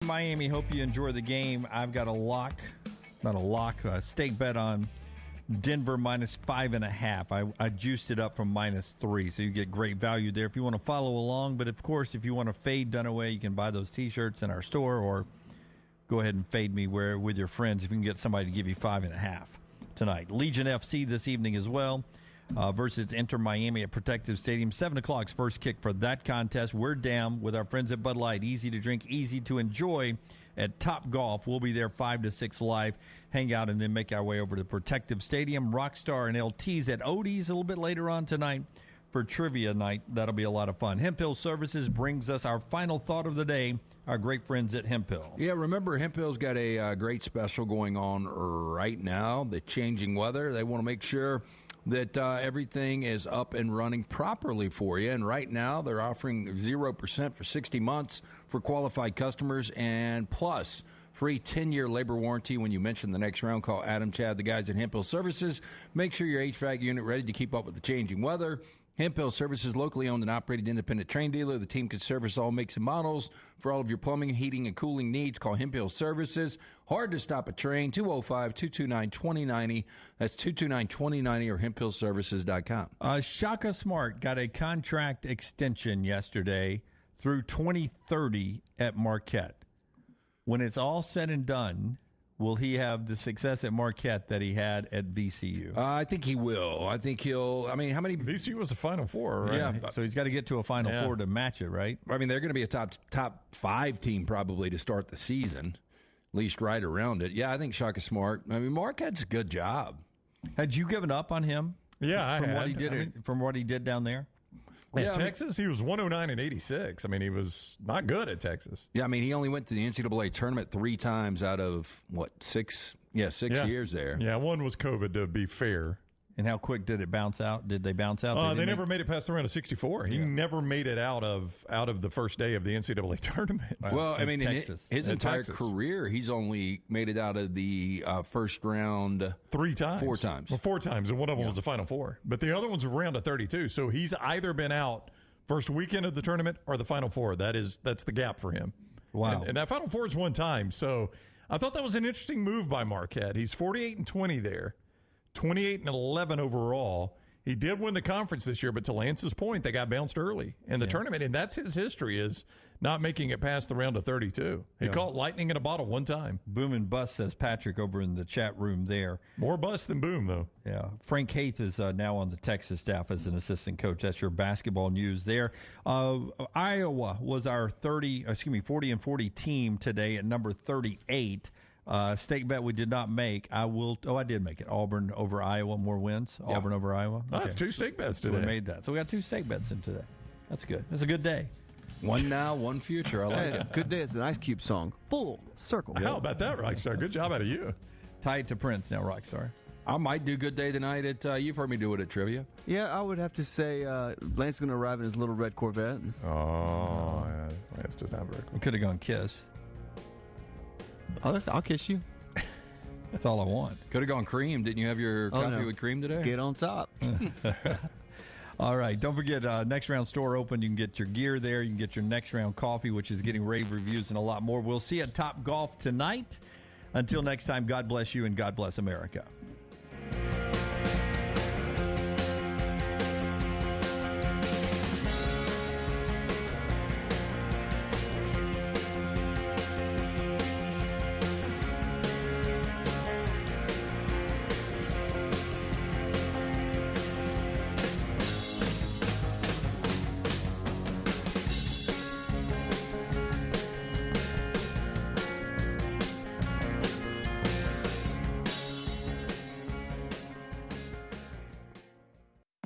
Miami. Hope you enjoy the game. I've got a stake bet on Denver minus 5.5. I juiced it up from -3, so you get great value there if you want to follow along. But, of course, if you want to fade Dunaway, you can buy those T-shirts in our store, or go ahead and fade me with your friends if you can get somebody to give you 5.5 tonight. Legion FC this evening as well versus Inter Miami at Protective Stadium. 7 o'clock's first kick for that contest. We're down with our friends at Bud Light. Easy to drink, easy to enjoy at Top Golf. We'll be there 5 to 6 live. Hang out and then make our way over to Protective Stadium. Rockstar and LT's at Odie's a little bit later on tonight for trivia night. That'll be a lot of fun. Hemp Hill Services brings us our final thought of the day. Our great friends at Hemp Hill. Yeah, remember Hemp Hill's got a great special going on right now. The changing weather. They want to make sure that everything is up and running properly for you. And right now, they're offering 0% for 60 months for qualified customers, and plus free 10-year labor warranty when you mention the next round. Call Adam, Chad, the guys at Hemp Hill Services. Make sure your HVAC unit ready to keep up with the changing weather. Hemp Hill Services, locally owned and operated independent train dealer. The team can service all makes and models. For all of your plumbing, heating, and cooling needs, call Hemp Hill Services. Hard to stop a train, 205-229-2090. That's 229-2090 or hemphillservices.com. Shaka Smart got a contract extension yesterday through 2030 at Marquette. When it's all said and done, will he have the success at Marquette that he had at VCU? I think he will. I think he'll. I mean, how many? VCU was a Final Four, right? Yeah. So he's got to get to a Final Four to match it, right? I mean, they're going to be a top 5 team probably to start the season, at least right around it. Yeah, I think Shaka Smart. I mean, Marquette's a good job. Had you given up on him? Yeah, from what he did down there? At Texas, he was 109 and 86. I mean, he was not good at Texas. Yeah, I mean, he only went to the NCAA tournament 3 times out of, 6 years there. Yeah, one was COVID, to be fair. And how quick did it bounce out? Did they bounce out? They never made it past the round of 64. He never made it out of the first day of the NCAA tournament. Well, I mean, his entire career, he's only made it out of the first round 3 times. 4 times. Well, 4 times, and one of them was the Final Four. But the other one's a round of 32. So he's either been out first weekend of the tournament or the Final Four. That's the gap for him. Wow. And that Final Four is 1 time. So I thought that was an interesting move by Marquette. He's 48 and 20 there. 28 and 11 overall. He did win the conference this year, but to Lance's point, they got bounced early in the tournament, and that's his history, is not making it past the round of 32. He caught lightning in a bottle 1 time. Boom and bust, says Patrick over in the chat room there. More bust than boom, though. Yeah. Frank Haith is now on the Texas staff as an assistant coach. That's your basketball news there. Iowa was our 40 and 40 team today at number 38. Stake bet we did not make. I did make it. Auburn over Iowa, more wins. Yeah. Auburn over Iowa. Oh, that's 2 stake bets today. So we made that. So we got 2 stake bets in today. That's good. That's a good day. One now, one future. I like it. Good day. It's an Ice Cube song. Full circle. How about that, Rockstar? Good job out of you. Tie it to Prince now, Rockstar. I might do good day tonight at, you've heard me do it at Trivia. Yeah, I would have to say Lance is going to arrive in his little red Corvette. Oh, yeah. Lance does not have a red Corvette. We could have gone Kiss. I'll kiss you. That's all I want. Could have gone cream. Didn't you have your coffee with cream today? Get on top. All right. Don't forget, Next Round store open. You can get your gear there. You can get your Next Round coffee, which is getting rave reviews and a lot more. We'll see you at Top Golf tonight. Until next time, God bless you and God bless America.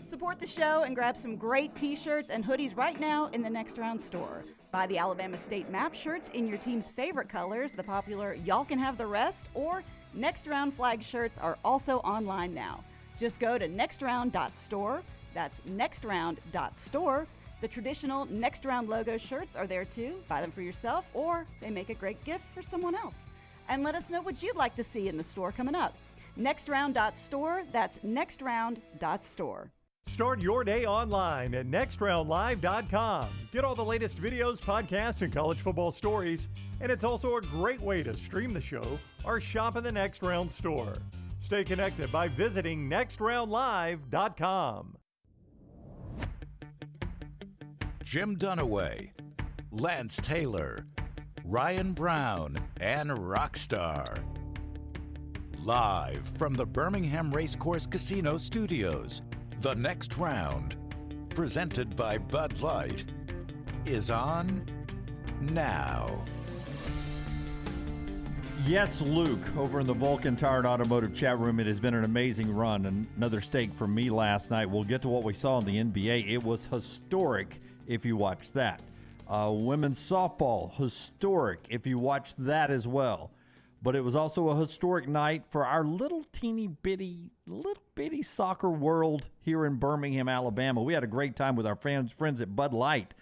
Support the show and grab some great t-shirts and hoodies right now in the Next Round store. Buy the Alabama State map shirts in your team's favorite colors, the popular Y'all Can Have the Rest, or Next Round flag shirts are also online now. Just go to nextround.store. That's nextround.store. The traditional Next Round logo shirts are there too. Buy them for yourself, or they make a great gift for someone else. And let us know what you'd like to see in the store coming up. Nextround.store. That's nextround.store. Start your day online at nextroundlive.com. Get all the latest videos, podcasts, and college football stories. And it's also a great way to stream the show or shop in the Next Round store. Stay connected by visiting nextroundlive.com. Jim Dunaway, Lance Taylor, Ryan Brown, and Rockstar. Live from the Birmingham Racecourse Casino Studios, the Next Round, presented by Bud Light, is on now. Yes, Luke, over in the Vulcan Tire Automotive chat room, it has been an amazing run. Another steak for me last night. We'll get to what we saw in the NBA. It was historic if you watched that. Women's softball, historic if you watched that as well. But it was also a historic night for our little bitty soccer world here in Birmingham, Alabama. We had a great time with our friends at Bud Light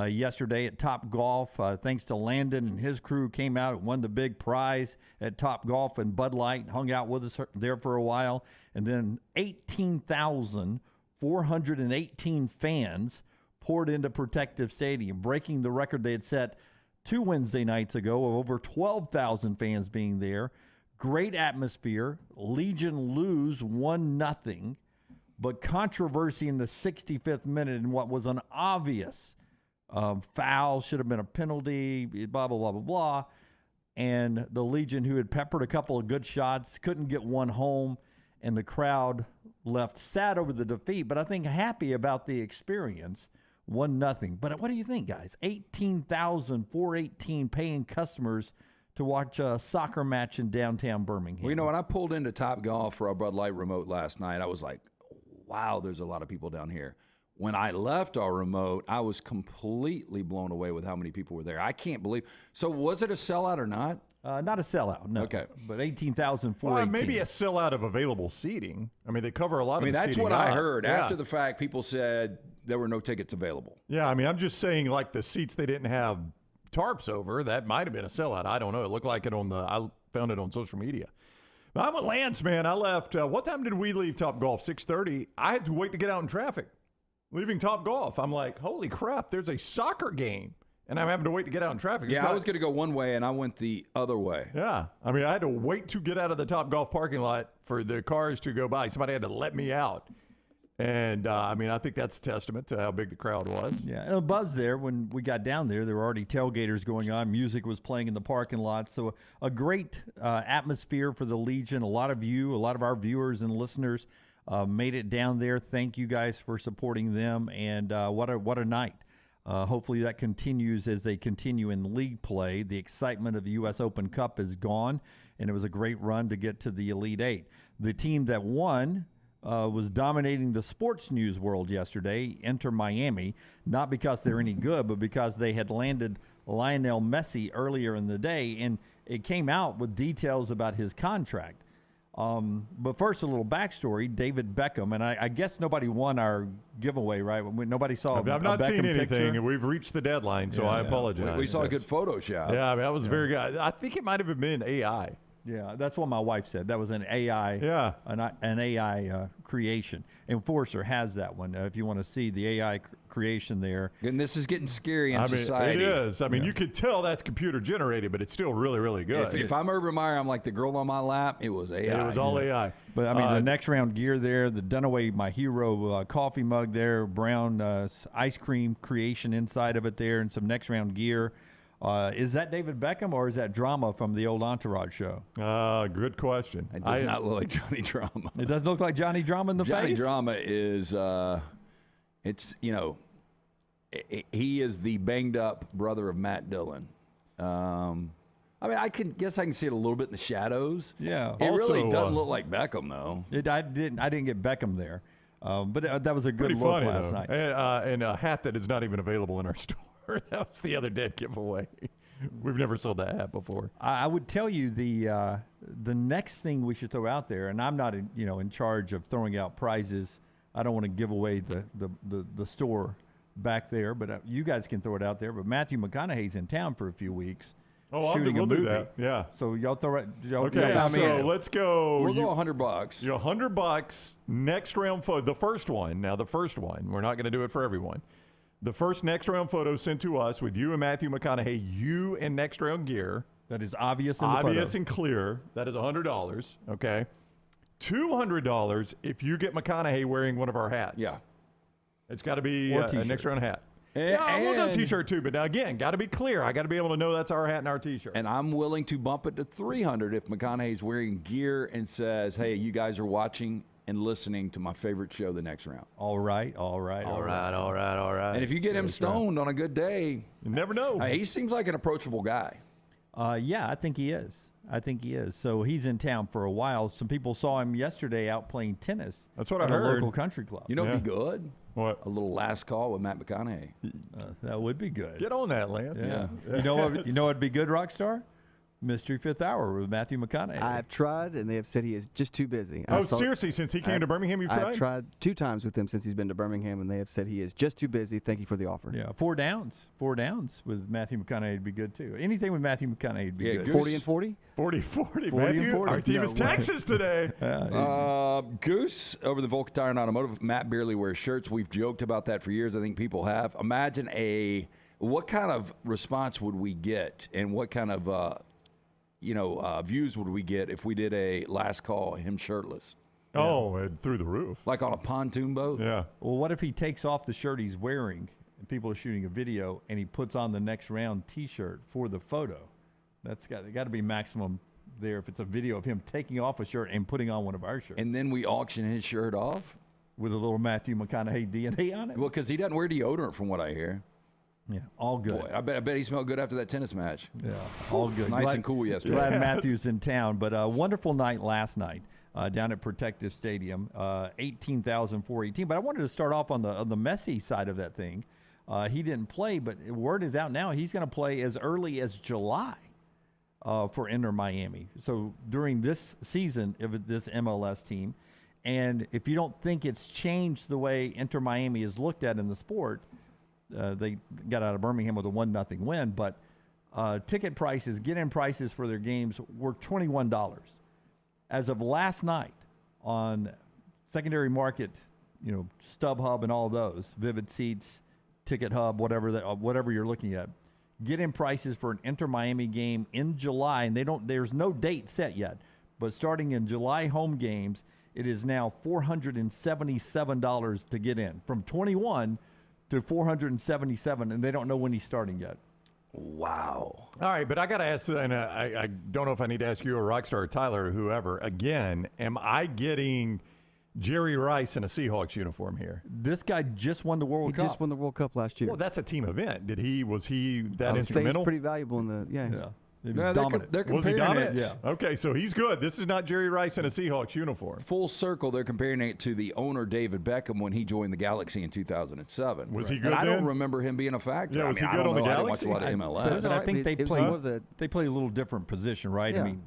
yesterday at Top Golf. Thanks to Landon and his crew, came out and won the big prize at Top Golf, and Bud Light hung out with us there for a while. And then 18,418 fans poured into Protective Stadium, breaking the record they had set 2 Wednesday nights ago of over 12,000 fans being there. Great atmosphere. Legion lose 1-0, but controversy in the 65th minute in what was an obvious foul, should have been a penalty, blah, blah, blah, blah, blah. And the Legion, who had peppered a couple of good shots, couldn't get one home, and the crowd left sad over the defeat, but I think happy about the experience. 1-0. But what do you think, guys? 18,418 paying customers to watch a soccer match in downtown Birmingham. Well, you know, when I pulled into Top Golf for our Bud Light remote last night, I was like, wow, there's a lot of people down here. When I left our remote, I was completely blown away with how many people were there. I can't believe. So was it a sellout or not? Not a sellout, no. Okay. But 18,418. Well, maybe a sellout of available seating. I mean, they cover a lot of the that's seating what I up. heard. Yeah. After the fact, people said there were no tickets available. Yeah, I mean, I'm just saying, like, the seats they didn't have tarps over, that might have been a sellout. I don't know. It looked like it I found it on social media. But I'm with Lance, man. I left. What time did we leave Top Golf? 6:30. I had to wait to get out in traffic. Leaving Top Golf, I'm like, holy crap, there's a soccer game. And I'm having to wait to get out in traffic. I was going to go one way, and I went the other way. Yeah. I mean, I had to wait to get out of the Top Golf parking lot for the cars to go by. Somebody had to let me out. And, I mean, I think that's a testament to how big the crowd was. Yeah, and a buzz there when we got down there. There were already tailgaters going on. Music was playing in the parking lot. So a great atmosphere for the Legion. A lot of our viewers and listeners made it down there. Thank you guys for supporting them. And what a night. Hopefully that continues as they continue in league play. The excitement of the U.S. Open Cup is gone, and it was a great run to get to the Elite Eight. The team that won was dominating the sports news world yesterday, Inter Miami, not because they're any good, but because they had landed Lionel Messi earlier in the day, and it came out with details about his contract. But first, a little backstory. David Beckham, and I guess nobody won our giveaway, right? Nobody saw. I've not seen anything, picture. and we've reached the deadline, so I apologize. We saw a good Photoshop. Yeah, I mean, that was very good. I think it might have been AI. Yeah, that's what my wife said. That was an AI. Yeah, an AI creation. Enforcer has that one. If you want to see the AI creation there. And this is getting scary in society. It is. I mean, you could tell that's computer generated, but it's still really, really good. If I'm Urban Meyer, I'm like the girl on my lap. It was AI. It was all AI. But I mean, the next round gear there, the Dunaway My Hero coffee mug there, brown ice cream creation inside of it there, and some next round gear. Is that David Beckham or is that Drama from the old Entourage show? Good question. It does not look like Johnny Drama. It doesn't look like Johnny Drama in the face? Johnny Drama is, he is the banged up brother of Matt Dillon. I mean, I can see it a little bit in the shadows. Yeah. It Also, really doesn't look like Beckham, though. I didn't get Beckham there. But that was a good Pretty look funny, last though. night. And a hat that is not even available in our store. That was the other dead giveaway. We've never sold that hat before. I would tell you the next thing we should throw out there, and I'm not in charge of throwing out prizes. I don't want to give away the store back there, but you guys can throw it out there. But Matthew McConaughey's in town for a few weeks, shooting a we'll movie. do that. Yeah. So y'all throw it. Okay, let's go. We'll go $100. $100 next round photo. The first one. Now, the first one. We're not going to do it for everyone. The first next round photo sent to us with you and Matthew McConaughey, you in next round gear. That is obvious in the photo. Obvious and clear. That is $100. Okay. $200 if you get McConaughey wearing one of our hats. Yeah. It's got to be Or a next round hat. And We'll go T-shirt too, but now again, got to be clear. I got to be able to know that's our hat and our T-shirt. And I'm willing to bump it to $300 if McConaughey's wearing gear and says, "Hey, you guys are watching and listening to my favorite show the next round." All right. And if you get him stoned on a good day, You never know. he seems like an approachable guy. Yeah, I think he is. So he's in town for a while. Some people saw him yesterday out playing tennis. That's what I at a heard. local country club. You know what'd be good? What? A little last call with Matt McConaughey. That would be good. Get on that, Lance. Yeah. You know what? You know what'd be good, Rockstar? Mystery Fifth Hour with Matthew McConaughey. I've tried, and they have said he is just too busy. Seriously? Since he came to Birmingham, you've tried? I've tried 2 times with him since he's been to Birmingham, and they have said he is just too busy. Thank you for the offer. Yeah, 4 downs. 4 downs with Matthew McConaughey would be good too. Anything with Matthew McConaughey would be good. Goose. 40 and 40? 40-40, 40 Matthew. and 40. Our team is No way. Texas today. Goose over the Volk Tire and Automotive. Matt barely wears shirts. We've joked about that for years. I think people have. Imagine what kind of response would we get, and what kind of views would we get if we did a last call, him shirtless, And through the roof. like on a pontoon boat? Yeah. Well, what if he takes off the shirt he's wearing and people are shooting a video and he puts on the next round T-shirt for the photo? That's got to be maximum there if it's a video of him taking off a shirt and putting on one of our shirts And then we auction his shirt off? with a little Matthew McConaughey DNA on it. Well, because he doesn't wear deodorant from what I hear. Yeah, all good. Boy, I bet he smelled good after that tennis match. Yeah, all good. Nice and cool yesterday. Glad Matthew's in town, but a wonderful night last night down at Protective Stadium, 18,418. But I wanted to start off on the Messi side of that thing. He didn't play, but word is out now he's going to play as early as July for Inter Miami. So during this season of this MLS team, and if you don't think it's changed the way Inter Miami is looked at in the sport, they got out of Birmingham with a 1-0 win, but ticket prices, get-in prices for their games were $21. As of last night on secondary market, StubHub and all those, Vivid Seats, Ticket Hub, whatever you're looking at, get-in prices for an Inter Miami game in July, and there's no date set yet, but starting in July home games, it is now $477 to get in, from $21 to $477, and they don't know when he's starting yet. Wow. All right, but I got to ask, and I don't know if I need to ask you or Rockstar or Tyler or whoever, again, am I getting Jerry Rice in a Seahawks uniform here? This guy just won the World Cup. He just won the World Cup last year. Well, that's a team event. Was he that I would say instrumental? he's pretty valuable in the Yeah. He was Yeah, dominant. they're Was he comparing dominant? it. Yeah. Okay, so he's good. This is not Jerry Rice in a Seahawks uniform. Full circle, they're comparing it to the owner, David Beckham, when he joined the Galaxy in 2007. Was he And good I don't then? remember him being a factor. Yeah, was he I good don't on the know. Galaxy? I didn't watch a lot of MLS. But I think It was more of the- they play a little different position, right? Yeah. I mean,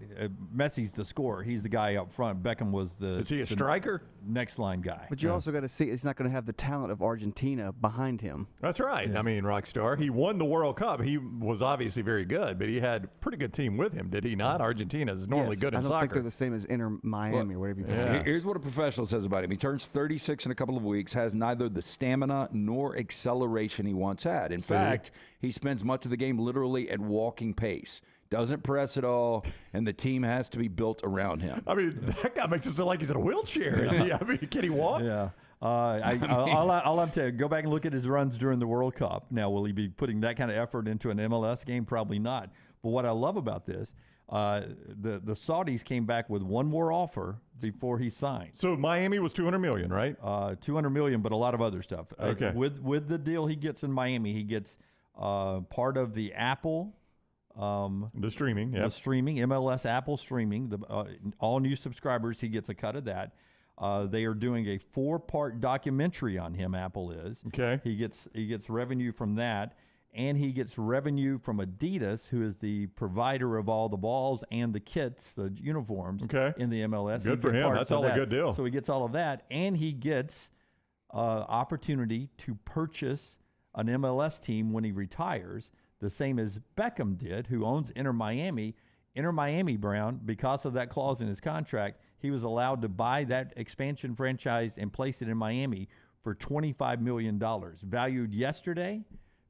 Messi's the scorer. He's the guy up front. Beckham was the Is he a the striker? next line guy. But you also got to see he's not going to have the talent of Argentina behind him. That's right. I mean, Rockstar. He won the World Cup. He was obviously very good, but he had a pretty good team with him, did he not? Argentina is normally Yes, good in I don't soccer. think they're the same as Inter Miami or whatever you call it. Here's what a professional says about him. He turns 36 in a couple of weeks, has neither the stamina nor acceleration he once had. In fact, he spends much of the game literally at walking pace. Doesn't press at all, and the team has to be built around him. I mean, that guy makes him sound like he's in a wheelchair. Is he? I mean, can he walk? Yeah. I'll have to go back and look at his runs during the World Cup. Now, will he be putting that kind of effort into an MLS game? Probably not. But what I love about this, the Saudis came back with one more offer before he signed. So Miami was $200 million, right? $200 million, but a lot of other stuff. Okay. With the deal he gets in Miami, he gets part of the Apple. The streaming, yeah. The streaming, MLS Apple streaming, all new subscribers, he gets a cut of that. They are doing a 4-part documentary on him, Apple is. Okay. He gets revenue from that, and he gets revenue from Adidas, who is the provider of all the balls and the kits, the uniforms in the MLS. Good for him. That's all a good deal. So he gets all of that, and he gets opportunity to purchase an MLS team when he retires. the same as Beckham did, who owns Inter Miami. Inter Miami, Brown, because of that clause in his contract, he was allowed to buy that expansion franchise and place it in Miami for $25 million, valued yesterday,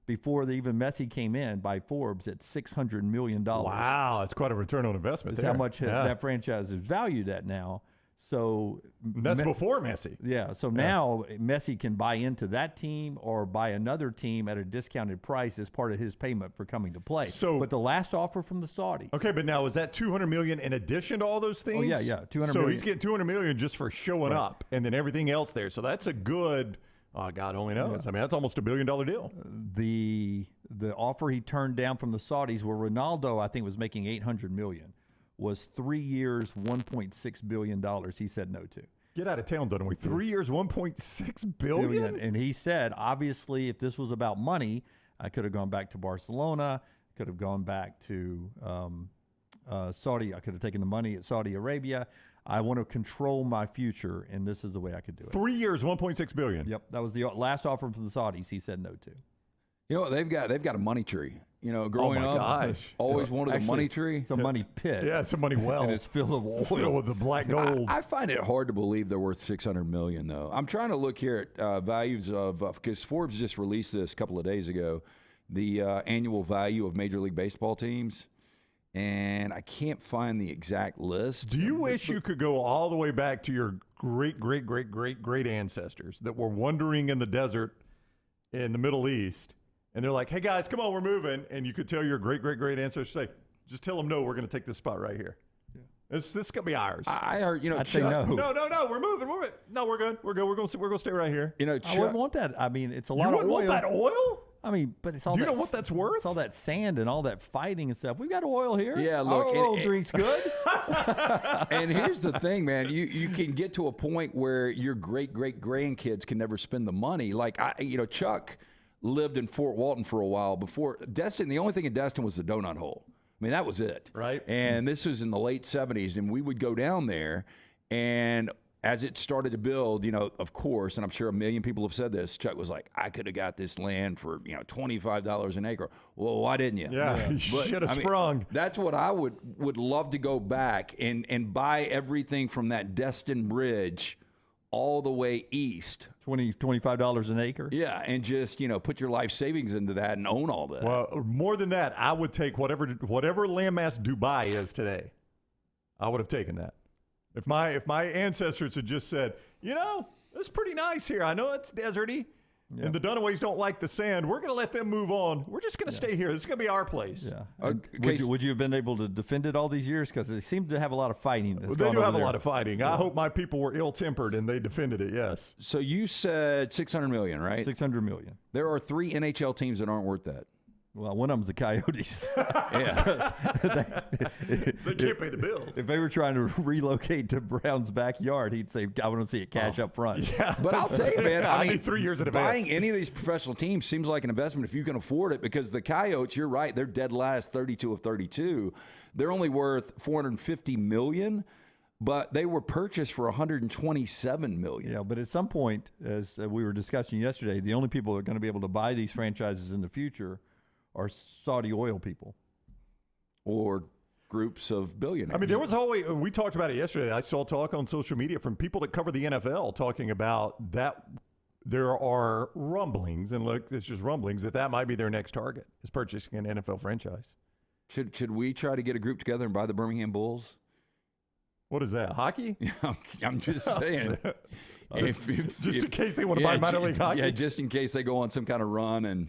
before even Messi came in, by Forbes at $600 million. Wow, that's quite a return on investment. That's how much that franchise is valued at now. So that's before Messi. Yeah. So now Messi can buy into that team or buy another team at a discounted price as part of his payment for coming to play. But the last offer from the Saudis. Okay, but now is that $200 million in addition to all those things? Oh yeah, $200 so million. He's getting $200 million just for showing up, and then everything else there. So that's a good. Oh, God only knows. I mean, that's almost $1 billion deal. The offer he turned down from the Saudis, where Ronaldo I think was making $800 million, was 3 years, $1.6 billion. He said no to. Get out of town, Dunaway. 3 years, $1.6 billion? And he said, obviously, if this was about money, I could have gone back to Barcelona, could have gone back to Saudi. I could have taken the money at Saudi Arabia. I want to control my future, and this is the way I could do it. 3 years, $1.6 billion. Yep, that was the last offer from the Saudis. He said no to. You know what? They've got a money tree. You know, growing up, always wanted a money tree. It's a money pit. Yeah, it's a money well. And it's filled with oil. Filled with the black gold. I find it hard to believe they're worth $600 million, though. I'm trying to look here at values of because Forbes just released this a couple of days ago, the annual value of Major League Baseball teams, and I can't find the exact list. Do you wish you could go all the way back to your great ancestors that were wandering in the desert in the Middle East? And they're like, hey, guys, come on, we're moving. And you could tell your great ancestors, say, just tell them no, we're going to take this spot right here. Yeah. This is going to be ours. I heard, I'd say no. No, we're moving. No, we're good. We're going to stay right here. You know, I wouldn't want that. I mean, it's a lot of oil. You wouldn't want that oil? I mean, but it's all Do you that, know what that's worth? It's all that sand and all that fighting and stuff. We've got oil here. Yeah, look. Our oil drink's good. And here's the thing, man. You can get to a point where your great grandkids can never spend the money. Like, Chuck lived in Fort Walton for a while before Destin. The only thing in Destin was the donut hole. I mean, that was it. Right. And this was in the late 70s, and we would go down there, and as it started to build, of course, and I'm sure a million people have said this, Chuck was like, I could have got this land for, $25 an acre. Well, why didn't you? Yeah, you should have sprung. That's what I would love to go back and buy everything from that Destin Bridge all the way east. $25 an acre? Yeah, and just, put your life savings into that and own all that. Well, more than that, I would take whatever landmass Dubai is today. I would have taken that. If my ancestors had just said, it's pretty nice here. I know it's deserty, and the Dunaways don't like the sand. We're going to let them move on. We're just going to stay here. This is going to be our place. Yeah. Would you have been able to defend it all these years? Because they seem to have a lot of fighting. They do have a lot of fighting. Yeah. I hope my people were ill-tempered and they defended it, yes. So you said $600 million, right? $600 million. There are 3 NHL teams that aren't worth that. Well, one of them's the Coyotes. Yeah. They can't pay the bills. If they were trying to relocate to Brown's backyard, he'd say, I want to see it cash up front. Yeah. But I'll say, man, I mean, need 3 years in advance. Buying any of these professional teams seems like an investment if you can afford it, because the Coyotes, you're right, they're dead last, 32 of 32. They're only worth $450 million. But they were purchased for $127 million. Yeah, but at some point, as we were discussing yesterday, the only people that are going to be able to buy these franchises in the future are Saudi oil people. Or groups of billionaires. I mean, there was always, we talked about it yesterday. I saw talk on social media from people that cover the NFL talking about that there are rumblings, and look, it's just rumblings, that might be their next target, is purchasing an NFL franchise. Should we try to get a group together and buy the Birmingham Bulls? What is that, hockey? I'm just saying. Just in case they want to buy minor league hockey? Yeah, just in case they go on some kind of run and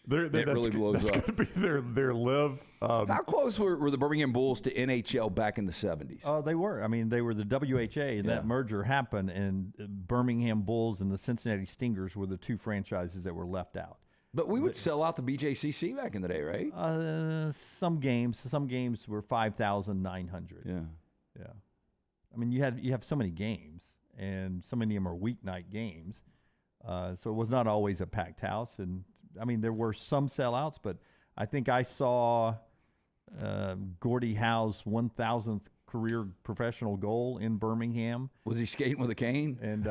it really blows up. That's going to be their live. How close were the Birmingham Bulls to NHL back in the 70s? Oh, they were. I mean, they were the WHA, and that merger happened, and Birmingham Bulls and the Cincinnati Stingers were the 2 franchises that were left out. But we would sell out the BJCC back in the day, right? Some games were 5,900. Yeah. I mean, you have so many games, and so many of them are weeknight games, so it was not always a packed house. And I mean, there were some sellouts, but I think I saw Gordie Howe's 1,000th career professional goal in Birmingham. Was he skating with a cane? And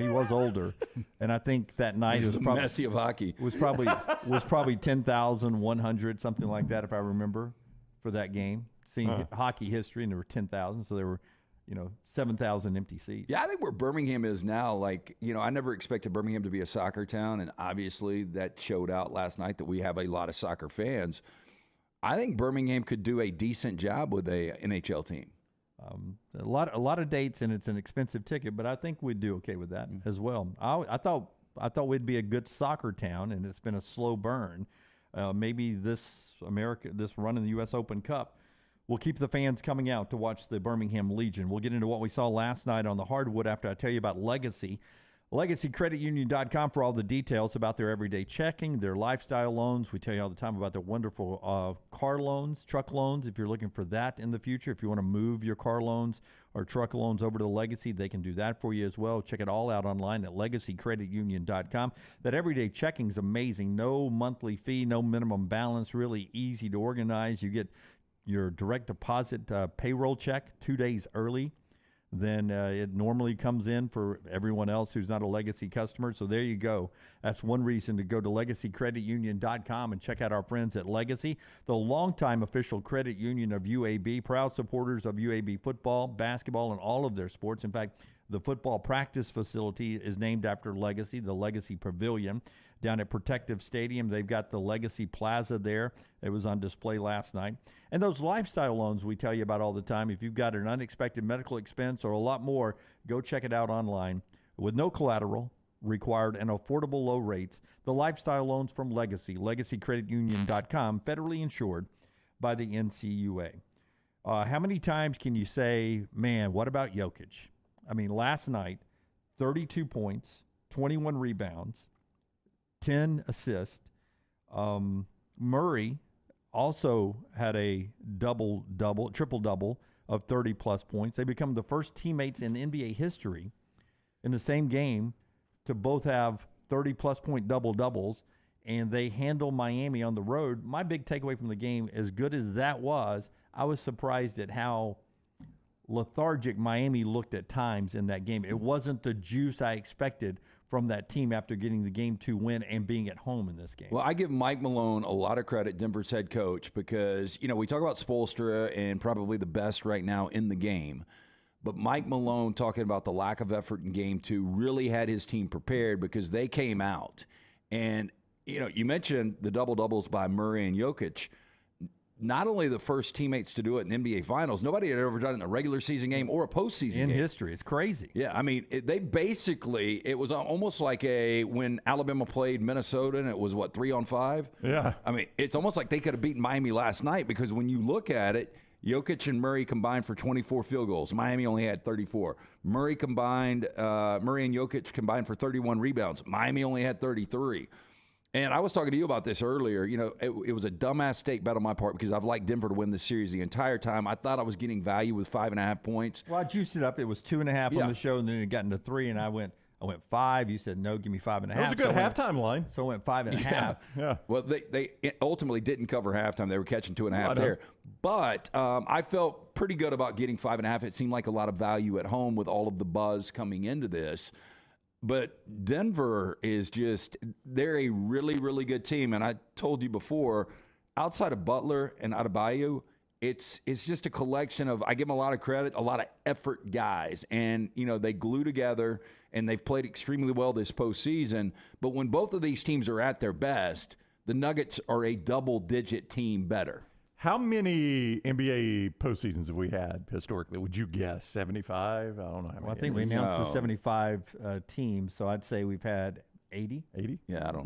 he was older. And I think that night He's was the probably Messi of hockey. was probably 10,100, something like that, if I remember, for that game. Seeing hockey history, and there were 10,000, so there were 7,000 empty seats. Yeah, I think where Birmingham is now, like, I never expected Birmingham to be a soccer town, and obviously that showed out last night that we have a lot of soccer fans. I think Birmingham could do a decent job with a NHL team. A lot of dates, and it's an expensive ticket, but I think we'd do okay with that as well. I thought we'd be a good soccer town, and it's been a slow burn. Maybe this run in the U.S. Open Cup will keep the fans coming out to watch the Birmingham Legion. We'll get into what we saw last night on the hardwood after I tell you about Legacy. LegacyCreditUnion.com for all the details about their everyday checking, their lifestyle loans. We tell you all the time about their wonderful car loans, truck loans. If you're looking for that in the future, if you want to move your car loans or truck loans over to Legacy, they can do that for you as well. Check it all out online at LegacyCreditUnion.com. That everyday checking is amazing. No monthly fee, no minimum balance, really easy to organize. You get your direct deposit payroll check 2 days early than it normally comes in for everyone else who's not a Legacy customer. So there you go. That's one reason to go to LegacyCreditUnion.com and check out our friends at Legacy, the longtime official credit union of UAB, proud supporters of UAB football, basketball, and all of their sports. In fact, the football practice facility is named after Legacy, the Legacy Pavilion. Down at Protective Stadium, they've got the Legacy Plaza there. It was on display last night. And those lifestyle loans we tell you about all the time, if you've got an unexpected medical expense or a lot more, go check it out online. With no collateral required and affordable low rates, the lifestyle loans from Legacy, LegacyCreditUnion.com, federally insured by the NCUA. How many times can you say, man, what about Jokic? I mean, last night, 32 points, 21 rebounds, 10 assists. Murray also had a triple-double of 30-plus points. They become the first teammates in NBA history in the same game to both have 30-plus point double-doubles, and they handle Miami on the road. My big takeaway from the game, as good as that was, I was surprised at how lethargic Miami looked at times in that game. It wasn't the juice I expected from that team after getting the Game 2 win and being at home in this game. Well, I give Mike Malone a lot of credit, Denver's head coach, because, we talk about Spoelstra and probably the best right now in the game. But Mike Malone, talking about the lack of effort in Game 2, really had his team prepared because they came out. And, you mentioned the double-doubles by Murray and Jokic. Not only the first teammates to do it in NBA Finals, nobody had ever done it in a regular season game or a postseason game. In history. It's crazy. Yeah, I mean, it was almost like when Alabama played Minnesota and it was, 3-on-5? Yeah. I mean, it's almost like they could have beaten Miami last night because when you look at it, Jokic and Murray combined for 24 field goals. Miami only had 34. Murray and Jokic combined for 31 rebounds. Miami only had 33. And I was talking to you about this earlier. It was a dumbass stake bet on my part because I've liked Denver to win this series the entire time. I thought I was getting value with 5.5 points. Well, I juiced it up. It was 2.5 on the show, and then it got into 3, and I went 5. You said, no, give me 5.5. That was a good halftime line. So I went 5.5. Yeah. Well, they ultimately didn't cover halftime. They were catching 2.5 there. But I felt pretty good about getting 5.5. It seemed like a lot of value at home with all of the buzz coming into this. But Denver is they're a really, really good team. And I told you before, outside of Butler and Adebayo, it's just a collection of, I give them a lot of credit, a lot of effort guys. And, they glue together, and they've played extremely well this postseason. But when both of these teams are at their best, the Nuggets are a double-digit team better. How many NBA postseasons have we had historically? Would you guess 75? I don't know how many. Well, I think we announced the 75 teams, so I'd say we've had 80. 80? Yeah, I don't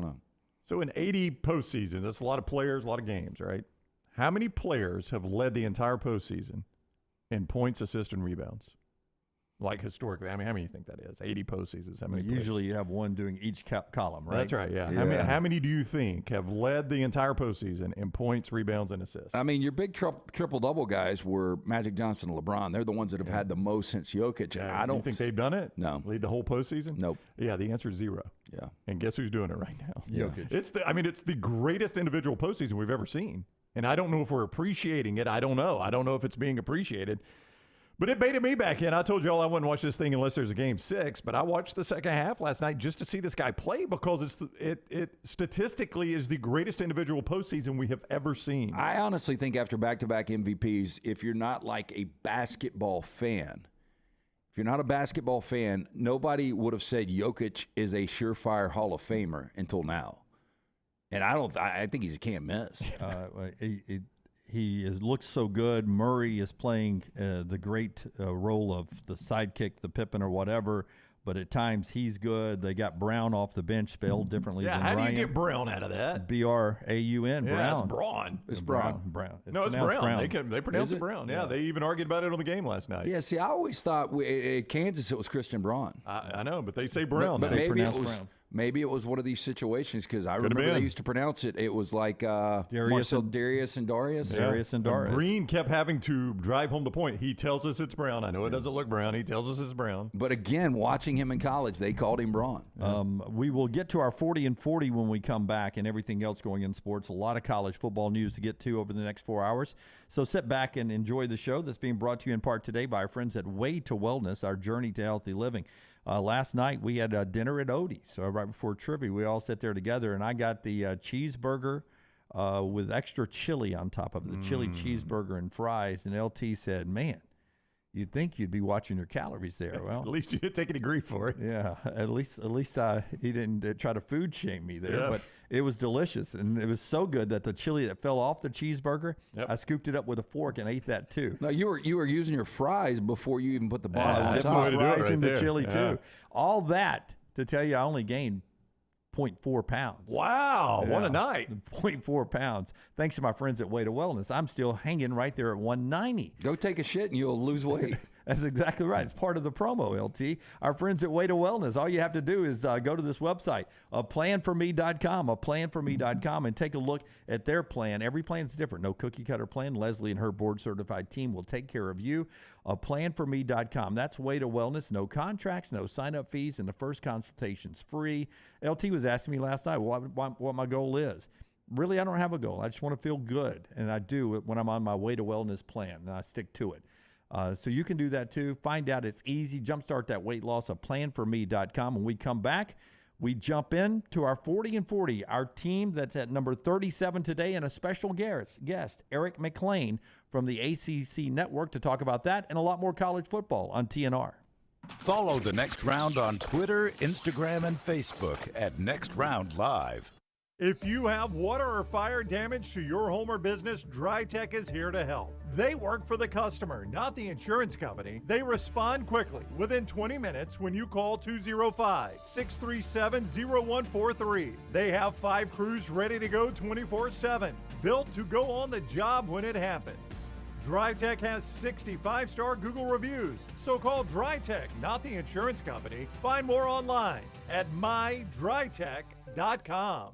know. So in 80 postseasons, that's a lot of players, a lot of games, right? How many players have led the entire postseason in points, assists, and rebounds? Like historically, I mean, how many do you think that is? 80 postseasons. How many? Usually you have one doing each column, right? That's right, yeah. How many do you think have led the entire postseason in points, rebounds, and assists? I mean, your big triple-double guys were Magic Johnson and LeBron. They're the ones that have had the most since Jokic. And I don't think they've done it? No. Lead the whole postseason? Nope. Yeah, the answer is 0. Yeah. And guess who's doing it right now? Jokic. It's the greatest individual postseason we've ever seen. And I don't know if we're appreciating it. I don't know. I don't know if it's being appreciated. But it baited me back in. I told you all I wouldn't watch this thing unless there's a game 6, but I watched the second half last night just to see this guy play because it statistically is the greatest individual postseason we have ever seen. I honestly think after back-to-back MVPs, if you're not like a basketball fan, nobody would have said Jokic is a surefire Hall of Famer until now. And I think he's a can't miss. He looks so good. Murray is playing the great role of the sidekick, the Pippen or whatever, but at times he's good. They got Brown off the bench, spelled differently than Ryan. How do you get Brown out of that? B-R-A-U-N, Brown. Yeah, it's Braun. It's Brown. Brown. No, it's Brown. They pronounce it Brown. Yeah, they even argued about it on the game last night. Yeah, see, I always thought at Kansas it was Christian Braun. I know, but they say Brown. But Brown. Maybe it was one of these situations because I remember they used to pronounce it. It was like Darius and Darius. Darius and Darius. Green kept having to drive home the point. He tells us it's Brown. I know it doesn't look brown. He tells us it's Brown. But again, watching him in college, they called him Braun. We will get to our 40 and 40 when we come back and everything else going in sports. A lot of college football news to get to over the next 4 hours. So sit back and enjoy the show that's being brought to you in part today by our friends at Way to Wellness, our journey to healthy living. Last night we had dinner at Odie's right before trivia. We all sat there together, and I got the cheeseburger with extra chili on top of it, the chili cheeseburger and fries. And LT said, "Man, you'd think you'd be watching your calories there." Well, at least you didn't take any grief for it. Yeah, at least he didn't try to food shame me there. Yeah. But it was delicious, and it was so good that the chili that fell off the cheeseburger, I scooped it up with a fork and ate that too. No, you were using your fries before you even put the bun on that's top. the way to do it Fries right and the there. chili Yeah. too. All that to tell you, I only gained 0.4 pounds. Wow, what a night. 0.4 pounds. Thanks to my friends at Way to Wellness. I'm still hanging right there at 190. Go take a shit and you'll lose weight. That's exactly right. It's part of the promo, LT. Our friends at Way to Wellness, all you have to do is go to this website, aplanforme.com, and take a look at their plan. Every plan's different. No cookie cutter plan. Leslie and her board certified team will take care of you. Aplanforme.com. That's Way to Wellness. No contracts, no sign-up fees, and the first consultation's free. LT was asking me last night what my goal is. Really, I don't have a goal. I just want to feel good, and I do it when I'm on my Way to Wellness plan, and I stick to it. So you can do that too. Find out it's easy. Jumpstart that weight loss at planforme.com. When we come back, we jump in to our 40 and 40, our team that's at number 37 today, and a special guest, Eric Mac Clain from the ACC Network, to talk about that and a lot more college football on TNR. Follow The Next Round on Twitter, Instagram, and Facebook at Next Round Live. If you have water or fire damage to your home or business, DryTech is here to help. They work for the customer, not the insurance company. They respond quickly, within 20 minutes when you call 205-637-0143. They have 5 crews ready to go 24/7, built to go on the job when it happens. DryTech has 65-star Google reviews, so call DryTech, not the insurance company. Find more online at mydrytech.com.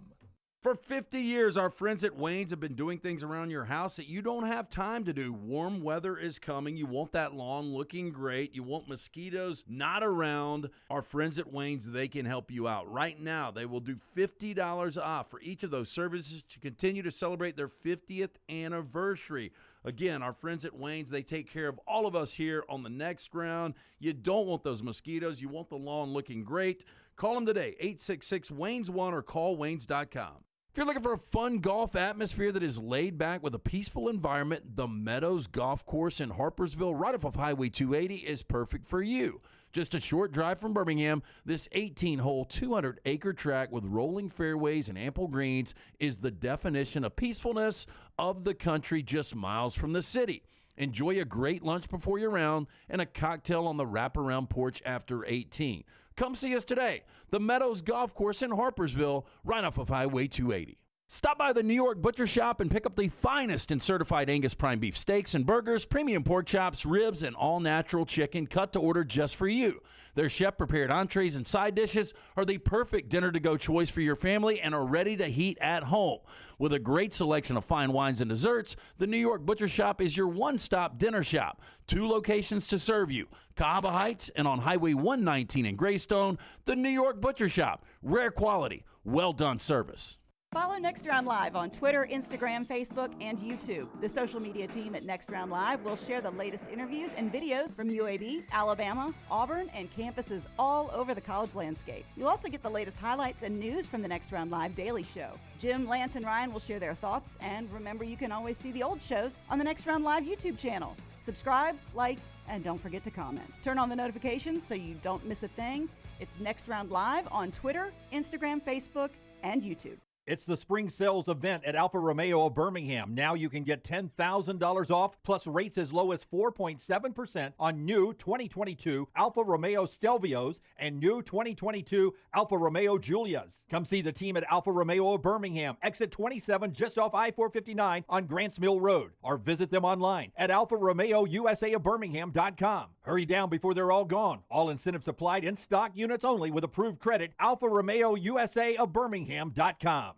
For 50 years, our friends at Wayne's have been doing things around your house that you don't have time to do. Warm weather is coming. You want that lawn looking great. You want mosquitoes not around. Our friends at Wayne's, they can help you out. Right now, they will do $50 off for each of those services to continue to celebrate their 50th anniversary. Again, our friends at Wayne's, they take care of all of us here on the next round. You don't want those mosquitoes. You want the lawn looking great. Call them today, 866-WAYNES1, or call Waynes.com. If you're looking for a fun golf atmosphere that is laid back with a peaceful environment, the Meadows Golf Course in Harpersville, right off of Highway 280, is perfect for you. Just a short drive from Birmingham, this 18-hole, 200-acre track with rolling fairways and ample greens is the definition of peacefulness of the country just miles from the city. Enjoy a great lunch before your round and a cocktail on the wraparound porch after 18. Come see us today. The Meadows Golf Course in Harpersville, right off of Highway 280. Stop by the New York Butcher Shop and pick up the finest in certified Angus prime beef steaks and burgers, premium pork chops, ribs, and all-natural chicken cut to order just for you. Their chef-prepared entrees and side dishes are the perfect dinner-to-go choice for your family and are ready to heat at home. With a great selection of fine wines and desserts, the New York Butcher Shop is your one-stop dinner shop. 2 locations to serve you, Cahaba Heights and on Highway 119 in Greystone, the New York Butcher Shop. Rare quality, well-done service. Follow Next Round Live on Twitter, Instagram, Facebook, and YouTube. The social media team at Next Round Live will share the latest interviews and videos from UAB, Alabama, Auburn, and campuses all over the college landscape. You'll also get the latest highlights and news from the Next Round Live Daily Show. Jim, Lance, and Ryan will share their thoughts, and remember, you can always see the old shows on the Next Round Live YouTube channel. Subscribe, like, and don't forget to comment. Turn on the notifications so you don't miss a thing. It's Next Round Live on Twitter, Instagram, Facebook, and YouTube. It's the spring sales event at Alfa Romeo of Birmingham. Now you can get $10,000 off, plus rates as low as 4.7% on new 2022 Alfa Romeo Stelvios and new 2022 Alfa Romeo Giulias. Come see the team at Alfa Romeo of Birmingham, exit 27 just off I-459 on Grants Mill Road, or visit them online at alfaromeousaofbirmingham.com. Hurry down before they're all gone. All incentives applied, in stock units only with approved credit. alfaromeousaofbirmingham.com.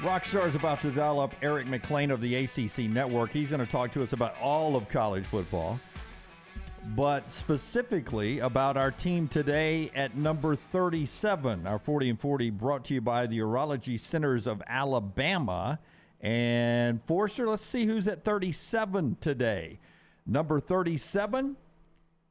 Rockstar's about to dial up Eric Mac Clain of the ACC Network. He's going to talk to us about all of college football, but specifically about our team today at number 37. Our 40 and 40 brought to you by the Urology Centers of Alabama. And Forster, let's see who's at 37 today. Number 37,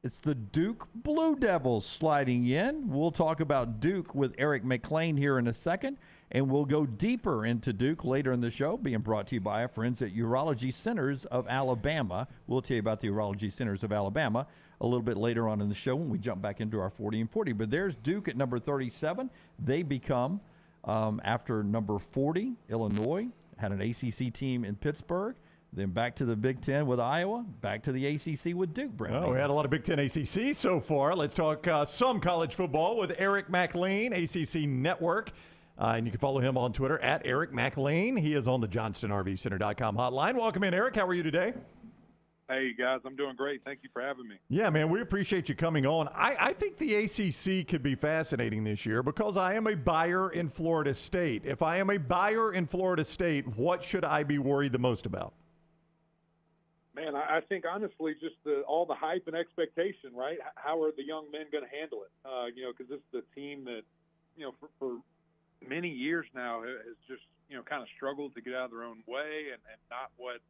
it's the Duke Blue Devils sliding in. We'll talk about Duke with Eric Mac Clain here in a second, and we'll go deeper into Duke later in the show, being brought to you by our friends at Urology Centers of Alabama. We'll tell you about the Urology Centers of Alabama a little bit later on in the show when we jump back into our 40 and 40. But there's Duke at number 37. They become, after number 40, Illinois, had an ACC team in Pittsburgh. Then back to the Big Ten with Iowa, back to the ACC with Duke, Brent. Well, we had a lot of Big Ten ACC so far. Let's talk some college football with Eric Mac Clain, ACC Network. And you can follow him on Twitter at Eric Mac Clain. He is on the JohnstonRVCenter.com hotline. Welcome in, Eric. How are you today? Hey, guys. I'm doing great. Thank you for having me. Yeah, man, we appreciate you coming on. I think the ACC could be fascinating this year because I am a buyer in Florida State. If I am a buyer in Florida State, what should I be worried the most about? Man, I think honestly, just all the hype and expectation, right? How are the young men going to handle it? Because this is the team that, for many years now has just, kind of struggled to get out of their own way and not what,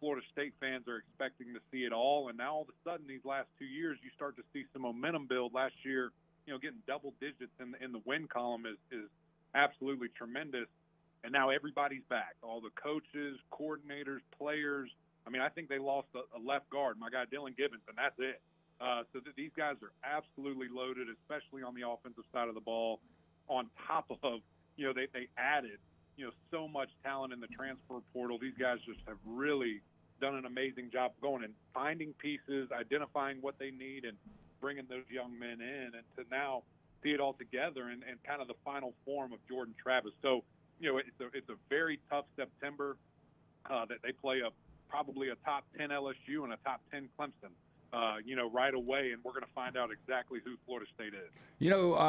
Florida State fans are expecting to see it all. And now all of a sudden, these last 2 years, you start to see some momentum build. Last year, getting double digits in the win column is absolutely tremendous. And now everybody's back. All the coaches, coordinators, players. I mean, I think they lost a left guard, my guy Dylan Gibbons, and that's it. So these guys are absolutely loaded, especially on the offensive side of the ball. On top of, they added, so much talent in the transfer portal. These guys just have really done an amazing job going and finding pieces, identifying what they need, and bringing those young men in. And to now see it all together and kind of the final form of Jordan Travis. So, it's a very tough September that they play probably a top 10 LSU and a top 10 Clemson, right away, and we're going to find out exactly who Florida State is.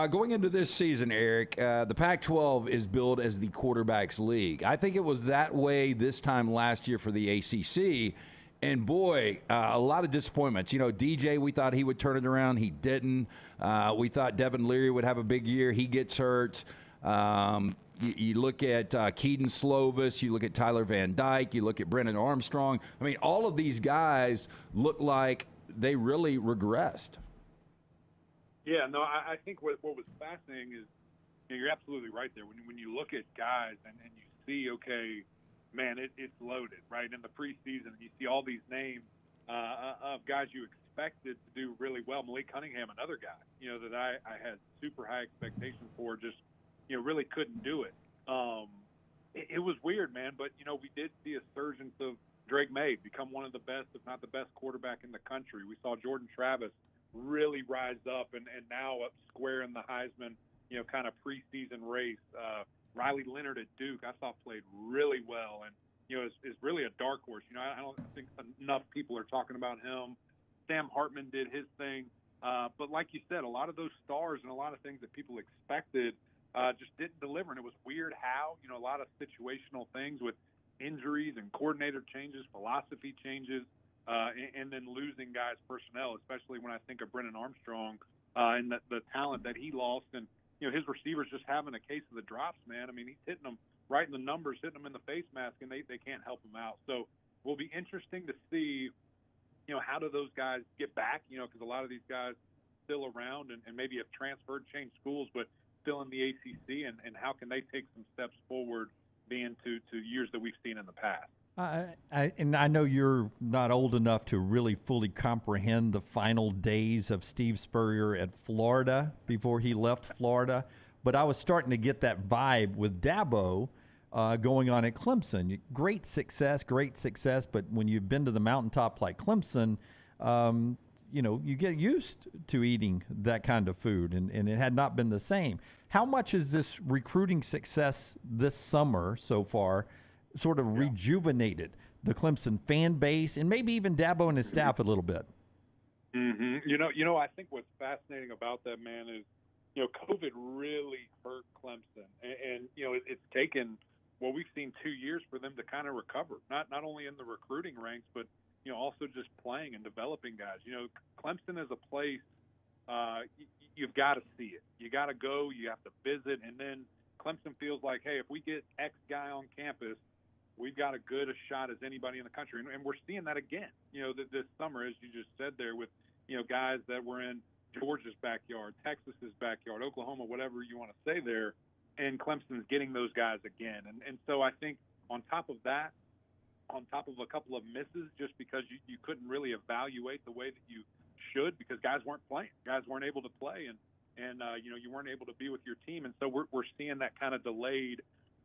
Going into this season, Eric, the Pac-12 is billed as the quarterbacks league. I think it was that way this time last year for the ACC, and boy, a lot of disappointments. DJ, we thought he would turn it around. He didn't. We thought Devin Leary would have a big year. He gets hurt. You look at Keaton Slovis, you look at Tyler Van Dyke, you look at Brennan Armstrong. I mean, all of these guys look like they really regressed. Yeah, no, I think what was fascinating is you're absolutely right there. When you look at guys and you see, okay, man, it's loaded, right? In the preseason, you see all these names of guys you expected to do really well. Malik Cunningham, another guy, that I had super high expectations for, just really couldn't do it. It was weird, man, but, we did see a surgence of Drake May become one of the best, if not the best quarterback in the country. We saw Jordan Travis really rise up and now up square in the Heisman, kind of preseason race. Riley Leonard at Duke, I thought played really well and, is really a dark horse. I don't think enough people are talking about him. Sam Hartman did his thing. But like you said, a lot of those stars and a lot of things that people expected just didn't deliver. And it was weird how, a lot of situational things with injuries and coordinator changes, philosophy changes. and then losing guys personnel, especially when I think of Brennan Armstrong and the talent that he lost. And, his receivers just having a case of the drops, man. I mean, he's hitting them right in the numbers, hitting them in the face mask, and they can't help him out. So it will be interesting to see, how do those guys get back, because a lot of these guys still around and maybe have transferred, changed schools, but still in the ACC, and how can they take some steps forward being to years that we've seen in the past. And I know you're not old enough to really fully comprehend the final days of Steve Spurrier at Florida before he left Florida, but I was starting to get that vibe with Dabo going on at Clemson. Great success, but when you've been to the mountaintop like Clemson, you get used to eating that kind of food, and it had not been the same. How much is this recruiting success this summer so far sort of rejuvenated the Clemson fan base and maybe even Dabo and his staff a little bit? Mm-hmm. I think what's fascinating about that, man, is, COVID really hurt Clemson. And it's taken, we've seen 2 years for them to kind of recover, not only in the recruiting ranks, but, also just playing and developing guys. Clemson is a place you've got to see it. You got to go, you have to visit, and then Clemson feels like, hey, if we get X guy on campus, we've got as good a shot as anybody in the country. And we're seeing that again, this summer, as you just said there, with, guys that were in Georgia's backyard, Texas's backyard, Oklahoma, whatever you want to say there, and Clemson's getting those guys again. And so I think on top of that, on top of a couple of misses, just because you couldn't really evaluate the way that you should, because guys weren't playing, guys weren't able to play, and you weren't able to be with your team. And so we're seeing that kind of delayed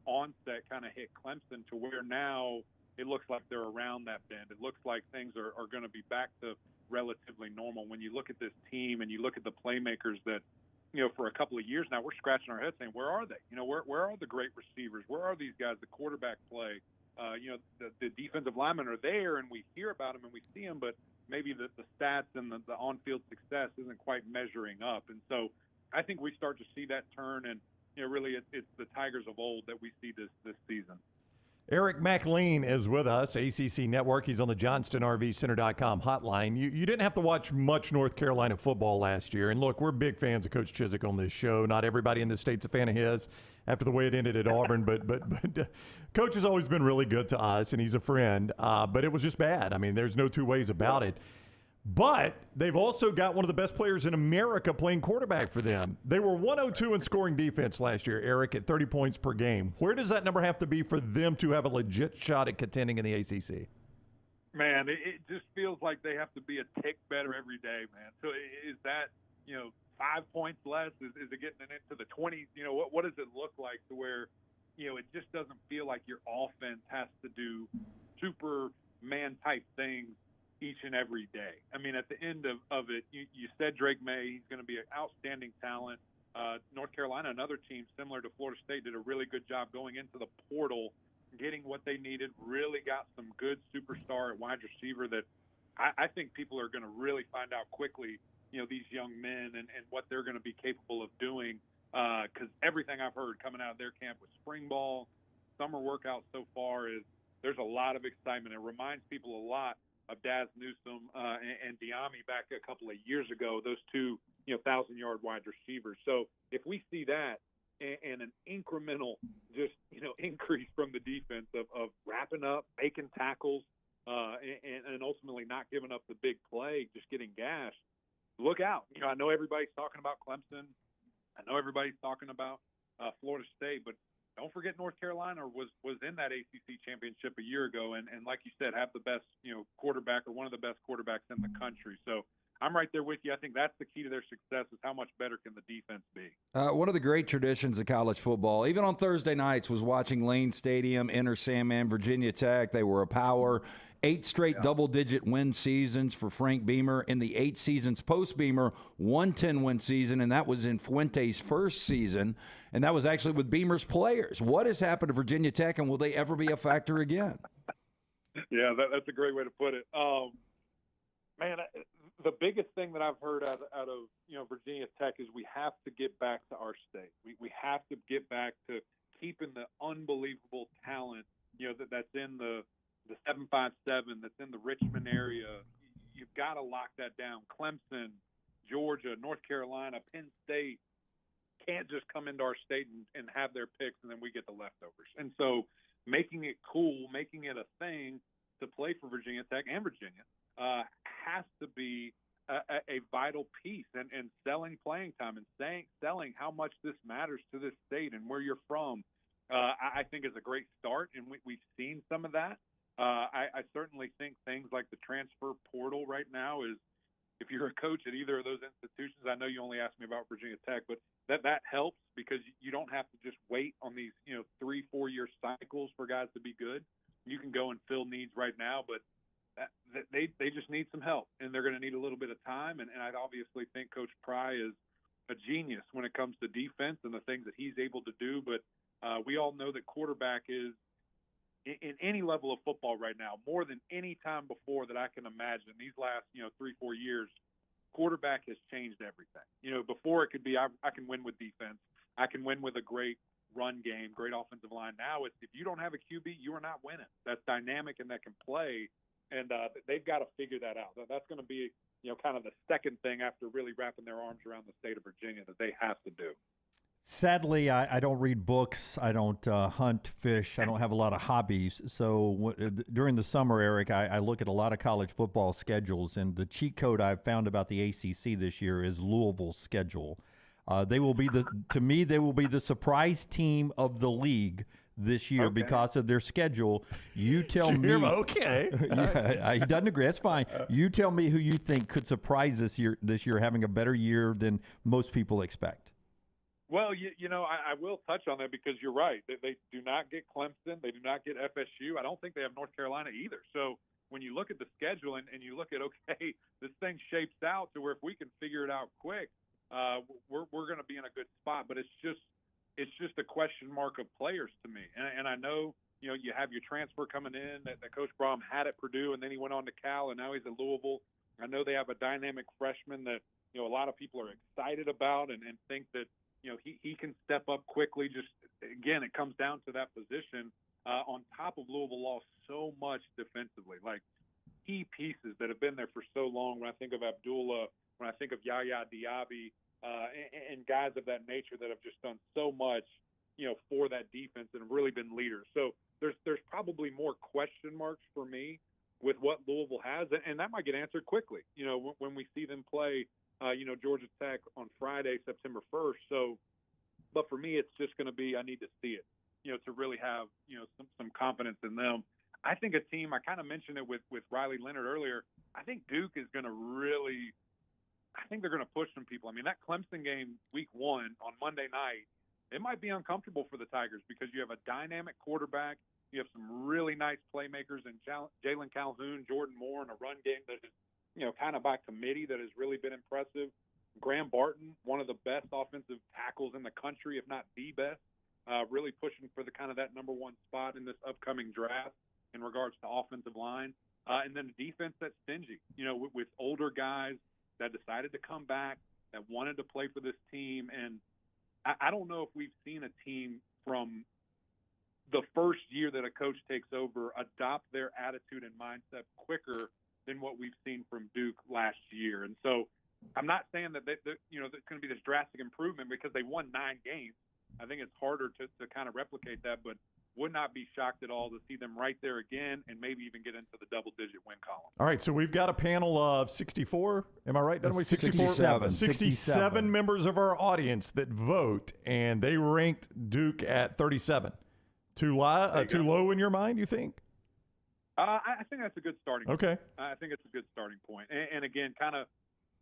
onset kind of hit Clemson to where now it looks like they're around that bend. It looks like things are going to be back to relatively normal. When you look at this team and you look at the playmakers that, for a couple of years now, we're scratching our heads saying, where are they? Where are the great receivers? Where are these guys? The quarterback play, the defensive linemen are there, and we hear about them and we see them, but maybe the stats and the on-field success isn't quite measuring up. And so I think we start to see that turn, and really it's the Tigers of old that we see this season. Eric Mac Clain is with us, ACC Network. He's on the Johnston RV Center.com hotline. You didn't have to watch much North Carolina football last year. And look, we're big fans of Coach Chiswick on this show. Not everybody in the state's a fan of his after the way it ended at Auburn. But Coach has always been really good to us, and he's a friend. But it was just bad. I mean, there's no two ways about it. But they've also got one of the best players in America playing quarterback for them. They were 102 in scoring defense last year, Eric, at 30 points per game. Where does that number have to be for them to have a legit shot at contending in the ACC? Man, it just feels like they have to be a tick better every day, man. So is that, 5 points less? Is it getting into the 20s? What does it look like to where, it just doesn't feel like your offense has to do Superman-type things each and every day. I mean, at the end of it, you said Drake May, he's going to be an outstanding talent. North Carolina, another team similar to Florida State, did a really good job going into the portal, getting what they needed, really got some good superstar at wide receiver that I think people are going to really find out quickly, these young men and what they're going to be capable of doing, because everything I've heard coming out of their camp with spring ball, summer workouts so far is there's a lot of excitement. It reminds people a lot of Daz Newsome and Diami back a couple of years ago, those two, 1,000-yard wide receivers. So if we see that and an incremental just, increase from the defense of wrapping up, making tackles, and ultimately not giving up the big play, just getting gashed, look out. I know everybody's talking about Clemson. I know everybody's talking about Florida State, but don't forget North Carolina was in that ACC championship a year ago, and like you said, have the best quarterback or one of the best quarterbacks in the country. So I'm right there with you. I think that's the key to their success is how much better can the defense be. One of the great traditions of college football, even on Thursday nights, was watching Lane Stadium enter Sandman, Virginia Tech. They were a power. 8 straight double-digit win seasons for Frank Beamer. In the 8 seasons post-Beamer, 1 10-win season, and that was in Fuente's first season, and that was actually with Beamer's players. What has happened to Virginia Tech, and will they ever be a factor again? Yeah, that's a great way to put it. Man, the biggest thing that I've heard out of Virginia Tech is we have to get back to our state. We have to get back to keeping the unbelievable talent that's in the the 757 that's in the Richmond area, you've got to lock that down. Clemson, Georgia, North Carolina, Penn State can't just come into our state and have their picks and then we get the leftovers. And so making it cool, making it a thing to play for Virginia Tech and Virginia has to be a vital piece, and selling playing time and selling how much this matters to this state and where you're from, I think is a great start, and we've seen some of that. I certainly think things like the transfer portal right now is, if you're a coach at either of those institutions, I know you only asked me about Virginia Tech, but that helps because you don't have to just wait on these 3-4 year cycles for guys to be good. You can go and fill needs right now, but they just need some help, and they're going to need a little bit of time. And I obviously think Coach Pry is a genius when it comes to defense and the things that he's able to do. But we all know that quarterback is, in any level of football right now, more than any time before that I can imagine, these last 3-4 years, quarterback has changed everything. Before it could be I can win with defense, I can win with a great run game, great offensive line. Now it's, if you don't have a QB, you are not winning. That's dynamic and that can play, and they've got to figure that out. That's going to be kind of the second thing after really wrapping their arms around the state of Virginia that they have to do. Sadly, I don't read books. I don't hunt, fish. I don't have a lot of hobbies. So during the summer, Eric, I look at a lot of college football schedules, and the cheat code I've found about the ACC this year is Louisville's schedule. They will be they will be the surprise team of the league this year because of their schedule. You tell me. Okay. Yeah, he doesn't agree. That's fine. You tell me who you think could surprise this year, having a better year than most people expect. Well, I will touch on that because you're right. They do not get Clemson. They do not get FSU. I don't think they have North Carolina either. So when you look at the schedule and you look at, okay, this thing shapes out to where if we can figure it out quick, we're going to be in a good spot. But it's just a question mark of players to me. And I know, you have your transfer coming in that Coach Brom had at Purdue, and then he went on to Cal, and now he's at Louisville. I know they have a dynamic freshman that, a lot of people are excited about and think that, he can step up quickly. Just, again, it comes down to that position. On top of Louisville lost so much defensively, like key pieces that have been there for so long. When I think of Abdullah, when I think of Yaya Diaby, and guys of that nature that have just done so much, for that defense and have really been leaders. So there's probably more question marks for me with what Louisville has, and that might get answered quickly, when we see them play Georgia Tech on Friday, September 1st. So, but for me, it's just going to be, I need to see it, to really have, some confidence in them. I think a team, I kind of mentioned it with Riley Leonard earlier. I think Duke is going to really, I think they're going to push some people. I mean, that Clemson game week 1 on Monday night, it might be uncomfortable for the Tigers because you have a dynamic quarterback. You have some really nice playmakers in Jalen Calhoun, Jordan Moore, and a run game that is, kind of by committee that has really been impressive. Graham Barton, one of the best offensive tackles in the country, if not the best, really pushing for the kind of that number 1 spot in this upcoming draft in regards to offensive line. And then a defense that's stingy, with older guys that decided to come back, that wanted to play for this team. And I don't know if we've seen a team from the first year that a coach takes over adopt their attitude and mindset quicker than what we've seen from Duke last year. And so I'm not saying that there's going to be this drastic improvement because they won 9 games. I think it's harder to kind of replicate that, but would not be shocked at all to see them right there again and maybe even get into the double-digit win column. All right, so we've got a panel of 64. Am I right? 67. 67 members of our audience that vote, and they ranked Duke at 37. Too low in your mind, you think? I think that's a good starting point. Okay. I think it's a good starting point. And again, kind of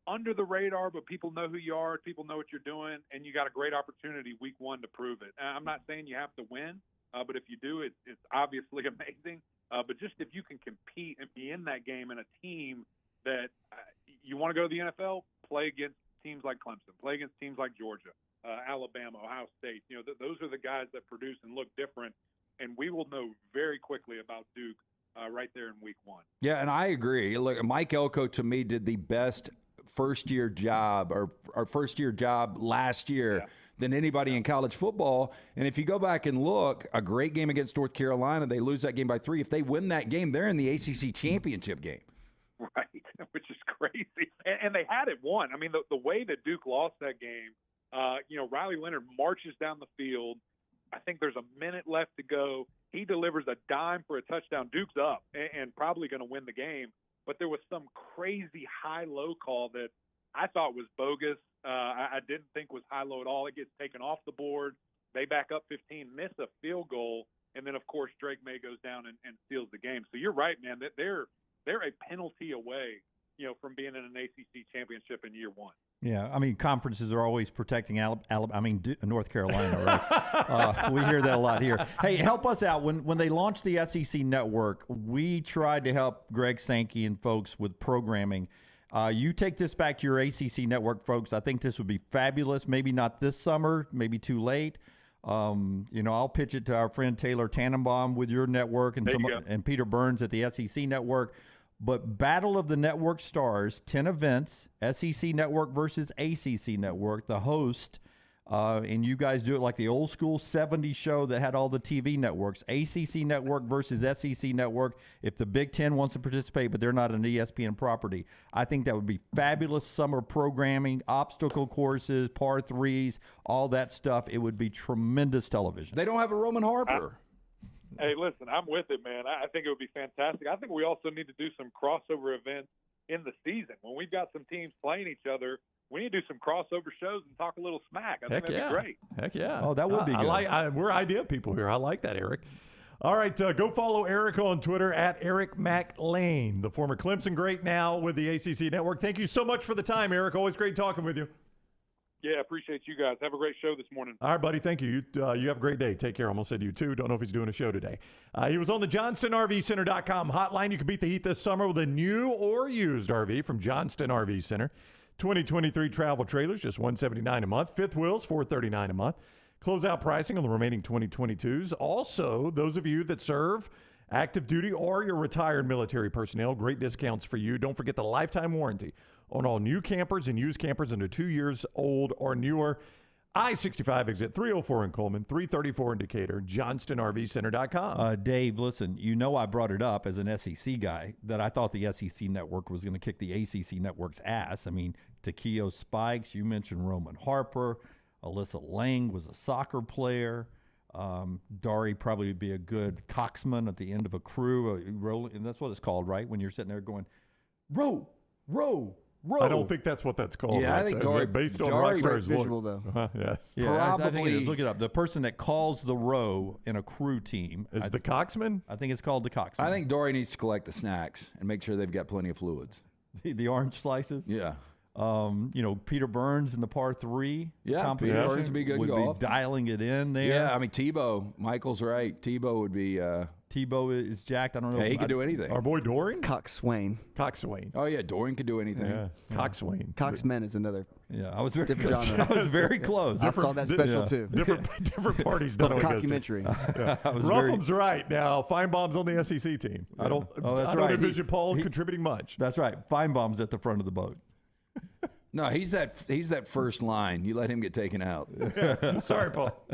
under the radar, but people know who you are, people know what you're doing, and you got a great opportunity week 1 to prove it. I'm not saying you have to win, but if you do, it's obviously amazing. But just if you can compete and be in that game in a team that you want to go to the NFL, play against teams like Clemson, play against teams like Georgia, Alabama, Ohio State. Those are the guys that produce and look different, and we will know very quickly about Duke right there in week 1. Yeah, and I agree. Look, Mike Elko, to me, did the best first-year job or first-year job last year than anybody in college football. And if you go back and look, a great game against North Carolina, they lose that game by 3. If they win that game, they're in the ACC championship game. Right, which is crazy. And they had it won. I mean, the way that Duke lost that game, Riley Leonard marches down the field. I think there's a minute left to go. He delivers a dime for a touchdown. Duke's up and probably going to win the game. But there was some crazy high-low call that I thought was bogus. I didn't think was high-low at all. It gets taken off the board. They back up 15, miss a field goal, and then, of course, Drake May goes down and steals the game. So you're right, man, that they're a penalty away, from being in an ACC championship in year one. Yeah, I mean, conferences are always protecting North Carolina, right? We hear that a lot here. Hey, help us out. When they launched the SEC network, we tried to help Greg Sankey and folks with programming. You take this back to your ACC network, folks. I think this would be fabulous. Maybe not this summer, maybe too late. I'll pitch it to our friend Taylor Tannenbaum with your network and Peter Burns at the SEC network. But Battle of the Network Stars, 10 events, SEC Network versus ACC Network, the host, and you guys do it like the old school 70s show that had all the TV networks, ACC Network versus SEC Network. If the Big Ten wants to participate, but they're not an ESPN property, I think that would be fabulous summer programming, obstacle courses, par threes, all that stuff. It would be tremendous television. They don't have a Roman Harper. Hey, listen, I'm with it, man. I think it would be fantastic. I think we also need to do some crossover events in the season. When we've got some teams playing each other, we need to do some crossover shows and talk a little smack. I think that'd be great. Heck yeah. Oh, that would be good. We're idea people here. I like that, Eric. All right, go follow Eric on Twitter at Eric Mac Clain, the former Clemson great, now with the ACC Network. Thank you so much for the time, Eric. Always great talking with you. Yeah, appreciate you guys. Have a great show this morning. All right, buddy. Thank you. You have a great day. Take care. Almost said you too. Don't know if he's doing a show today. He was on the JohnstonRVCenter.com hotline. You can beat the heat this summer with a new or used RV from Johnston RV Center. 2023 travel trailers, just $179 a month. Fifth wheels, $439 a month. Closeout pricing on the remaining 2022s. Also, those of you that serve active duty or your retired military personnel, great discounts for you. Don't forget the lifetime warranty on all new campers and used campers under 2 years old or newer. I-65 exit 304 in Coleman, 334 in Decatur, JohnstonRVCenter.com. Dave, listen, I brought it up as an SEC guy that I thought the SEC network was going to kick the ACC network's ass. I mean, Takeo Spikes, you mentioned Roman Harper. Alyssa Lang was a soccer player. Dari probably would be a good coxman at the end of a crew. And that's what it's called, right? When you're sitting there going, row, row, row. I don't think that's what that's called. Yeah, right? I think Dari, based on Dari Rockstar's visual, though. Yes. Yeah, I think it is. Look it up. The person that calls the row in a crew team. Is the coxman? I think it's called the coxman. I think Dory needs to collect the snacks and make sure they've got plenty of fluids. The orange slices? Yeah. Peter Burns in the par 3 competition. Peter Burns would be good would golf. be dialing it in there. Yeah, I mean, Tebow. Michael's right. Tebow would be. Tebow is jacked. I don't know. Hey, he could do anything. Our boy Dorian? Coxswain. Coxswain. Oh, yeah, Dorian could do anything. Yeah. Coxswain. Coxmen is another. Yeah, I was very different close. genre. I was very close. I saw that special too. Different parties done. Documentary. Ruffum's right. Now, Feinbaum's on the SEC team. I don't envision Paul contributing much. That's right. Feinbaum's at the front of the boat. No, he's that first line. You let him get taken out. Sorry, Paul.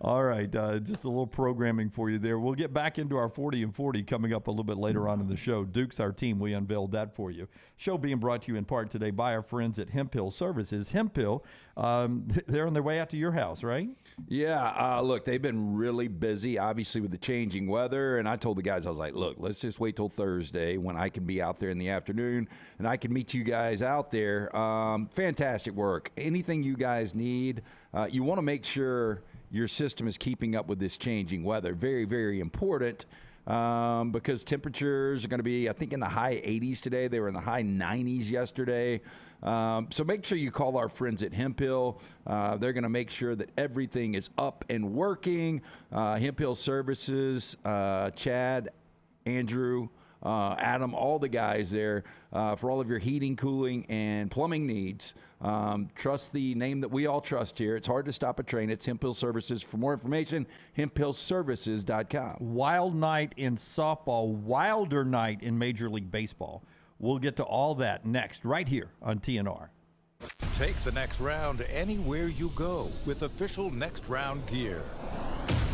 All right, just a little programming for you there. We'll get back into our 40 and 40 coming up a little bit later on in the show. Duke's our team. We unveiled that for you. Show being brought to you in part today by our friends at Hemp Hill Services. Hemp Hill, they're on their way out to your house, right? Yeah, look, they've been really busy, obviously, with the changing weather. And I told the guys, I was like, look, let's just wait till Thursday when I can be out there in the afternoon and I can meet you guys out there. Fantastic work. Anything you guys need, you want to make sure your system is keeping up with this changing weather. Very, very important. Because temperatures are going to be, I think, in the high 80s today. They were in the high 90s yesterday. So make sure you call our friends at Hemp Hill. They're going to make sure that everything is up and working. Hemp Hill Services, Chad, Andrew, Adam, all the guys there for all of your heating, cooling, and plumbing needs. Trust the name that we all trust here. It's hard to stop a train. It's Hemp Hill Services. For more information, hemphillservices.com. Wild night in softball, wilder night in Major League Baseball. We'll get to all that next, right here on TNR. Take the next round anywhere you go with official Next Round gear.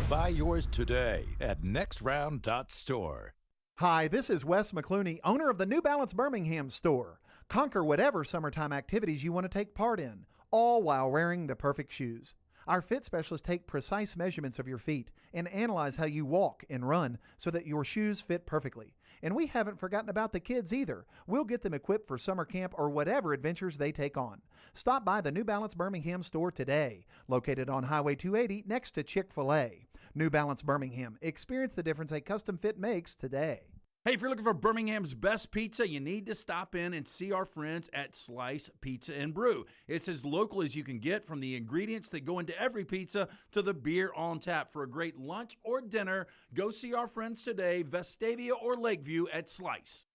Buy yours today at nextround.store. Hi, this is Wes McClooney, owner of the New Balance Birmingham store. Conquer whatever summertime activities you want to take part in, all while wearing the perfect shoes. Our fit specialists take precise measurements of your feet and analyze how you walk and run so that your shoes fit perfectly. And we haven't forgotten about the kids either. We'll get them equipped for summer camp or whatever adventures they take on. Stop by the New Balance Birmingham store today, located on Highway 280 next to Chick-fil-A. New Balance Birmingham. Experience the difference a custom fit makes today. Hey, if you're looking for Birmingham's best pizza, you need to stop in and see our friends at Slice Pizza and Brew. It's as local as you can get, from the ingredients that go into every pizza to the beer on tap. For a great lunch or dinner, go see our friends today, Vestavia or Lakeview at Slice.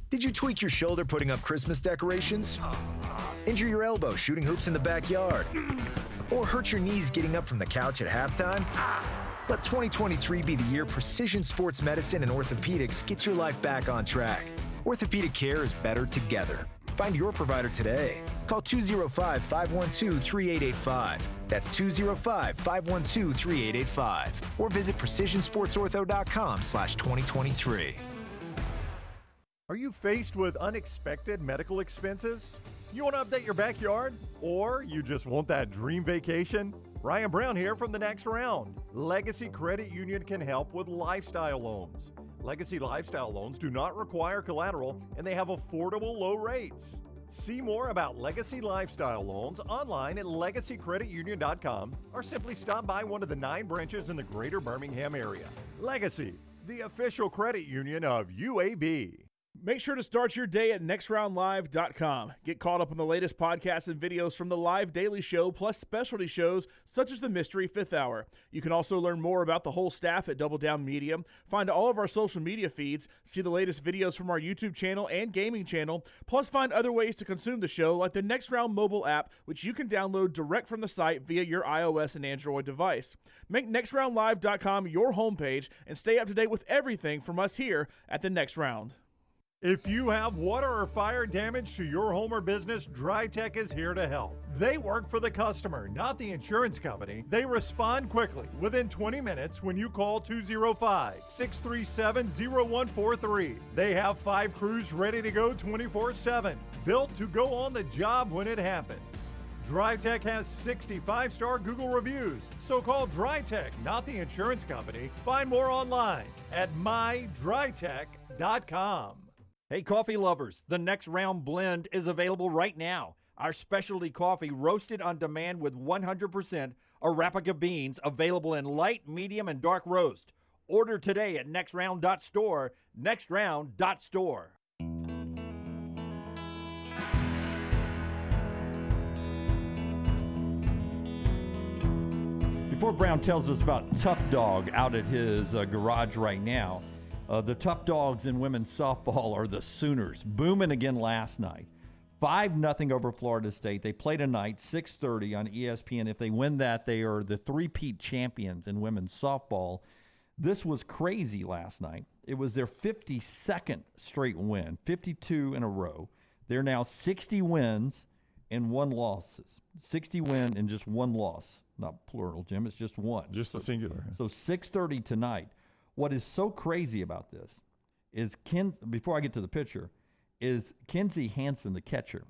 Did you tweak your shoulder putting up Christmas decorations? Injure your elbow shooting hoops in the backyard? Or hurt your knees getting up from the couch at halftime? Let 2023 be the year precision sports medicine and orthopedics gets your life back on track. Orthopedic care is better together. Find your provider today. Call 205-512-3885. That's 205-512-3885. Or visit precisionsportsortho.com/2023. Are you faced with unexpected medical expenses? You want to update your backyard? Or you just want that dream vacation? Ryan Brown here from The Next Round. Legacy Credit Union can help with lifestyle loans. Legacy lifestyle loans do not require collateral, and they have affordable low rates. See more about Legacy lifestyle loans online at legacycreditunion.com, or simply stop by one of the 9 branches in the greater Birmingham area. Legacy, the official credit union of UAB. Make sure to start your day at nextroundlive.com. Get caught up on the latest podcasts and videos from the live daily show, plus specialty shows such as the Mystery Fifth Hour. You can also learn more about the whole staff at Double Down Media, find all of our social media feeds, see the latest videos from our YouTube channel and gaming channel, plus find other ways to consume the show like the Next Round mobile app, which you can download direct from the site via your iOS and Android device. Make nextroundlive.com your homepage and stay up to date with everything from us here at the Next Round. If you have water or fire damage to your home or business, DryTech is here to help. They work for the customer, not the insurance company. They respond quickly, within 20 minutes when you call 205-637-0143. They have 5 crews ready to go 24/7, built to go on the job when it happens. DryTech has 65-star Google reviews, so call DryTech, not the insurance company. Find more online at mydrytech.com. Hey, coffee lovers, the Next Round blend is available right now. Our specialty coffee roasted on demand with 100% Arabica beans, available in light, medium, and dark roast. Order today at nextround.store, nextround.store. Before Brown tells us about Tough Dog out at his garage right now, the Tough Dogs in women's softball are the Sooners, booming again last night. 5-0 over Florida State. They play tonight, 6:30 on ESPN. If they win that, they are the three-peat champions in women's softball. This was crazy last night. It was their 52nd straight win, 52 in a row. They're now 60 wins and 1 loss. 60 win and just 1 loss. Not plural, Jim. It's just 1. Just the singular. So 6:30 tonight. What is so crazy about this is, before I get to the pitcher, is Kenzie Hansen, the catcher,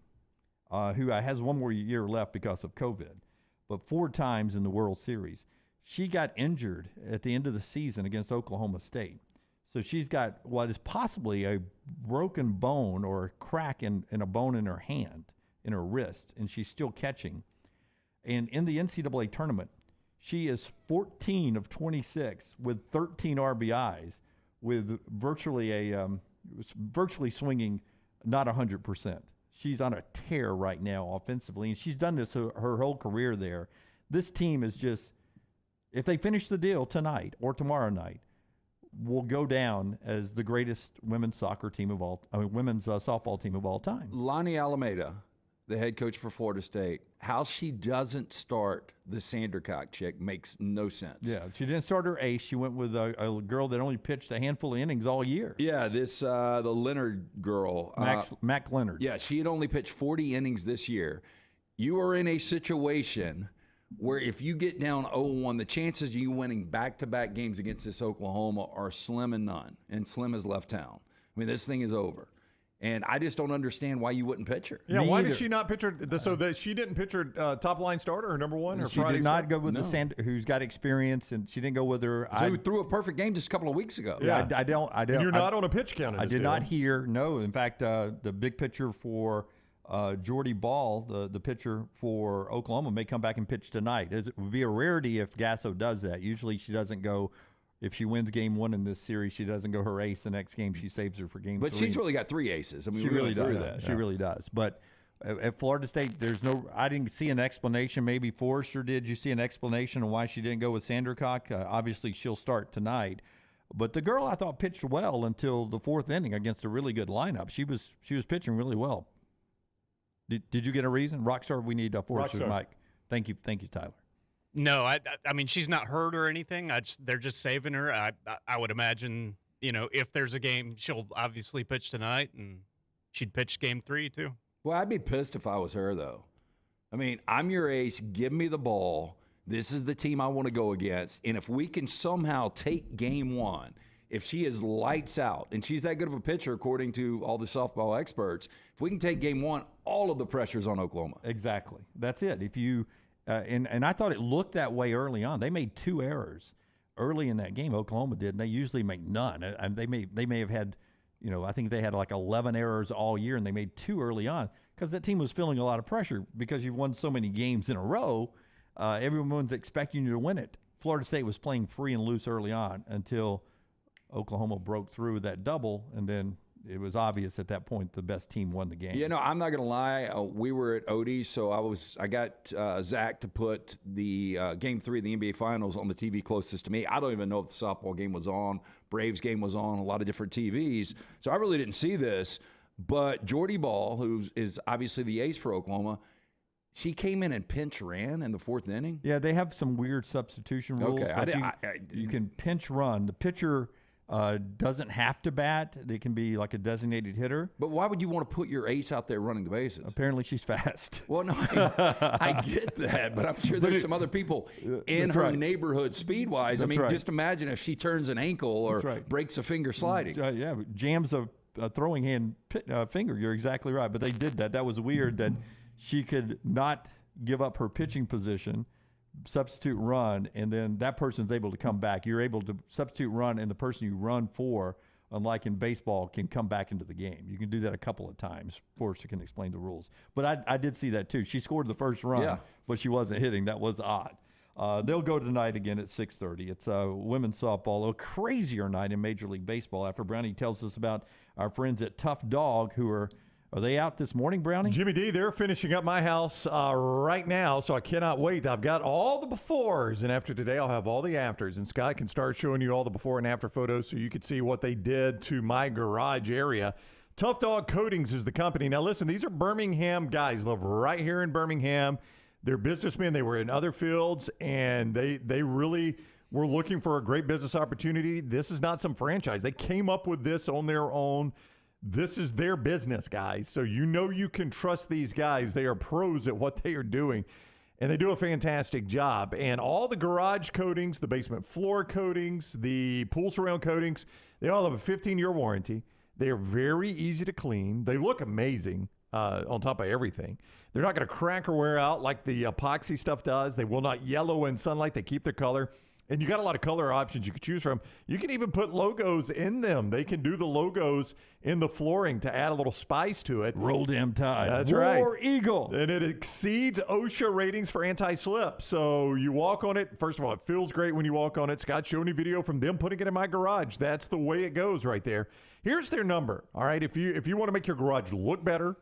who has 1 more year left because of COVID, but 4 times in the World Series. She got injured at the end of the season against Oklahoma State. So she's got what is possibly a broken bone or a crack in a bone in her hand, in her wrist, and she's still catching. And in the NCAA tournament, she is 14 of 26 with 13 RBIs, with virtually swinging not 100%. She's on a tear right now offensively, and she's done this her whole career there. This team is just, if they finish the deal tonight or tomorrow night, will go down as the greatest women's softball team of all time. Lonnie Alameda, the head coach for Florida State, how she doesn't start the Sandercock chick makes no sense. Yeah, she didn't start her ace. She went with a girl that only pitched a handful of innings all year. Yeah, the Leonard girl. Mac Leonard. Yeah, she had only pitched 40 innings this year. you are in a situation where if you get down 0-1, the chances of you winning back-to-back games against this Oklahoma are slim and none, and slim has left town. I mean, this thing is over. And I just don't understand why you wouldn't pitch her. Yeah, why did she not pitch her? So that she didn't pitch her top line starter, her number one, her she Friday did not starter? go with who's got experience, and she didn't go with her. Who threw a perfect game just a couple of weeks ago. Yeah, I don't. And you're not on a pitch count. I did not hear. No, in fact, the big pitcher for Jordy Ball, the pitcher for Oklahoma, may come back and pitch tonight. It would be a rarity if Gasso does that. Usually, she doesn't go. If she wins game one in this series, she doesn't go her ace the next game. She saves her for game 3. But she's really got 3 aces. I mean, she really does. That. She really does. But at Florida State, there's no. I didn't see an explanation. Maybe Forrester did. You see an explanation of why she didn't go with Sandercock? Obviously, she'll start tonight. But the girl, I thought, pitched well until the 4th inning against a really good lineup. She was pitching really well. Did you get a reason? Rockstar, we need Forrester's mic. Thank you, Tyler. No, I mean, she's not hurt or anything. They're just saving her. I would imagine, if there's a game, she'll obviously pitch tonight, and she'd pitch game 3 too. Well, I'd be pissed if I was her, though. I mean, I'm your ace. Give me the ball. This is the team I want to go against. And if we can somehow take game 1, if she is lights out, and she's that good of a pitcher according to all the softball experts, if we can take game 1, all of the pressure's on Oklahoma. Exactly. That's it. If you and I thought it looked that way early on. They made 2 errors early in that game. Oklahoma did, and they usually make none. And they may have had, I think they had like 11 errors all year, and they made 2 early on because that team was feeling a lot of pressure because you've won so many games in a row. Everyone's expecting you to win it. Florida State was playing free and loose early on until Oklahoma broke through that double, and then it was obvious at that point the best team won the game. I'm not going to lie. We were at Odie, so I got Zach to put the Game 3 of the NBA Finals on the TV closest to me. I don't even know if the softball game was on. Braves game was on a lot of different TVs. So I really didn't see this. But Jordy Ball, who is obviously the ace for Oklahoma, she came in and pinch ran in the 4th inning. Yeah, they have some weird substitution rules. Okay, like you can pinch run. The pitcher doesn't have to bat. They can be like a designated hitter. But why would you want to put your ace out there running the bases? Apparently she's fast. Well, no, I get that, but I'm sure there's some other people in her neighborhood speed-wise. I mean, just imagine if she turns an ankle or breaks a finger sliding. Jams a throwing hand finger. You're exactly right. But they did that. That was weird that she could not give up her pitching position, substitute run, and then that person's able to come back. You're able to substitute run, and the person you run for, unlike in baseball, can come back into the game. You can do that a couple of times. Forrester can explain the rules. But I did see that too. She scored the first run, but she wasn't hitting. That was odd. They'll go tonight again at 6:30. It's women's softball, a crazier night in Major League Baseball after Brownie tells us about our friends at Tough Dog who are they out this morning, Brownie? Jimmy D, they're finishing up my house right now, so I cannot wait. I've got all the befores, and after today, I'll have all the afters. And Scott can start showing you all the before and after photos so you can see what they did to my garage area. Tough Dog Coatings is the company. Now, listen, these are Birmingham guys, live right here in Birmingham. They're businessmen. They were in other fields, and they really were looking for a great business opportunity. This is not some franchise. They came up with this on their own. This is their business, guys. So you can trust these guys. They are pros at what they are doing, and they do a fantastic job. And all the garage coatings, the basement floor coatings, the pool surround coatings, they all have a 15-year warranty. They are very easy to clean. They look amazing on top of everything. They're not going to crack or wear out like the epoxy stuff does. They will not yellow in sunlight. They keep their color. And you got a lot of color options you can choose from. You can even put logos in them. They can do the logos in the flooring to add a little spice to it. Roll damn tide. That's right. War Eagle. And it exceeds OSHA ratings for anti-slip. So you walk on it. First of all, it feels great when you walk on it. Scott showed me video from them putting it in my garage. That's the way it goes right there. Here's their number. All right, if you want to make your garage look better,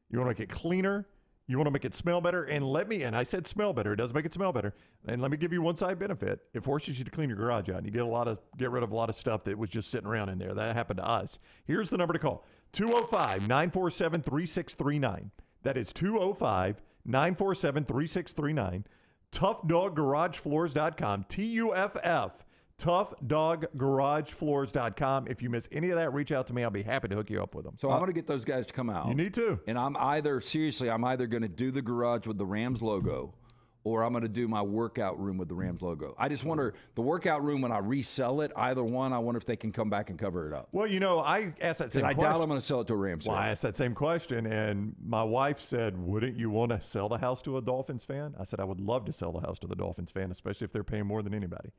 you want to make it cleaner, you want to make it smell better, and I said smell better. It does make it smell better. And let me give you one side benefit. It forces you to clean your garage out. You get rid of a lot of stuff that was just sitting around in there. That happened to us. Here's the number to call. 205-947-3639. That is 205-947-3639. ToughDogGarageFloors.com. TUFF. ToughDogGarageFloors.com. If you miss any of that, reach out to me. I'll be happy to hook you up with them. So I'm going to get those guys to come out. You need to. And I'm either going to do the garage with the Rams logo, or I'm going to do my workout room with the Rams logo. I just wonder, the workout room, when I resell it, either one, I wonder if they can come back and cover it up. Well, I asked that same question. I doubt I'm going to sell it to a Rams fan. Well, I asked that same question, and my wife said, wouldn't you want to sell the house to a Dolphins fan? I said, I would love to sell the house to the Dolphins fan, especially if they're paying more than anybody.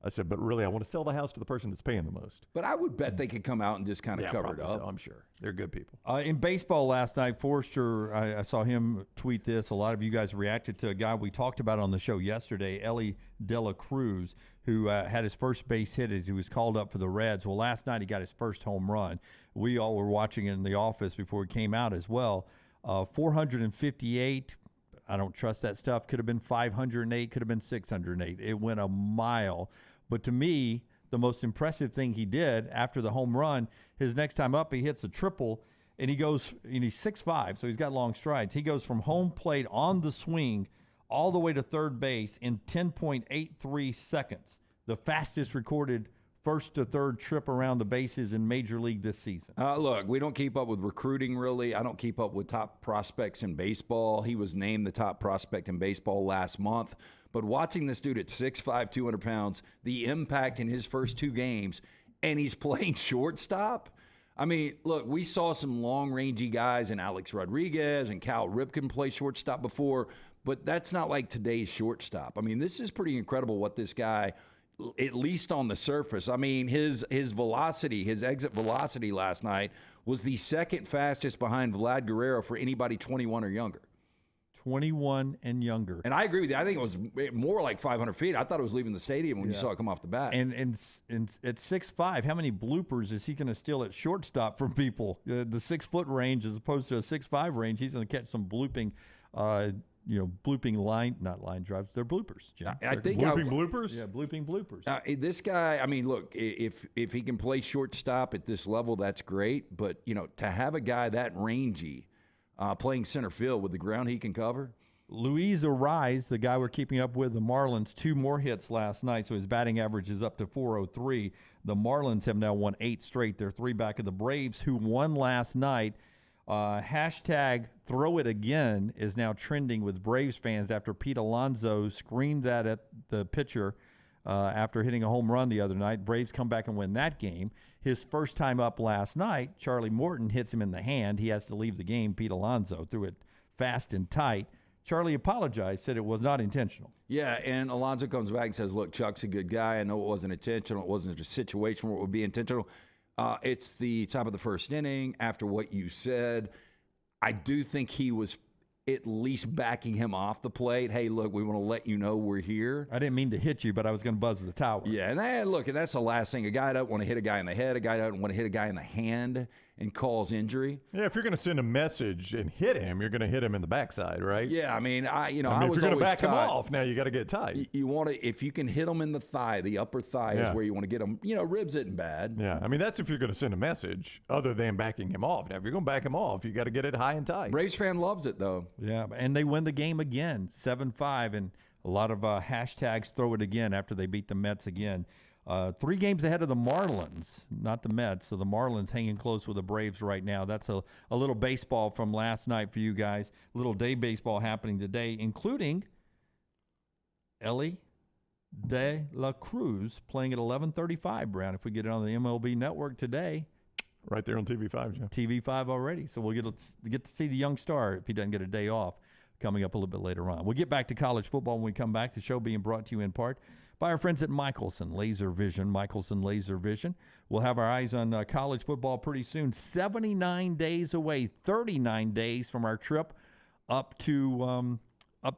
I said, but really, I want to sell the house to the person that's paying the most. But I would bet they could come out and just kind of cover it up. So, I'm sure. They're good people. In baseball last night, Forrester, I saw him tweet this. A lot of you guys reacted to a guy we talked about on the show yesterday, Ellie De La Cruz, who had his first base hit as he was called up for the Reds. Well, last night he got his first home run. We all were watching it in the office before it came out as well. 458. I don't trust that stuff. Could have been 508, could have been 608. It went a mile. But to me, the most impressive thing he did after the home run, his next time up, he hits a triple, and he goes, and he's 6'5", so he's got long strides. He goes from home plate on the swing all the way to third base in 10.83 seconds, the fastest recorded first to third trip around the bases in Major League this season. Look, we don't keep up with recruiting, really. I don't keep up with top prospects in baseball. He was named the top prospect in baseball last month. But watching this dude at 6'5", 200 pounds, the impact in his first two games, and he's playing shortstop. I mean, look, we saw some long-rangey guys in Alex Rodriguez and Cal Ripken play shortstop before, but that's not like today's shortstop. I mean, this is pretty incredible what this guy, at least on the surface. I mean, his velocity, his exit velocity last night was the second fastest behind Vlad Guerrero for anybody 21 or younger. 21 and younger. And I agree with you. I think it was more like 500 feet. I thought it was leaving the stadium when you saw it come off the bat. And at 6'5", how many bloopers is he going to steal at shortstop from people? The 6 foot range as opposed to a 6'5" range, he's going to catch some blooping, blooping not line drives. They're bloopers, Jim. I think bloopers? Yeah, blooping bloopers. This guy, I mean, look, if he can play shortstop at this level, that's great. But, to have a guy that rangy, playing center field with the ground he can cover. Luis Ariz, the guy we're keeping up with, the Marlins, 2 more hits last night, so his batting average is up to 403. The Marlins have now won 8 straight. They're 3 back of the Braves, who won last night. Hashtag throw it again is now trending with Braves fans after Pete Alonso screamed that at the pitcher after hitting a home run the other night. Braves come back and win that game. His first time up last night, Charlie Morton hits him in the hand. He has to leave the game. Pete Alonso threw it fast and tight. Charlie apologized, said it was not intentional. Yeah, and Alonso comes back and says, look, Chuck's a good guy. I know it wasn't intentional. It wasn't a situation where it would be intentional. It's the top of the first inning. After what you said, I do think he was at least backing him off the plate. Hey, look, we want to let you know we're here. I didn't mean to hit you, but I was going to buzz the tower. Yeah, and look, that's the last thing. A guy doesn't want to hit a guy in the head. A guy doesn't want to hit a guy in the hand and cause injury. Yeah, if you're going to send a message and hit him, you're going to hit him in the backside, right? Yeah, I mean, I if you're going to back him off, now you got to get tight. You want to, if you can hit him in the thigh, the upper thigh is where you want to get him. Ribs isn't bad. Yeah, I mean, that's if you're going to send a message other than backing him off. Now, if you're going to back him off, you got to get it high and tight. Braves fan loves it, though. Yeah, and they win the game again, 7-5, and a lot of hashtags throw it again after they beat the Mets again. 3 games ahead of the Marlins, not the Mets. So the Marlins hanging close with the Braves right now. That's a little baseball from last night for you guys. A little day baseball happening today, including Ellie De La Cruz playing at 11:35, Brown. If we get it on the MLB network today. Right there on TV5, Jim. TV5 already. So we'll get to see the young star if he doesn't get a day off coming up a little bit later on. We'll get back to college football when we come back. The show being brought to you in part by our friends at Michelson Laser Vision. Michelson Laser Vision. We'll have our eyes on college football pretty soon. 79 days away, 39 days from our trip up to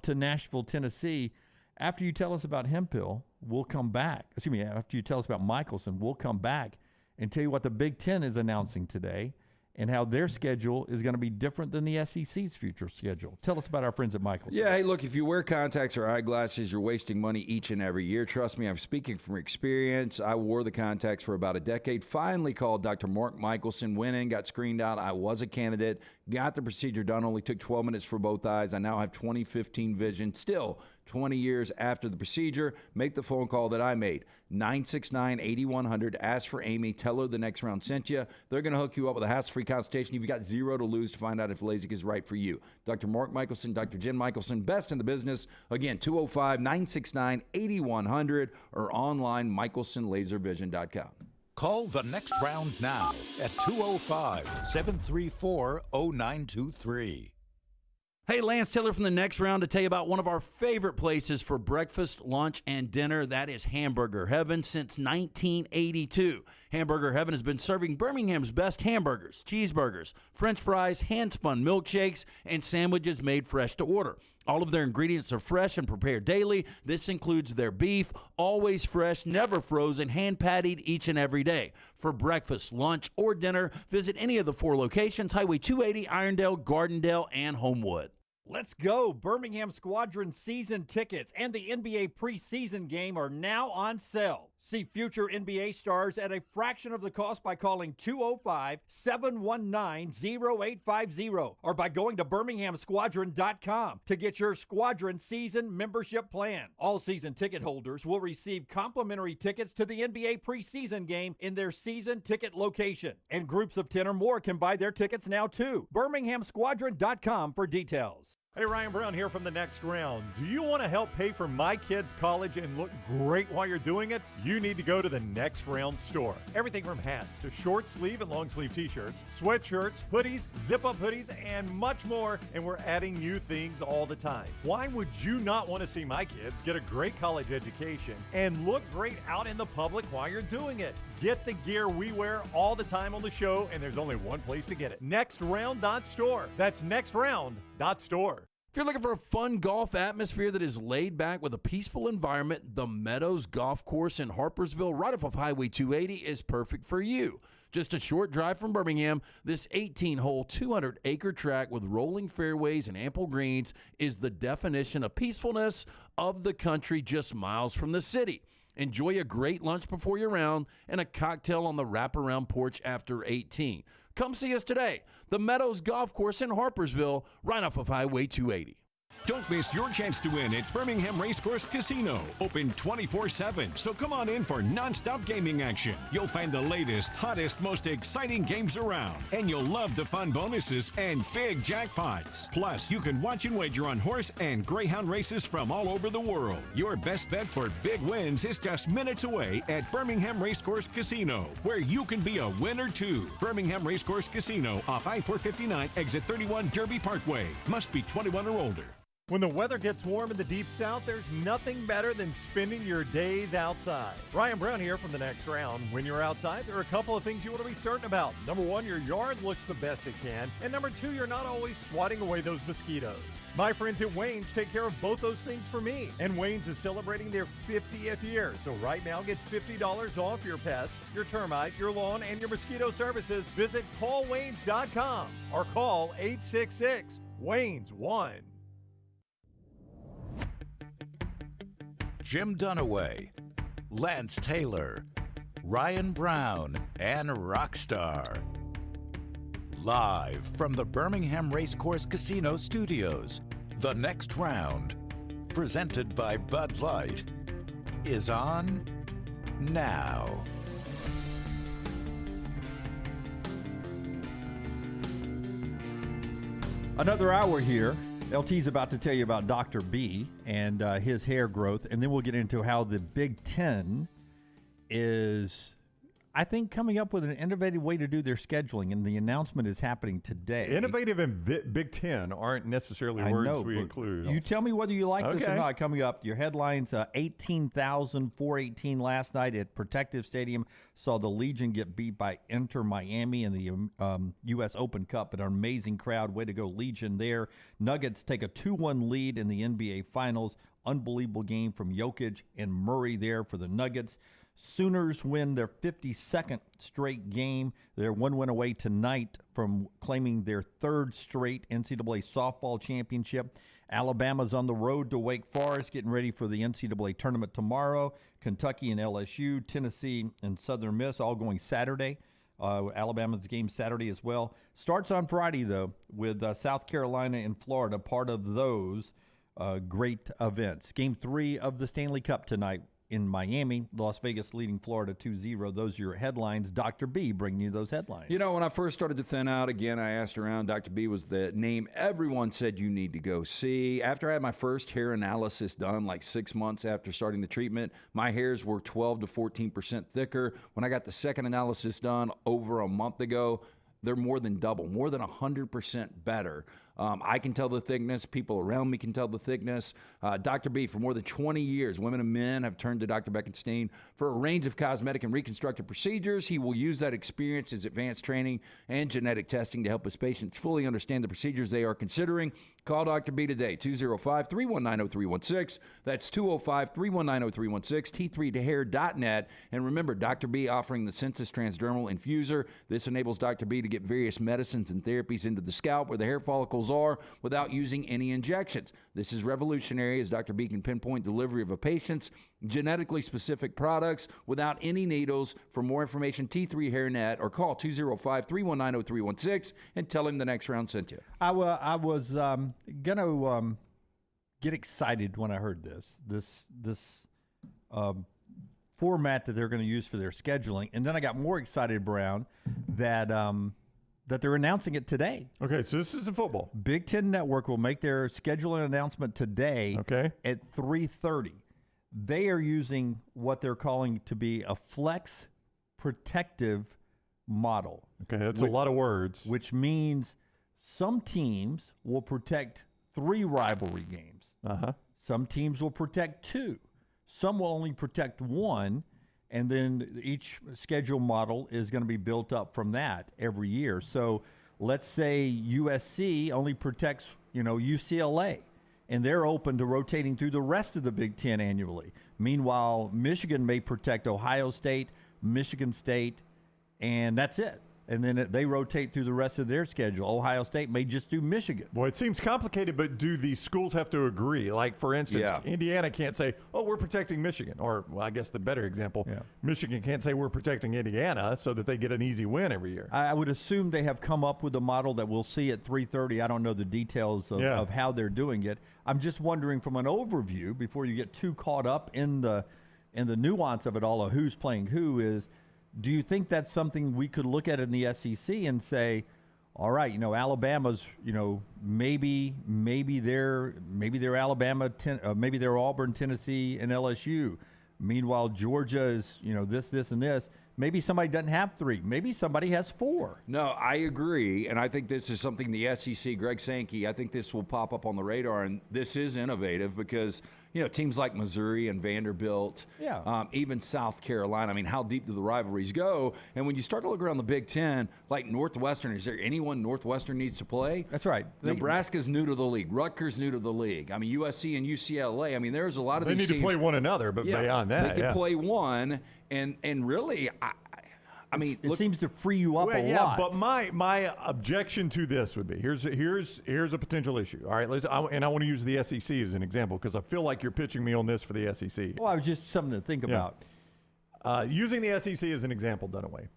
Nashville, Tennessee. After you tell us about Hemphill, we'll come back. After you tell us about Michelson, we'll come back and tell you what the Big Ten is announcing today and how their schedule is going to be different than the SEC's future schedule. Tell us about our friends at Michelson. Yeah, hey, look, if you wear contacts or eyeglasses, you're wasting money each and every year. Trust me, I'm speaking from experience. I wore the contacts for about a decade. Finally called Dr. Mark Michelson, went in, got screened out. I was a candidate, got the procedure done, only took 12 minutes for both eyes. I now have 20/15 vision. Still, 20 years after the procedure. Make the phone call that I made. 969-8100. Ask for Amy. Tell her the next round sent you. They're going to hook you up with a hassle-free consultation. You've got zero to lose to find out if LASIK is right for you. Dr. Mark Michelson, Dr. Jen Michelson, best in the business. Again, 205-969-8100 or online, michelsonlaservision.com. Call the next round now at 205-734-0923. Hey, Lance Taylor from the next round to tell you about one of our favorite places for breakfast, lunch, and dinner. That is Hamburger Heaven since 1982. Hamburger Heaven has been serving Birmingham's best hamburgers, cheeseburgers, French fries, hand-spun milkshakes, and sandwiches made fresh to order. All of their ingredients are fresh and prepared daily. This includes their beef, always fresh, never frozen, hand-pattied each and every day. For breakfast, lunch, or dinner, visit any of the 4 locations, Highway 280, Irondale, Gardendale, and Homewood. Let's go! Birmingham Squadron season tickets and the NBA preseason game are now on sale. See future NBA stars at a fraction of the cost by calling 205-719-0850 or by going to birminghamsquadron.com to get your Squadron season membership plan. All season ticket holders will receive complimentary tickets to the NBA preseason game in their season ticket location. And groups of 10 or more can buy their tickets now too. birminghamsquadron.com for details. Hey, Ryan Brown here from the next round. Do you want to help pay for my kids' college and look great while you're doing it? You need to go to the Next Round store. Everything from hats to short sleeve and long sleeve t-shirts, sweatshirts, hoodies, zip-up hoodies, and much more. And we're adding new things all the time. Why would you not want to see my kids get a great college education and look great out in the public while you're doing it? Get the gear we wear all the time on the show, and there's only one place to get it. NextRound.store. That's NextRound.store. If you're looking for a fun golf atmosphere that is laid back with a peaceful environment, the Meadows Golf Course in Harpersville, right off of Highway 280, is perfect for you. Just a short drive from Birmingham, this 18-hole, 200-acre track with rolling fairways and ample greens is the definition of peacefulness of the country just miles from the city. Enjoy a great lunch before your round and a cocktail on the wraparound porch after 18. Come see us today. The Meadows Golf Course in Harpersville, right off of Highway 280. Don't miss your chance to win at Birmingham Racecourse Casino. Open 24/7, so come on in for nonstop gaming action. You'll find the latest, hottest, most exciting games around, and you'll love the fun bonuses and big jackpots. Plus, you can watch and wager on horse and greyhound races from all over the world. Your best bet for big wins is just minutes away at Birmingham Racecourse Casino, where you can be a winner too. Birmingham Racecourse Casino off I-459, exit 31 Derby Parkway. Must be 21 or older. When the weather gets warm in the Deep South, there's nothing better than spending your days outside. Ryan Brown here from the next round. When you're outside, there are a couple of things you want to be certain about. Number one, your yard looks the best it can. And number two, you're not always swatting away those mosquitoes. My friends at Wayne's take care of both those things for me. And Wayne's is celebrating their 50th year. So right now, get $50 off your pest, your termite, your lawn, and your mosquito services. Visit callwaynes.com or call 866-WAYNES-1. Jim Dunaway, Lance Taylor, Ryan Brown, and Rockstar. Live from the Birmingham Racecourse Casino Studios, the next round, presented by Bud Light, is on now. Another hour here. LT's about to tell you about Dr. B and his hair growth, and then we'll get into how the Big Ten is, I think, coming up with an innovative way to do their scheduling, and the announcement is happening today. Innovative and Big Ten aren't necessarily words we include. You tell me whether you like this or not. Coming up, your headlines, 18,418 last night at Protective Stadium. Saw the Legion get beat by Inter Miami in the U.S. Open Cup, but an amazing crowd. Way to go, Legion there. Nuggets take a 2-1 lead in the NBA Finals. Unbelievable game from Jokic and Murray there for the Nuggets. Sooners win their 52nd straight game. They're one win away tonight from claiming their third straight NCAA Softball championship. Alabama's on the road to Wake Forest, getting ready for the NCAA tournament tomorrow. Kentucky and LSU, Tennessee and Southern Miss all going Saturday. Alabama's game Saturday as well. Starts on Friday, though, with South Carolina and Florida, part of those great events. Game 3 of the Stanley Cup tonight in Miami. Las Vegas leading Florida 2-0. Those are your headlines. Dr. B bringing you those headlines. You know, when I first started to thin out, again, I asked around. Dr. B was the name everyone said you need to go see. After I had my first hair analysis done, like 6 months after starting the treatment, my hairs were 12 to 14% thicker. When I got the second analysis done over a month ago, they're more than double, more than 100% better. I can tell the thickness. People around me can tell the thickness. Dr. B, for more than 20 years, women and men have turned to Dr. Beckenstein for a range of cosmetic and reconstructive procedures. He will use that experience, his advanced training, and genetic testing to help his patients fully understand the procedures they are considering. Call Dr. B today, 205-319-0316. That's 205-319-0316, t3tohair.net. And remember, Dr. B offering the Sensus Transdermal Infuser. This enables Dr. B to get various medicines and therapies into the scalp where the hair follicles are without using any injections. This is revolutionary as Dr. B can pinpoint delivery of a patient's genetically specific products without any needles. For more information, T3HairNet or call 205-319-0316 and tell him the next round sent you. I was going to get excited when I heard this format that they're going to use for their scheduling, and then I got more excited, Brown, that they're announcing it today. Okay, so this is in football. Big Ten Network will make their scheduling announcement today at 3:30. They are using what they're calling to be a flex protective model. Okay, that's a lot of words. Which means some teams will protect 3 rivalry games. Some teams will protect 2. Some will only protect 1. And then each schedule model is going to be built up from that every year. So let's say USC only protects, UCLA, and they're open to rotating through the rest of the Big Ten annually. Meanwhile, Michigan may protect Ohio State, Michigan State, and that's it. And then they rotate through the rest of their schedule. Ohio State may just do Michigan. Boy, it seems complicated, but do these schools have to agree? Like, for instance, Indiana can't say, oh, we're protecting Michigan. Or, well, I guess the better example, Michigan can't say we're protecting Indiana so that they get an easy win every year. I would assume they have come up with a model that we'll see at 3:30. I don't know the details of how they're doing it. I'm just wondering from an overview, before you get too caught up in the nuance of it all, of who's playing who is, do you think that's something we could look at in the SEC and say, all right, Alabama's, maybe they're Alabama, maybe they're Auburn, Tennessee, and LSU. Meanwhile, Georgia is, this, and this. Maybe somebody doesn't have 3. Maybe somebody has 4. No, I agree, and I think this is something the SEC, Greg Sankey, I think this will pop up on the radar, and this is innovative because, teams like Missouri and Vanderbilt, even South Carolina, I mean, how deep do the rivalries go? And when you start to look around the Big Ten, like Northwestern, is there anyone Northwestern needs to play? That's right. Nebraska's new to the league. Rutgers new to the league. I mean, USC and UCLA, I mean, there's a lot of these teams. They need to play one another, but beyond that, they can play one, and really, I mean, it seems to free you up a lot. But my objection to this would be here's a potential issue. All right, I want to use the SEC as an example because I feel like you're pitching me on this for the SEC. Well, I was just something to think about. Using the SEC as an example, Dunaway.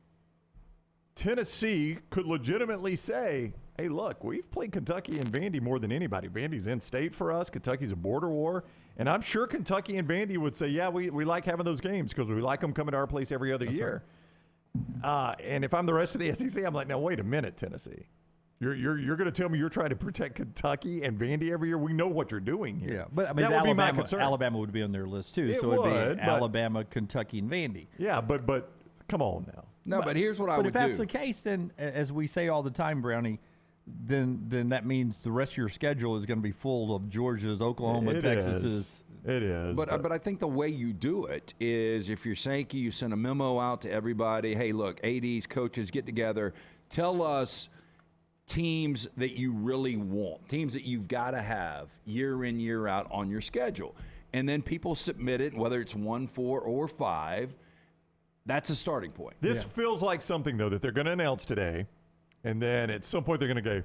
Tennessee could legitimately say, "Hey, look, we've played Kentucky and Vandy more than anybody. Vandy's in state for us. Kentucky's a border war." And I'm sure Kentucky and Vandy would say, "Yeah, we like having those games because we like them coming to our place every other year." Right. And if I'm the rest of the SEC, I'm like, now wait a minute, Tennessee, you're going to tell me you're trying to protect Kentucky and Vandy every year? We know what you're doing here. Yeah, but I mean, that would be my concern. Alabama would be on their list too, so it would be Alabama, Kentucky, and Vandy. Yeah, but come on now. No, but here's what I would do. But if that's the case, then as we say all the time, Brownie, then that means the rest of your schedule is going to be full of Georgia's, Oklahoma, Texas's. It is. But I think the way you do it is if you're Sankey, you send a memo out to everybody. Hey, look, ADs, coaches, get together. Tell us teams that you really want, teams that you've got to have year in, year out on your schedule. And then people submit it, whether it's 1, 4, or 5. That's a starting point. This feels like something, though, that they're going to announce today. And then at some point they're going to go,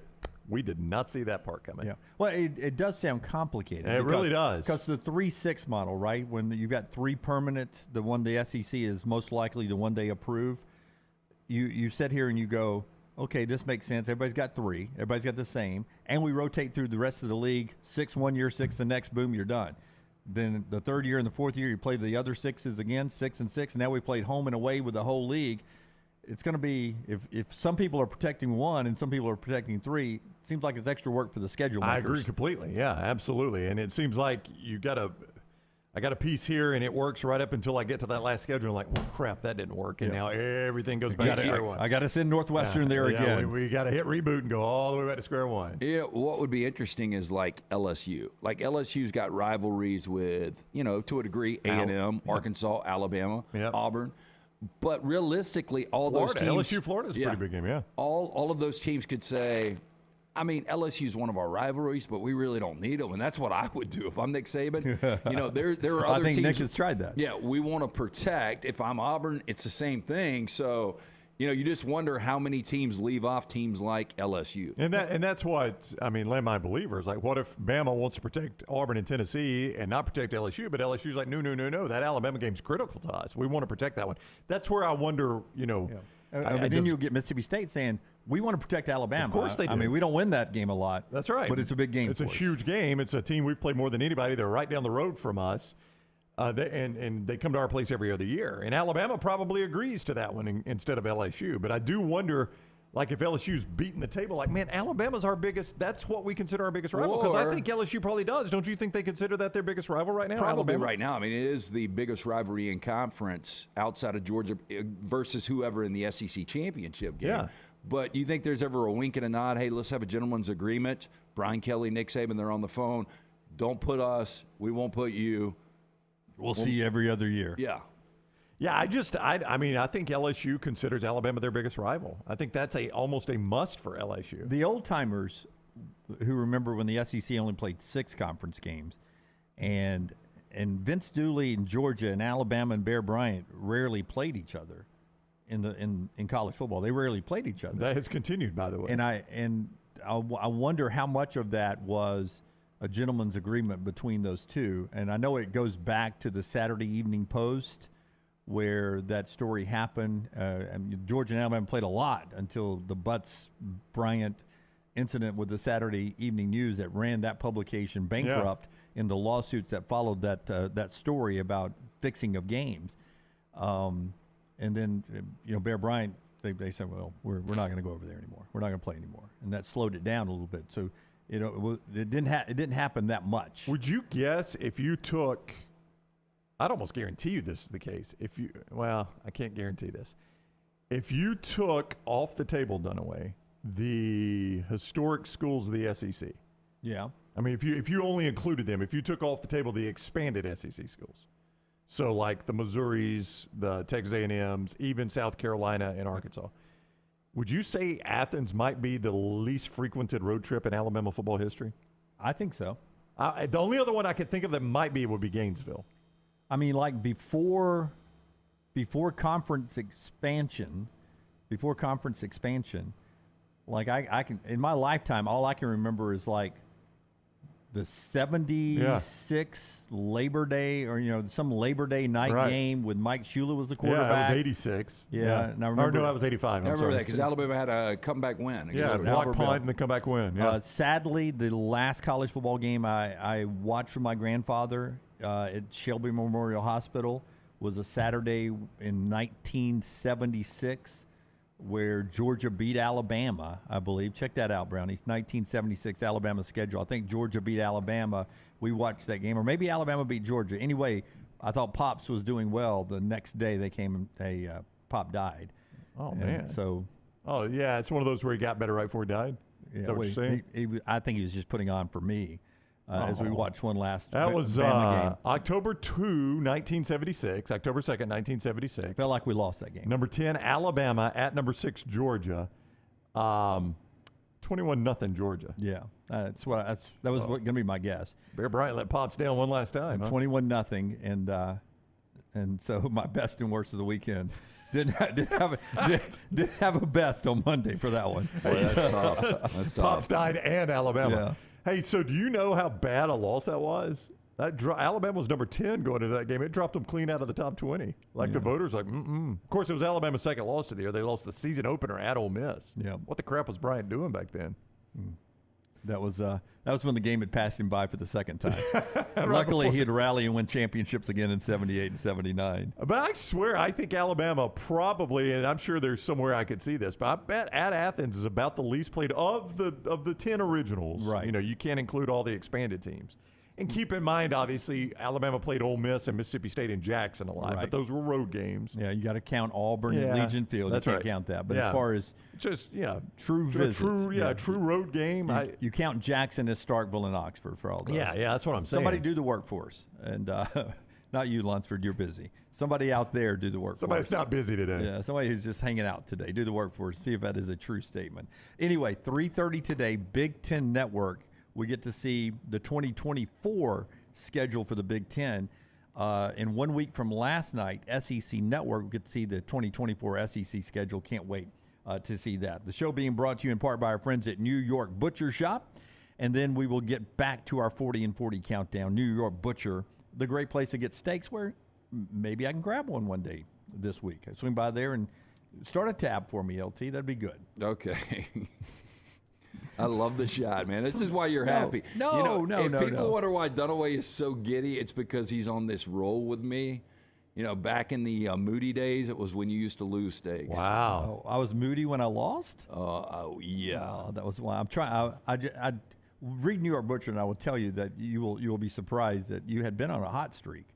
we did not see that part coming. Yeah. Well, it does sound complicated. It really does. Because the 3-6 model, right, when you've got 3 permanent, the one the SEC is most likely the one they approve, you sit here and you go, okay, this makes sense. Everybody's got 3. Everybody's got the same. And we rotate through the rest of the league. 6 1 year, 6 the next. Boom, you're done. Then the third year and the fourth year, you play the other 6s again, 6 and 6. And now we played home and away with the whole league. It's going to be, if some people are protecting 1 and some people are protecting 3, it seems like it's extra work for the schedule makers. I agree completely. Yeah, absolutely. And it seems like I got a piece here, and it works right up until I get to that last schedule. I'm like, well, crap, that didn't work. And now everything goes back to square one. I got to send Northwestern there again. We got to hit reboot and go all the way back to square one. Yeah, what would be interesting is like LSU. Like LSU's got rivalries with, to a degree, A&M, Arkansas, Alabama, Auburn. But realistically, all Florida, those teams. LSU, Florida's a pretty big game, yeah. All of those teams could say, I mean, LSU is one of our rivalries, but we really don't need them, and that's what I would do if I'm Nick Saban. There are other I think teams. Nick has tried that. Yeah, we want to protect. If I'm Auburn, it's the same thing. So, you just wonder how many teams leave off teams like LSU. And that's what landmine believers. Like, what if Bama wants to protect Auburn and Tennessee and not protect LSU, but LSU's like, no, that Alabama game's critical to us. We want to protect that one. That's where I wonder, then you'll get Mississippi State saying, we want to protect Alabama. Of course they do. I mean, we don't win that game a lot. That's right. But it's a big game. It's a huge game. It's a team we've played more than anybody. They're right down the road from us. And they come to our place every other year. And Alabama probably agrees to that one instead of LSU. But I do wonder, like, if LSU's beating the table, like, man, Alabama's our biggest – that's what we consider our biggest rival. Because I think LSU probably does. Don't you think they consider that their biggest rival right now? Probably Alabama? Right now. I mean, it is the biggest rivalry in conference outside of Georgia versus whoever in the SEC championship game. Yeah. But you think there's ever a wink and a nod, hey, let's have a gentleman's agreement. Brian Kelly, Nick Saban, they're on the phone. Don't put us. We won't put you. We'll see you every other year. Yeah. Yeah, I think LSU considers Alabama their biggest rival. I think that's almost a must for LSU. The old-timers who remember when the SEC only played 6 conference games, and Vince Dooley in Georgia and Alabama and Bear Bryant rarely played each other in college football. They rarely played each other. That has continued, by the way. And I wonder how much of that was a gentleman's agreement between those two. And I know it goes back to the Saturday Evening Post where that story happened. Georgia and Alabama played a lot until the Butts-Bryant incident with the Saturday Evening News that ran that publication bankrupt in the lawsuits that followed that story about fixing of games. And then, Bear Bryant, they said, well, we're not going to go over there anymore. We're not going to play anymore. And that slowed it down a little bit. So, it didn't happen that much. Would you guess if you took – I'd almost guarantee you this is the case. I can't guarantee this. If you took off the table, Dunaway, the historic schools of the SEC. Yeah. I mean, if you only included them, if you took off the table the expanded SEC schools. So like the Missouris, the Texas A&Ms, even South Carolina and Arkansas. Would you say Athens might be the least frequented road trip in Alabama football history? I think so. The only other one I could think of that might be would be Gainesville. I mean, like before conference expansion, like I can in my lifetime, all I can remember is like the 76 Labor Day or, some Labor Day night game with Mike Shula was the quarterback. Yeah, that was 86. Yeah. And I remember, that was 85. I remember that because Alabama had a comeback win. Yeah, block punt and the comeback win. Yeah. Sadly, the last college football game I watched with my grandfather at Shelby Memorial Hospital was a Saturday in 1976. Where Georgia beat Alabama, I believe. Check that out, Brownies. 1976 Alabama schedule. I think Georgia beat Alabama. We watched that game. Or maybe Alabama beat Georgia. Anyway, I thought Pops was doing well. The next day they came and Pop died. Oh, man. So. Oh, yeah. It's one of those where he got better right before he died. Yeah, Is that what you're saying? I think he was just putting on for me. As we watched one last That was game. October 2, 1976. October 2nd, 1976. Felt like we lost that game. Number 10, Alabama at number 6, Georgia. 21-0 Georgia. Yeah, that was going to be my guess. Bear Bryant let Pops down one last time. 21-0, and so my best and worst of the weekend. Didn't have a best on Monday for that one. Boy, that's tough. That's tough. Pops died and Alabama. Yeah. Hey, so do you know how bad a loss that was? Alabama was number 10 going into that game. It dropped them clean out of the top 20. The voters Of course, it was Alabama's second loss to the year. They lost the season opener at Ole Miss. Yeah. What the crap was Bryant doing back then? That was when the game had passed him by for the second time. Luckily, he'd rally and win championships again in 78 and 79. But I swear, I think Alabama probably, and I'm sure there's somewhere I could see this, but I bet at Athens is about the least played of the 10 originals. Right. You can't include all the expanded teams. And keep in mind, obviously, Alabama played Ole Miss and Mississippi State and Jackson a lot, but those were road games. Yeah, you got to count Auburn and Legion Field. That's you can't right. count that. But as far as true visits, true road game. You count Jackson as Starkville and Oxford for all those. Yeah, that's what I'm saying. Somebody do the work for us. And not you, Lunsford, you're busy. Somebody out there do the work for us. Somebody's not busy today. Yeah, somebody who's just hanging out today. Do the work for us. See if that is a true statement. Anyway, 3:30 today, Big Ten Network. We get to see the 2024 schedule for the Big Ten. In 1 week from last night, SEC Network, we get to see the 2024 SEC schedule. Can't wait to see that. The show being brought to you in part by our friends at New York Butcher Shop. And then we will get back to our 40 and 40 countdown. New York Butcher, the great place to get steaks where maybe I can grab one day this week. I swing by there and start a tab for me, LT. That'd be good. Okay. I love the shot, man. This is why you're happy. If people wonder why Dunaway is so giddy, it's because he's on this roll with me. Back in the Moody days, it was when you used to lose stakes. Wow. Oh, I was Moody when I lost? Yeah. That was why. I'm trying. I read New York Butcher, and I will tell you that you will be surprised that you had been on a hot streak.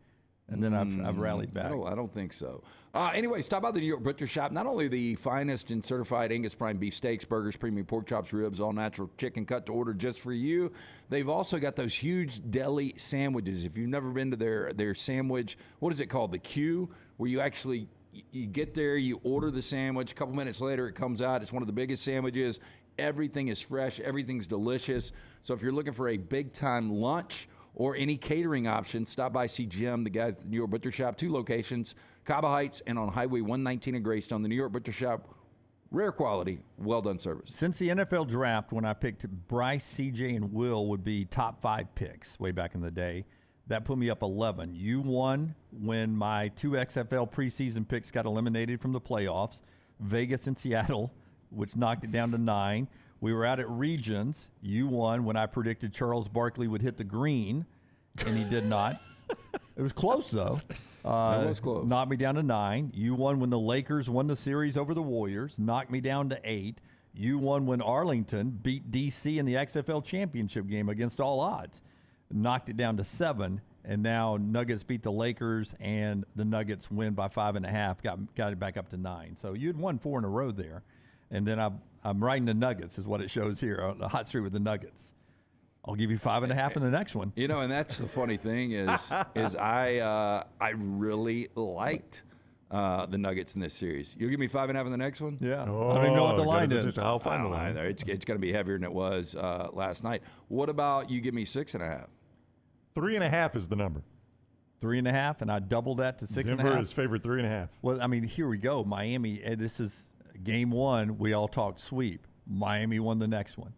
And then I've rallied back. I don't think so. Anyway, stop by the New York Butcher Shop. Not only the finest and certified Angus prime beef steaks, burgers, premium pork chops, ribs, all natural chicken cut to order just for you. They've also got those huge deli sandwiches. If you've never been to their sandwich, what is it called? The queue, where you actually you get there, you order the sandwich. A couple minutes later, it comes out. It's one of the biggest sandwiches. Everything is fresh. Everything's delicious. So if you're looking for a big-time lunch or any catering option, stop by, see Jim, the guys at the New York Butcher Shop. 2 locations, Cabo Heights and on Highway 119 in Greystone. The New York Butcher Shop, rare quality, well-done service. Since the NFL draft, when I picked Bryce, CJ, and Will would be top 5 picks way back in the day, that put me up 11. You won when my 2 XFL preseason picks got eliminated from the playoffs, Vegas and Seattle, which knocked it down to 9. We were out at Regions. You won when I predicted Charles Barkley would hit the green, and he did not. It was close, though. It was close. Knocked me down to 9. You won when the Lakers won the series over the Warriors. Knocked me down to 8. You won when Arlington beat D.C. in the XFL championship game against all odds. Knocked it down to 7. And now Nuggets beat the Lakers, and the Nuggets win by 5.5. Got it back up to 9. So you'd won 4 in a row there. And then I'm riding the Nuggets is what it shows here, on the hot streak with the Nuggets. I'll give you 5.5 in the next one. And that's the funny thing is I really liked the Nuggets in this series. You'll give me 5.5 in the next one? Yeah. I don't even know what the line is. It's going to be heavier than it was last night. What about you give me 6.5? 3.5 is the number. 3.5, and I double that to 6.5. Denver is favored 3.5. Well, I mean, here we go. Miami, this is game 1. We all talked sweep. Miami won the next one.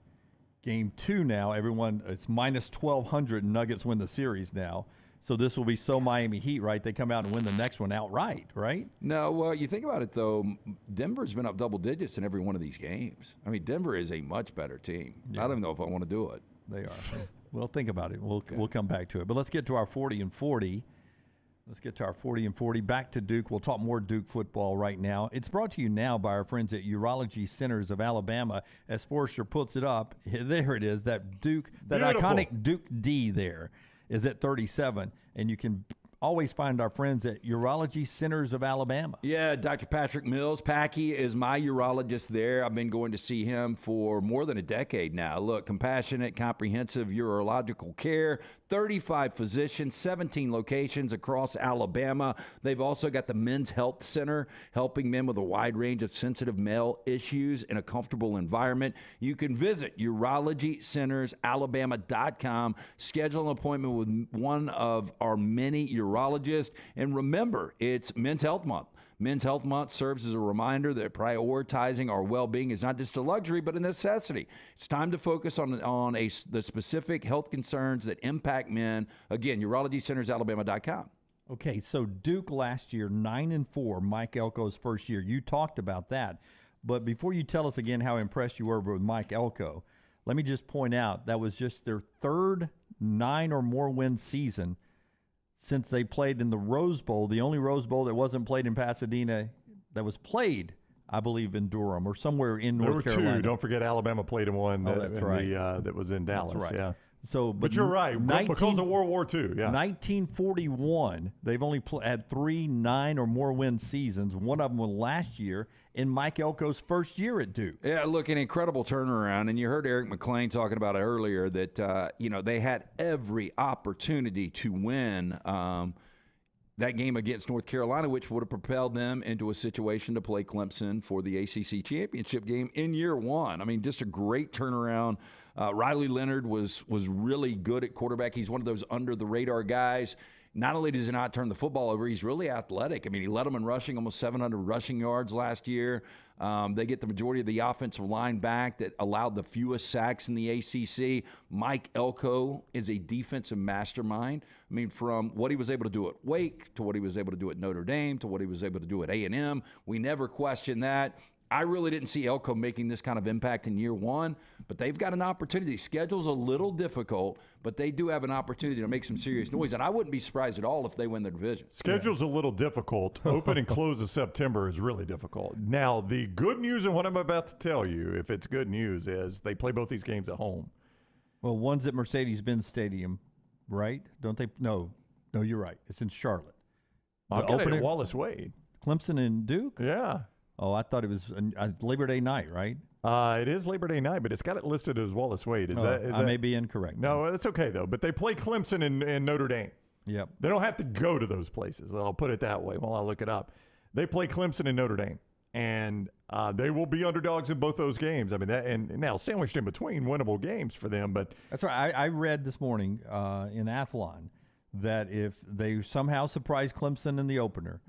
Game 2 now, everyone, it's minus 1,200. Nuggets win the series now. So this will be so Miami Heat, right? They come out and win the next one outright, right? No, well, you think about it, though. Denver's been up double digits in every one of these games. I mean, Denver is a much better team. Yeah. I don't even know if I want to do it. They are. Well, think about it. We'll come back to it. But let's get to our 40 and 40. Let's get to our 40 and 40. Back to Duke. We'll talk more Duke football right now. It's brought to you now by our friends at Urology Centers of Alabama. As Forrester puts it up, there it is, that Duke, that Beautiful. Iconic Duke D there is at 37. And you can always find our friends at Urology Centers of Alabama. Yeah, Dr. Patrick Mills. Packy is my urologist there. I've been going to see him for more than a decade now. Look, compassionate, comprehensive urological care, 35 physicians, 17 locations across Alabama. They've also got the Men's Health Center, helping men with a wide range of sensitive male issues in a comfortable environment. You can visit urologycentersalabama.com, schedule an appointment with one of our many urologists. And remember, it's Men's Health Month. Men's Health Month serves as a reminder that prioritizing our well-being is not just a luxury, but a necessity. It's time to focus on the specific health concerns that impact men. Again, urologycentersalabama.com. Okay, so Duke last year, 9-4, Mike Elko's first year. You talked about that. But before you tell us again how impressed you were with Mike Elko, let me just point out that was just their third 9 or more win season since they played in the Rose Bowl, the only Rose Bowl that wasn't played in Pasadena that was played, I believe, in Durham or somewhere in North Carolina. There were 2. Don't forget Alabama played in one that's right. that was in Dallas. That's right. Yeah. So, but you're right. Because of World War II. Yeah. 1941, they've only had 3 9 or more win seasons. One of them was last year in Mike Elko's first year at Duke. Yeah, look, an incredible turnaround. And you heard Eric Mac Clain talking about it earlier that, they had every opportunity to win that game against North Carolina, which would have propelled them into a situation to play Clemson for the ACC championship game in year 1. I mean, just a great turnaround. Riley Leonard was really good at quarterback. He's one of those under-the-radar guys. Not only does he not turn the football over, he's really athletic. I mean, he led them in rushing, almost 700 rushing yards last year. They get the majority of the offensive line back that allowed the fewest sacks in the ACC. Mike Elko is a defensive mastermind. I mean, from what he was able to do at Wake to what he was able to do at Notre Dame to what he was able to do at A&M, we never questioned that. I really didn't see Elko making this kind of impact in year 1, but they've got an opportunity. Schedule's a little difficult, but they do have an opportunity to make some serious noise, and I wouldn't be surprised at all if they win the division. Schedule's a little difficult. Open and close of September is really difficult. Now, the good news in what I'm about to tell you, if it's good news, is they play both these games at home. Well, one's at Mercedes-Benz Stadium, right? Don't they? No, you're right. It's in Charlotte. I'll get it at Wallace Wade. Clemson and Duke? Yeah. Oh, I thought it was Labor Day night, right? It is Labor Day night, but it's got it listed as Wallace Wade. I may be incorrect. No, it's okay, though. But they play Clemson and Notre Dame. Yep. They don't have to go to those places. I'll put it that way while I look it up. They play Clemson and Notre Dame, and they will be underdogs in both those games. I mean, and now sandwiched in between winnable games for them. But that's right. I read this morning in Athlon that if they somehow surprise Clemson in the opener,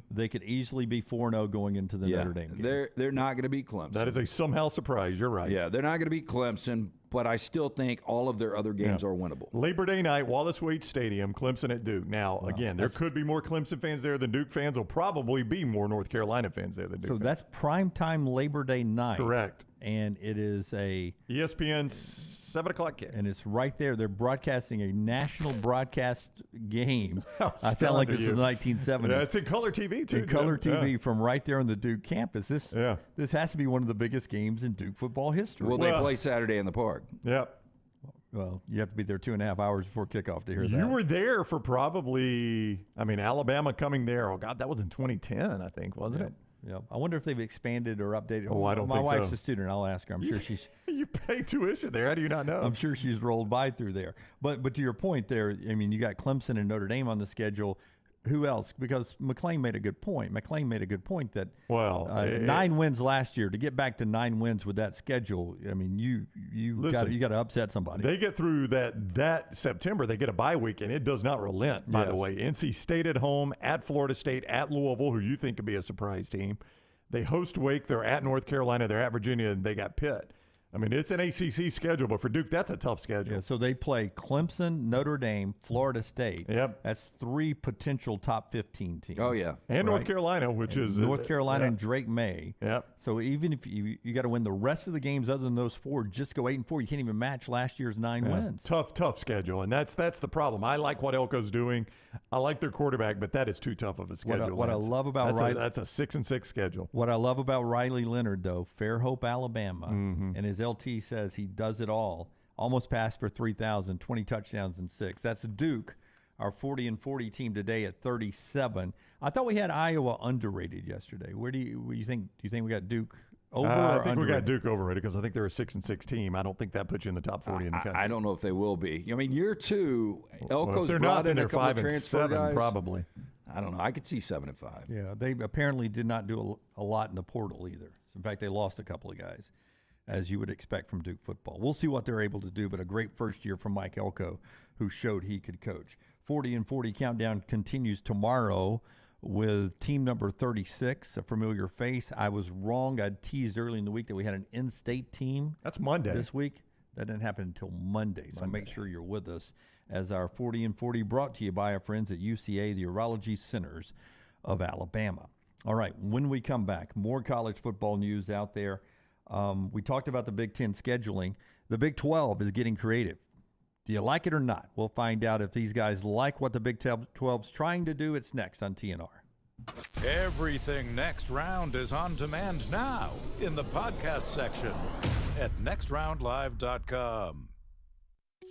they could easily be 4-0 going into the Notre Dame game. They're not going to beat Clemson. That is a somehow surprise. You're right. Yeah, they're not going to beat Clemson, but I still think all of their other games are winnable. Labor Day night, Wallace Wade Stadium, Clemson at Duke. Now, again, there could be more Clemson fans there than Duke fans. There'll probably be more North Carolina fans there than Duke fans. So that's primetime Labor Day night. Correct. And it is a ESPN 7 o'clock kick. And it's right there. They're broadcasting a national broadcast game. I sound like this is the 1970s. Yeah, it's in color TV, too. In color TV from right there on the Duke campus. This has to be one of the biggest games in Duke football history. Well, they play Saturday in the park. Yep. Well, you have to be there 2.5 hours before kickoff to hear that. You were there for probably, Alabama coming there. Oh, God, that was in 2010, I think, wasn't it? Yeah, I wonder if they've expanded or updated. Oh, I don't think so. My wife's a student. I'll ask her. I'm sure she's. You pay tuition there. How do you not know? I'm sure she's rolled by through there. But to your point there, I mean, you got Clemson and Notre Dame on the schedule. Who else? Because Mac Clain made a good point. Mac Clain made a good point that 9 wins last year. To get back to 9 wins with that schedule, I mean, you got to upset somebody. They get through that September. They get a bye week, and it does not relent. By the way, NC State at home, at Florida State, at Louisville, who you think could be a surprise team. They host Wake. They're at North Carolina. They're at Virginia, and they got Pitt. I mean, it's an ACC schedule, but for Duke, that's a tough schedule. Yeah, so they play Clemson, Notre Dame, Florida State. Yep. That's 3 potential top 15 teams. Oh, yeah. And North Carolina, which is North Carolina and Drake May. Yep. So even if you got to win the rest of the games other than those 4, just go 8-4. You can't even match last year's 9 wins. Tough schedule, and that's the problem. I like what Elko's doing. I like their quarterback, but that is too tough of a schedule. What I love about that's a 6-6 schedule. What I love about Riley Leonard, though, Fairhope, Alabama, and his LT says he does it all. Almost passed for 3,000, 20 touchdowns and 6. That's Duke, our 40-40 team today at 37. I thought we had Iowa underrated yesterday. Where do you think? Do you think we got Duke over? I think we got Duke overrated because I think they're a 6-6 team. I don't think that puts you in the top 40 in the country. I don't know if they will be. I mean, year 2, Elko's they're brought not, in a couple 5 of and transfer 7 guys. probably. I don't know. I could see 7 and 5. Yeah, they apparently did not do a lot in the portal either. In fact, they lost a couple of guys, as you would expect from Duke football. We'll see what they're able to do, but a great first year from Mike Elko, who showed he could coach. 40-40 countdown continues tomorrow with team number 36, a familiar face. I was wrong. I teased early in the week that we had an in-state team. That's Monday. This week. That didn't happen until Monday, so make sure you're with us as our 40 and 40 brought to you by our friends at UCA, the Urology Centers of Alabama. All right, when we come back, more college football news out there. We talked about the Big Ten scheduling. The Big 12 is getting creative. Do you like it or not? We'll find out if these guys like what the Big 12's trying to do. It's next on TNR. Everything Next Round is on demand now in the podcast section at nextroundlive.com.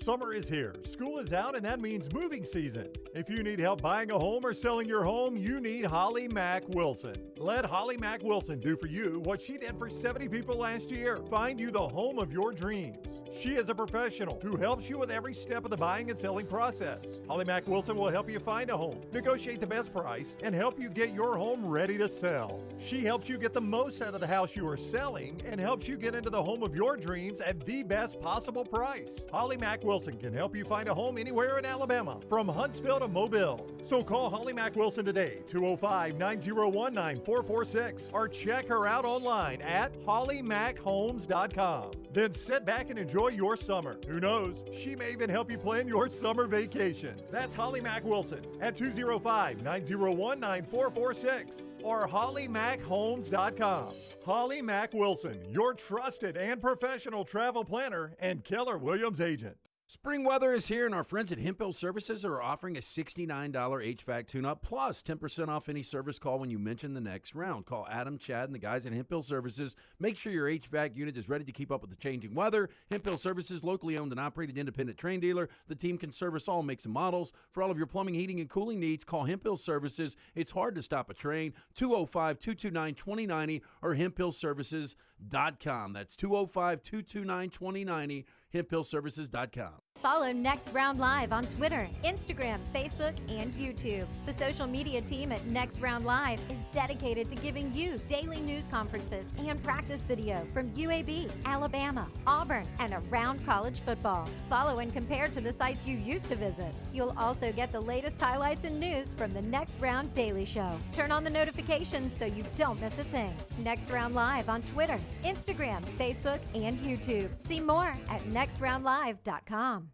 Summer is here, school is out, and that means moving season. If you need help buying a home or selling your home, you need Holly Mac Wilson. Let Holly Mac Wilson do for you what she did for 70 people last year. Find you the home of your dreams. She is a professional who helps you with every step of the buying and selling process. Holly Mac Wilson will help you find a home, negotiate the best price, and help you get your home ready to sell. She helps you get the most out of the house you are selling and helps you get into the home of your dreams at the best possible price. Holly Mac Wilson can help you find a home anywhere in Alabama, from Huntsville to Mobile. So call Holly Mac Wilson today, 205-901-9446, or check her out online at hollymachomes.com. Then sit back and enjoy your summer. Who knows? She may even help you plan your summer vacation. That's Holly Mac Wilson at 205-901-9446 or hollymachomes.com. Holly Mac Wilson, your trusted and professional travel planner and Keller Williams agent. Spring weather is here, and our friends at Hemphill Services are offering a $69 HVAC tune-up plus 10% off any service call when you mention the next round. Call Adam, Chad, and the guys at Hemphill Services. Make sure your HVAC unit is ready to keep up with the changing weather. Hemphill Services, locally owned and operated independent train dealer. The team can service all makes and models. For all of your plumbing, heating, and cooling needs, call Hemphill Services. It's hard to stop a train. 205-229-2090 or hemphillservices.com. That's 205-229-2090. hemphillservices.com. Follow Next Round Live on Twitter, Instagram, Facebook, and YouTube. The social media team at Next Round Live is dedicated to giving you daily news conferences and practice video from UAB, Alabama, Auburn, and around college football. Follow and compare to the sites you used to visit. You'll also get the latest highlights and news from the Next Round Daily Show. Turn on the notifications so you don't miss a thing. Next Round Live on Twitter, Instagram, Facebook, and YouTube. See more at nextroundlive.com.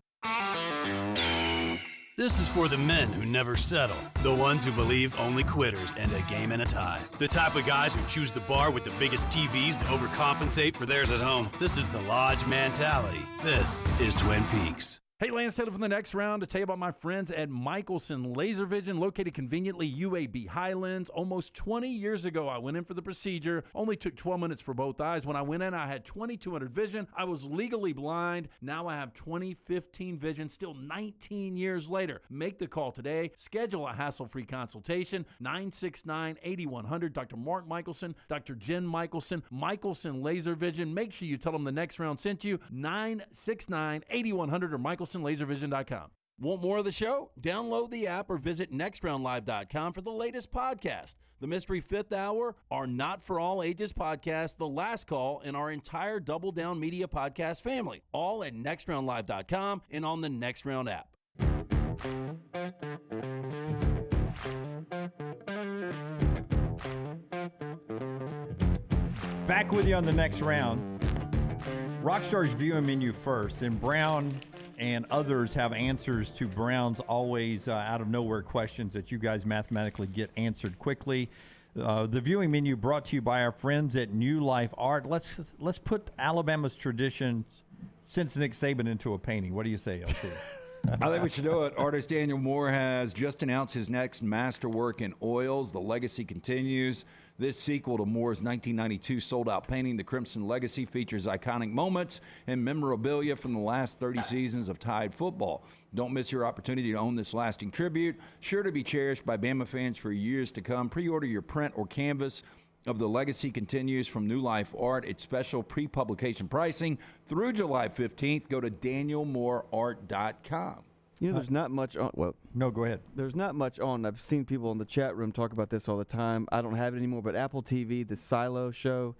This is for the men who never settle, the ones who believe only quitters end a game in a tie, the type of guys who choose the bar with the biggest TVs to overcompensate for theirs at home. This is the Lodge mentality. This is Twin Peaks. Hey, Lance Taylor from the Next Round to tell you about my friends at Michelson Laser Vision, located conveniently UAB Highlands. Almost 20 years ago, I went in for the procedure. Only took 12 minutes for both eyes. When I went in, I had 2200 vision. I was legally blind. Now I have 20/15 vision, still 19 years later. Make the call today. Schedule a hassle-free consultation. 969-8100. Dr. Mark Michelson, Dr. Jen Michelson, Michelson Laser Vision. Make sure you tell them the Next Round sent you. 969-8100 or MichelsonLaserVision.com. Want more of the show? Download the app or visit nextroundlive.com for the latest podcast. The Mystery Fifth Hour, our Not For All Ages podcast, The Last Call, and our entire Double Down Media podcast family. All at nextroundlive.com and on the Next Round app. Back with you on the Next Round. Rockstar's viewing menu first, and Brown and others have answers to Brown's always out of nowhere questions that you guys mathematically get answered quickly. The viewing menu brought to you by our friends at New Life Art. Let's put Alabama's traditions since Nick Saban into a painting. What do you say, LT? I think we should do it. Artist Daniel Moore has just announced his next masterwork in oils. The legacy continues. This sequel to Moore's 1992 sold-out painting, The Crimson Legacy, features iconic moments and memorabilia from the last 30 seasons of Tide football. Don't miss your opportunity to own this lasting tribute, sure to be cherished by Bama fans for years to come. Pre-order your print or canvas of The Legacy Continues from New Life Art. It's special pre-publication pricing through July 15th. Go to danielmooreart.com. You know, there's not much on. Well, no, go ahead. There's not much on. I've seen people in the chat room talk about this all the time. I don't have it anymore, but Apple TV, the Silo show,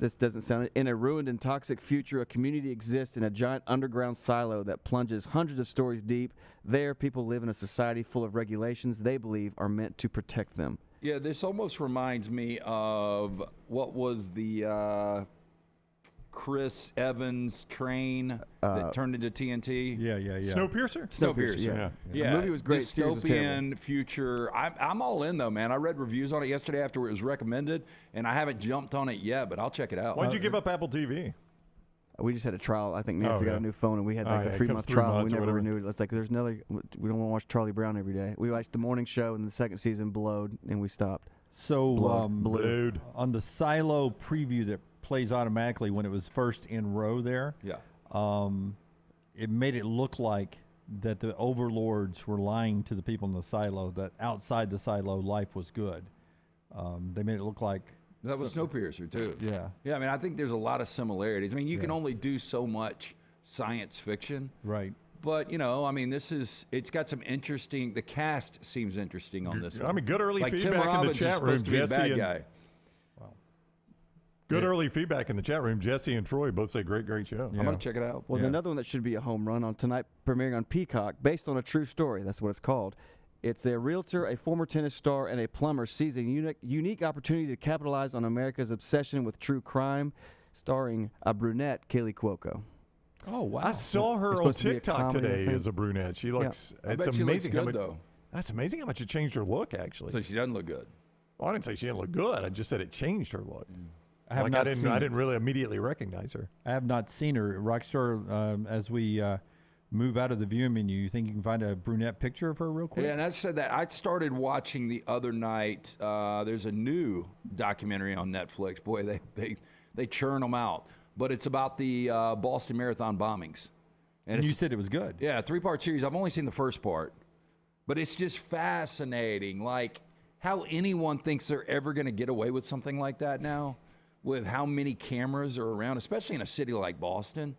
This doesn't sound. In a ruined and toxic future, a community exists in a giant underground silo that plunges hundreds of stories deep. There, people live in a society full of regulations they believe are meant to protect them. Yeah, this almost reminds me of what was the Chris Evans train that turned into TNT. Yeah. Snowpiercer? Snowpiercer. Yeah. The movie was great. Dystopian future. I'm all in, though, man. I read reviews on it yesterday after it was recommended, and I haven't jumped on it yet, but I'll check it out. Why'd you give up Apple TV? We just had a trial. I think Nancy got a new phone, and we had like a 3-month trial. We never renewed it. It's like there's another. We don't want to watch Charlie Brown every day. We watched the morning show, and the second season blowed, and we stopped. So Blowed. On the silo preview that plays automatically when it was first in row there, it made it look like that the overlords were lying to the people in the silo, that outside the silo life was good. They made it look like that was Snowpiercer too. Yeah. I mean, I think there's a lot of similarities. I mean, you can only do so much science fiction, right? But I mean, it's got some interesting. The cast seems interesting on this. I mean, good early like feedback Tim Robbins in the chat room. Is supposed to be the bad guy. Good early feedback in the chat room. Jesse and Troy both say great show. I'm going to check it out. Well, another one that should be a home run on tonight, premiering on Peacock, based on a true story. That's what it's called. It's a realtor, a former tennis star, and a plumber sees a unique opportunity to capitalize on America's obsession with true crime, starring a brunette, Kaylee Cuoco. Oh, wow. I saw her on TikTok today as a brunette. She looks, it's amazing how much, though. That's amazing how much it changed her look, actually. So she doesn't look good. Well, I didn't say she didn't look good. I just said it changed her look. I didn't really immediately recognize her. I have not seen her. Rockstar, as we move out of the viewing menu, you think you can find a brunette picture of her real quick? Yeah, and I said that. I started watching the other night. There's a new documentary on Netflix. Boy, they churn them out. But it's about the Boston Marathon bombings. And you said it was good. Yeah, 3-part series. I've only seen the first part. But it's just fascinating, like how anyone thinks they're ever going to get away with something like that now, with how many cameras are around, especially in a city like Boston.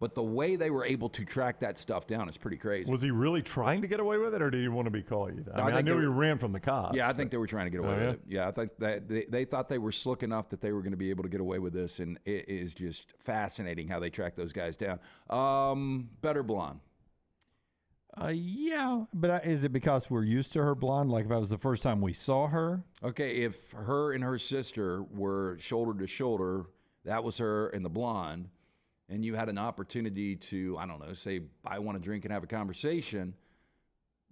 But the way they were able to track that stuff down is pretty crazy. Was he really trying to get away with it, or did he want to be caught? I knew he ran from the cops. Yeah, I think they were trying to get away with it. Yeah, I think that they thought they were slick enough that they were going to be able to get away with this, and it is just fascinating how they track those guys down. Better blonde. Yeah, but is it because we're used to her blonde? Like if that was the first time we saw her? Okay, if her and her sister were shoulder to shoulder, that was her and the blonde, and you had an opportunity to, I don't know, say, I want a drink and have a conversation,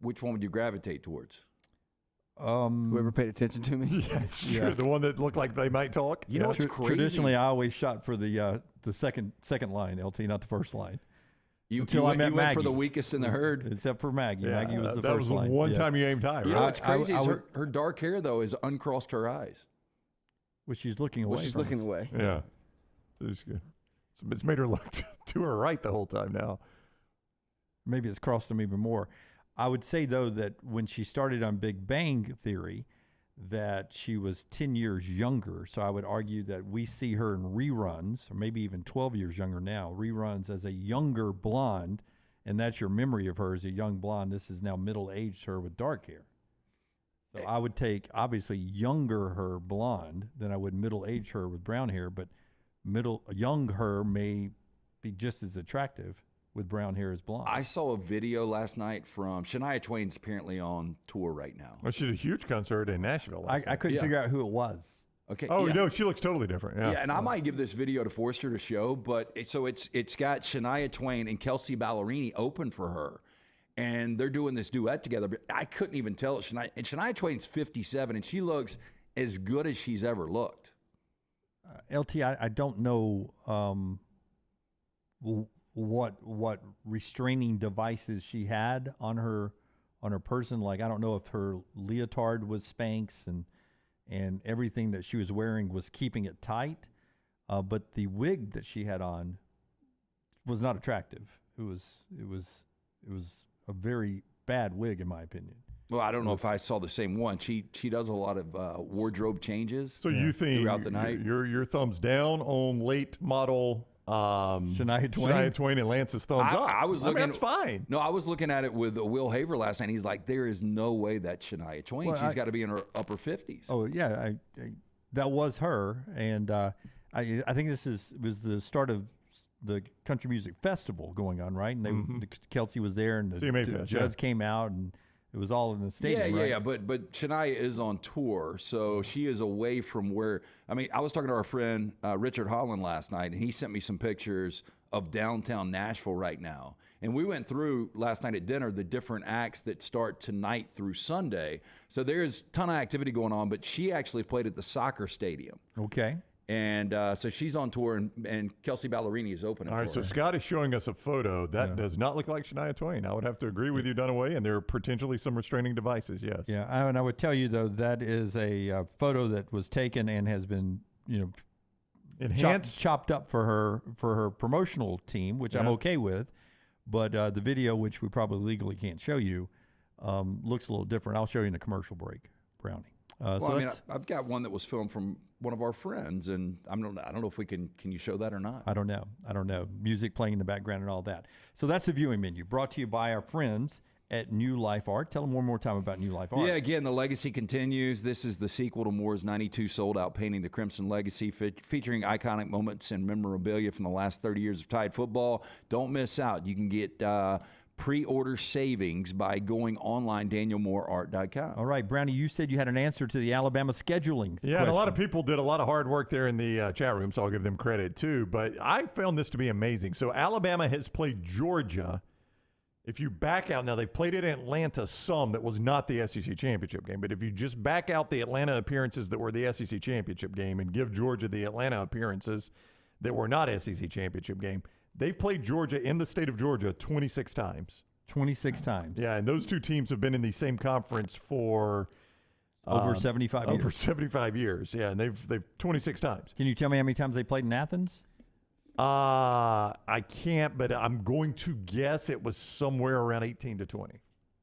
which one would you gravitate towards? Whoever paid attention to me? Yes, sure. The one that looked like they might talk? You know what's crazy? Traditionally, I always shot for the second line, LT, not the first line. Until I met Maggie. Went for the weakest in the herd. Except for Maggie. Yeah, Maggie was the that first was line. The one time you aimed high, right? You know what's crazy is her dark hair, though, is uncrossed her eyes. Well, she's looking away. She's looking away. Yeah. It's made her look to her right the whole time now. Maybe it's crossed them even more. I would say, though, that when she started on Big Bang Theory, that she was 10 years younger. So I would argue that we see her in reruns, or maybe even 12 years younger now, reruns as a younger blonde, and that's your memory of her as a young blonde. This is now middle-aged her with dark hair. So I would take, obviously, younger her blonde than I would middle-aged her with brown hair, but young her may be just as attractive with brown hair as blonde. I saw a video last night from Shania Twain's apparently on tour right now. Well, she's a huge concert in Nashville. I couldn't figure out who it was. Okay. Oh, no, she looks totally different. Yeah, and I might give this video to Forrester to show, but it's got Shania Twain and Kelsey Ballerini open for her, and they're doing this duet together, but I couldn't even tell it. Shania Twain's 57, and she looks as good as she's ever looked. LT, I don't know what restraining devices she had on her person. Like I don't know if her leotard was Spanx and everything that she was wearing was keeping it tight, but the wig that she had on was not attractive. It was a very bad wig in my opinion. Well, I don't know if I saw the same one. She does a lot of wardrobe changes. So you think throughout the night? Your thumbs down on late model Shania Twain, and Lance's thumbs up. I was looking. That's fine. No, I was looking at it with Will Haver last night. He's like, there is no way that's Shania Twain. She's got to be in her upper 50s. Oh yeah, that was her, and I think was the start of the country music festival going on, right? And Kelsey was there, and the judge came out, and it was all in the stadium. Yeah. But Shania is on tour, so she is away from where. I mean, I was talking to our friend Richard Holland last night, and he sent me some pictures of downtown Nashville right now. And we went through last night at dinner the different acts that start tonight through Sunday. So there's a ton of activity going on, but she actually played at the soccer stadium. Okay. And so she's on tour, and Kelsey Ballerini is opening. All right, so Scott is showing us a photo. That does not look like Shania Twain. I would have to agree with you, Dunaway, and there are potentially some restraining devices, yes. Yeah, and I would tell you, though, that is a photo that was taken and has been, enhanced, chopped up for her promotional team, which I'm okay with. But the video, which we probably legally can't show you, looks a little different. I'll show you in a commercial break, Brownie. I've got one that was filmed from one of our friends, and I don't know if we can you show that or not? I don't know. Music playing in the background and all that. So that's the viewing menu, brought to you by our friends at New Life Art. Tell them one more time about New Life Art. Yeah, again, the legacy continues. This is the sequel to Moore's 92 sold-out painting, The Crimson Legacy, featuring iconic moments and memorabilia from the last 30 years of Tide football. Don't miss out. You can get pre-order savings by going online, DanielMooreArt.com. All right, Brownie, you said you had an answer to the Alabama scheduling question. And a lot of people did a lot of hard work there in the chat room, so I'll give them credit too. But I found this to be amazing. So Alabama has played Georgia. If you back out, now they've played at Atlanta some that was not the SEC championship game, but if you just back out the Atlanta appearances that were the SEC championship game and give Georgia the Atlanta appearances that were not SEC championship game, they've played Georgia in the state of Georgia 26 times. 26 times. Yeah, and those two teams have been in the same conference for over 75 years. Over 75 years, yeah, and they've 26 times. Can you tell me how many times they played in Athens? I can't, but I'm going to guess it was somewhere around 18 to 20.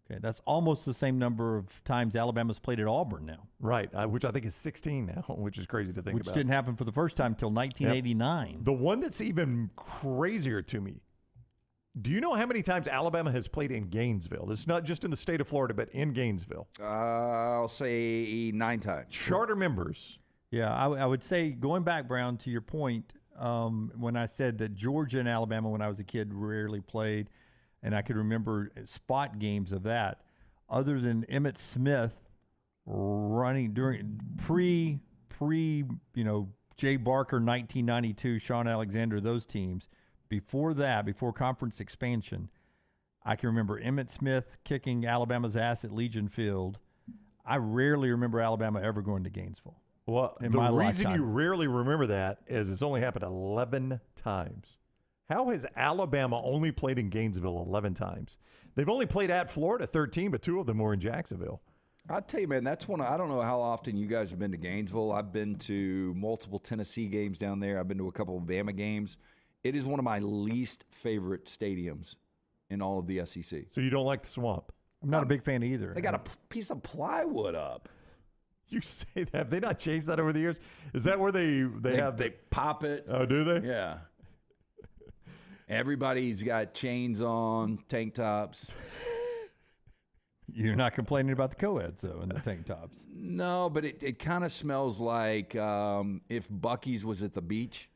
Okay, that's almost the same number of times Alabama's played at Auburn now. Right, which I think is 16 now, which is crazy to think about. Which didn't happen for the first time until 1989. Yep. The one that's even crazier to me, do you know how many times Alabama has played in Gainesville? This is not just in the state of Florida, but in Gainesville. I'll say 9 times. Charter members. Yeah, I would say, going back, Brown, to your point, when I said that Georgia and Alabama, when I was a kid, rarely played, and I could remember spot games of that, other than Emmitt Smith running during pre Jay Barker 1992, Sean Alexander, those teams. Before that, before conference expansion, I can remember Emmitt Smith kicking Alabama's ass at Legion Field. I rarely remember Alabama ever going to Gainesville. Well, the reason you rarely remember that is it's only happened 11 times. How has Alabama only played in Gainesville 11 times? They've only played at Florida 13, but 2 of them were in Jacksonville. I'll tell you, man, that's one. I don't know how often you guys have been to Gainesville. I've been to multiple Tennessee games down there. I've been to a couple of Bama games. It is one of my least favorite stadiums in all of the SEC. So you don't like the Swamp? I'm not a big fan either. They got a piece of plywood up. You say that. Have they not changed that over the years? Is that where they have... They pop it. Oh, do they? Yeah. Everybody's got chains on, tank tops. You're not complaining about the co-eds, though, and the tank tops. No, but it kind of smells like if Buc-ee's was at the beach.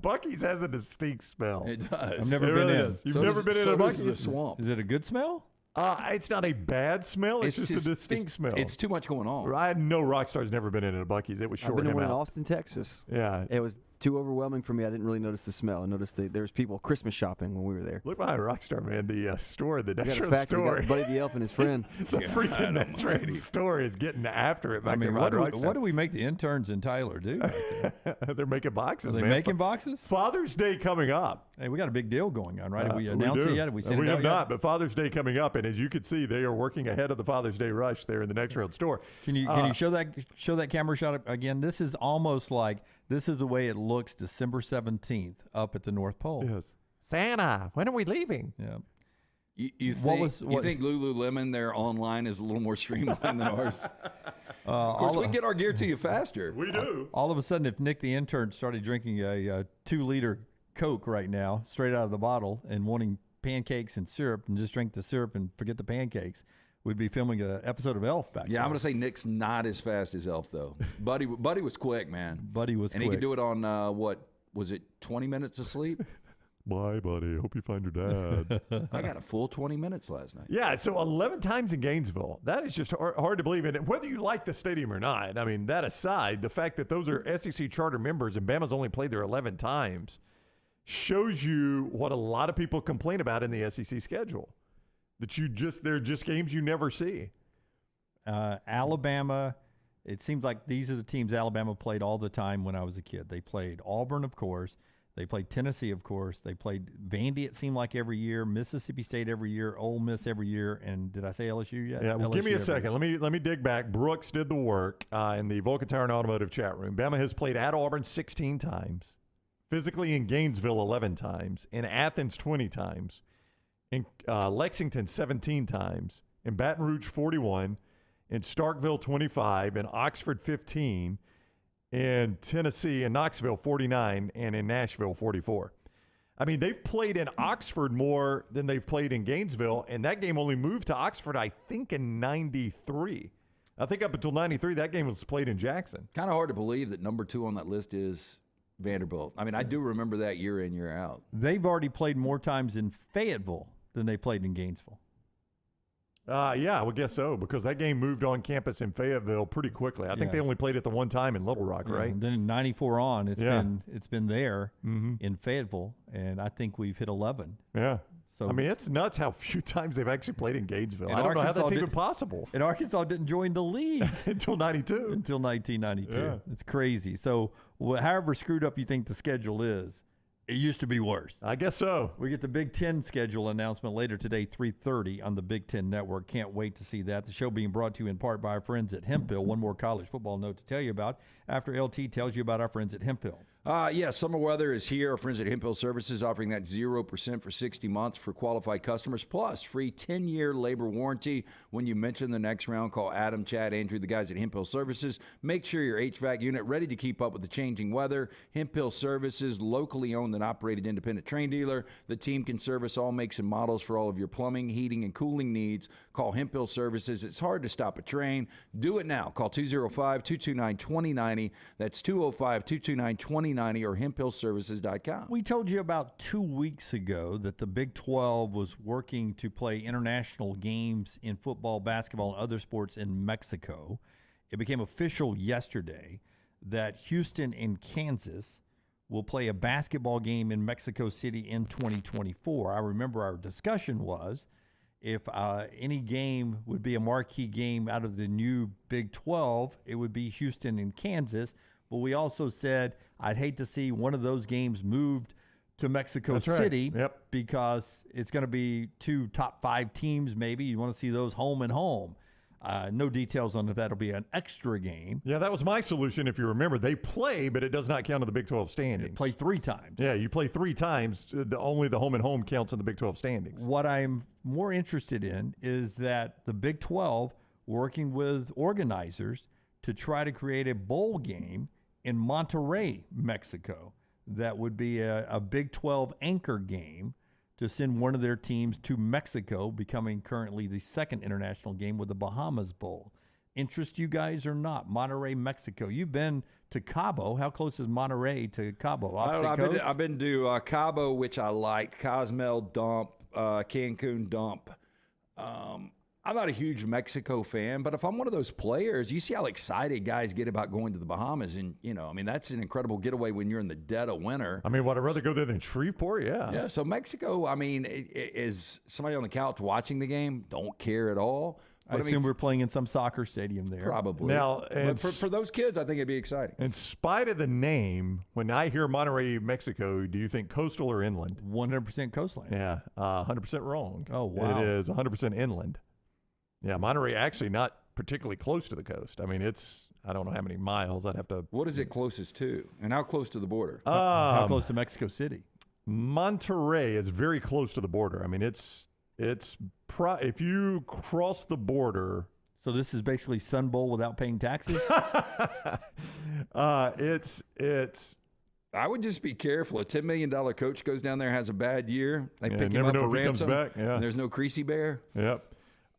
Buc-ee's has a distinct smell. It does. I've never been in. You've never been in a Buc-ee's? The Swamp. Is it a good smell? It's not a bad smell. It's just a distinct smell. It's too much going on. I know Rockstar's never been in a Buc-ee's. It was short. I've been to one in Austin, Texas. Yeah. It was too overwhelming for me. I didn't really notice the smell. I noticed there was people Christmas shopping when we were there. Look behind Rockstar, man. The store, the Nitro store. Got Buddy the Elf and his friend. The freaking Nitro store is getting after it. I mean, what do we make the interns in Tyler do? They're making boxes. Are they making boxes? Father's Day coming up. Hey, we got a big deal going on, right? Have we announced it yet? Have we sent it out have yet? not, but Father's Day coming up, and as you can see, they are working ahead of the Father's Day rush there in the Next Road store. Can you show that camera shot again? This is almost like this is the way it looks December 17th up at the North Pole. Yes. Santa, when are we leaving? Yeah. You think Lululemon there online is a little more streamlined than ours? Of course, we get our gear to you faster. We do. All of a sudden, if Nick the intern started drinking a 2-liter Coke right now, straight out of the bottle, and wanting pancakes and syrup, and just drink the syrup and forget the pancakes, we'd be filming an episode of Elf back Yeah, then. I'm going to say Nick's not as fast as Elf, though. Buddy was quick, man. Buddy was and quick. he could do it on, what, was it 20 minutes of sleep? Bye, buddy. Hope you find your dad. I got a full 20 minutes last night. Yeah, so 11 times in Gainesville. That is just hard to believe. And whether you like the stadium or not, I mean, that aside, the fact that those are SEC charter members and Bama's only played there 11 times shows you what a lot of people complain about in the SEC schedule. That they're just games you never see. Alabama, it seems like these are the teams Alabama played all the time when I was a kid. They played Auburn, of course. They played Tennessee, of course. They played Vandy, it seemed like, every year. Mississippi State every year. Ole Miss every year. And did I say LSU yet? Yeah, well, LSU give me a every second. year. Let me dig back. Brooks did the work in the Vulcan Tire and Automotive chat room. Bama has played at Auburn 16 times, physically in Gainesville 11 times, in Athens 20 times, in Lexington 17 times, in Baton Rouge 41, in Starkville 25, in Oxford 15, in Tennessee and Knoxville 49, and in Nashville 44. I mean, they've played in Oxford more than they've played in Gainesville, and that game only moved to Oxford, I think, in 93. I think up until 93, that game was played in Jackson. Kind of hard to believe that number 2 on that list is Vanderbilt. I mean, I do remember that year in, year out. They've already played more times in Fayetteville than they played in Gainesville. Yeah, I would guess so, because that game moved on campus in Fayetteville pretty quickly. I think they only played it the one time in Little Rock, right? And then in 94 on, it's been there in Fayetteville, and I think we've hit 11. Yeah. So I mean, it's nuts how few times they've actually played in Gainesville. I don't know how that's even possible. And Arkansas didn't join the league until 92. Until 1992. Yeah. It's crazy. So however screwed up you think the schedule is, it used to be worse. I guess so. We get the Big Ten schedule announcement later today, 3:30 on the Big Ten Network. Can't wait to see that. The show being brought to you in part by our friends at Hemphill. One more college football note to tell you about after LT tells you about our friends at Hemphill. Summer weather is here. Our friends at Hemphill Services offering that 0% for 60 months for qualified customers, plus free 10-year labor warranty. When you mention the next round, call Adam, Chad, Andrew, the guys at Hemphill Services. Make sure your HVAC unit ready to keep up with the changing weather. Hemphill Services, locally owned and operated independent train dealer. The team can service all makes and models for all of your plumbing, heating, and cooling needs. Call Hemphill Services. It's hard to stop a train. Do it now. Call 205-229-2090. That's 205-229-2090 or hemphillservices.com. We told you about 2 weeks ago that the Big 12 was working to play international games in football, basketball, and other sports in Mexico. It became official yesterday that Houston and Kansas will play a basketball game in Mexico City in 2024. I remember our discussion was if any game would be a marquee game out of the new Big 12, it would be Houston and Kansas. But we also said I'd hate to see one of those games moved to Mexico City because it's going to be 2 top 5 teams maybe. You want to see those home and home. No details on if that'll be an extra game. Yeah, that was my solution, if you remember. They play, but it does not count in the Big 12 standings. Play 3 times. Yeah, you play 3 times. Only the home and home counts in the Big 12 standings. What I'm more interested in is that the Big 12 working with organizers to try to create a bowl game in Monterrey, Mexico. That would be a Big 12 anchor game to send one of their teams to Mexico, becoming currently the second international game with the Bahamas Bowl. Interest you guys or not? Monterrey, Mexico. You've been to Cabo. How close is Monterrey to Cabo? I've been to Cabo, which I liked. Cozumel dump, Cancun dump. I'm not a huge Mexico fan, but if I'm one of those players, you see how excited guys get about going to the Bahamas. And, that's an incredible getaway when you're in the dead of winter. I mean, would I rather go there than Shreveport? Yeah. Yeah, so Mexico, is somebody on the couch watching the game, don't care at all. I assume we're playing in some soccer stadium there. Probably. Now, but for those kids, I think it'd be exciting. In spite of the name, when I hear Monterrey, Mexico, do you think coastal or inland? 100% coastline. Yeah, 100% wrong. Oh, wow. It is 100% inland. Yeah, Monterey actually not particularly close to the coast. I mean, I don't know how many miles. I'd have to. What is it closest to? And how close to the border? How close to Mexico City? Monterey is very close to the border. I mean, if you cross the border. So this is basically Sun Bowl without paying taxes? It's. I would just be careful. A $10 million coach goes down there, has a bad year. They pick him never up know for if he comes ransom. back. Yeah. And there's no Creasy Bear. Yep.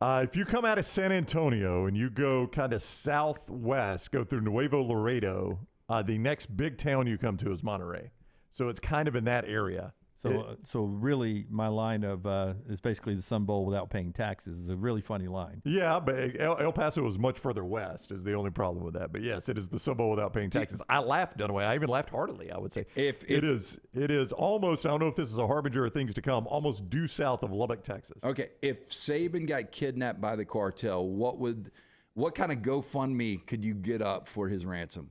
If you come out of San Antonio and you go kind of southwest, go through Nuevo Laredo, the next big town you come to is Monterey. So it's kind of in that area. So really, my line of is basically the Sun Bowl without paying taxes is a really funny line. Yeah, but El Paso is much further west is the only problem with that. But yes, it is the Sun Bowl without paying taxes. I laughed, Dunaway. I even laughed heartily, I would say. It is almost, I don't know if this is a harbinger of things to come, almost due south of Lubbock, Texas. Okay, if Saban got kidnapped by the cartel, what kind of GoFundMe could you get up for his ransom?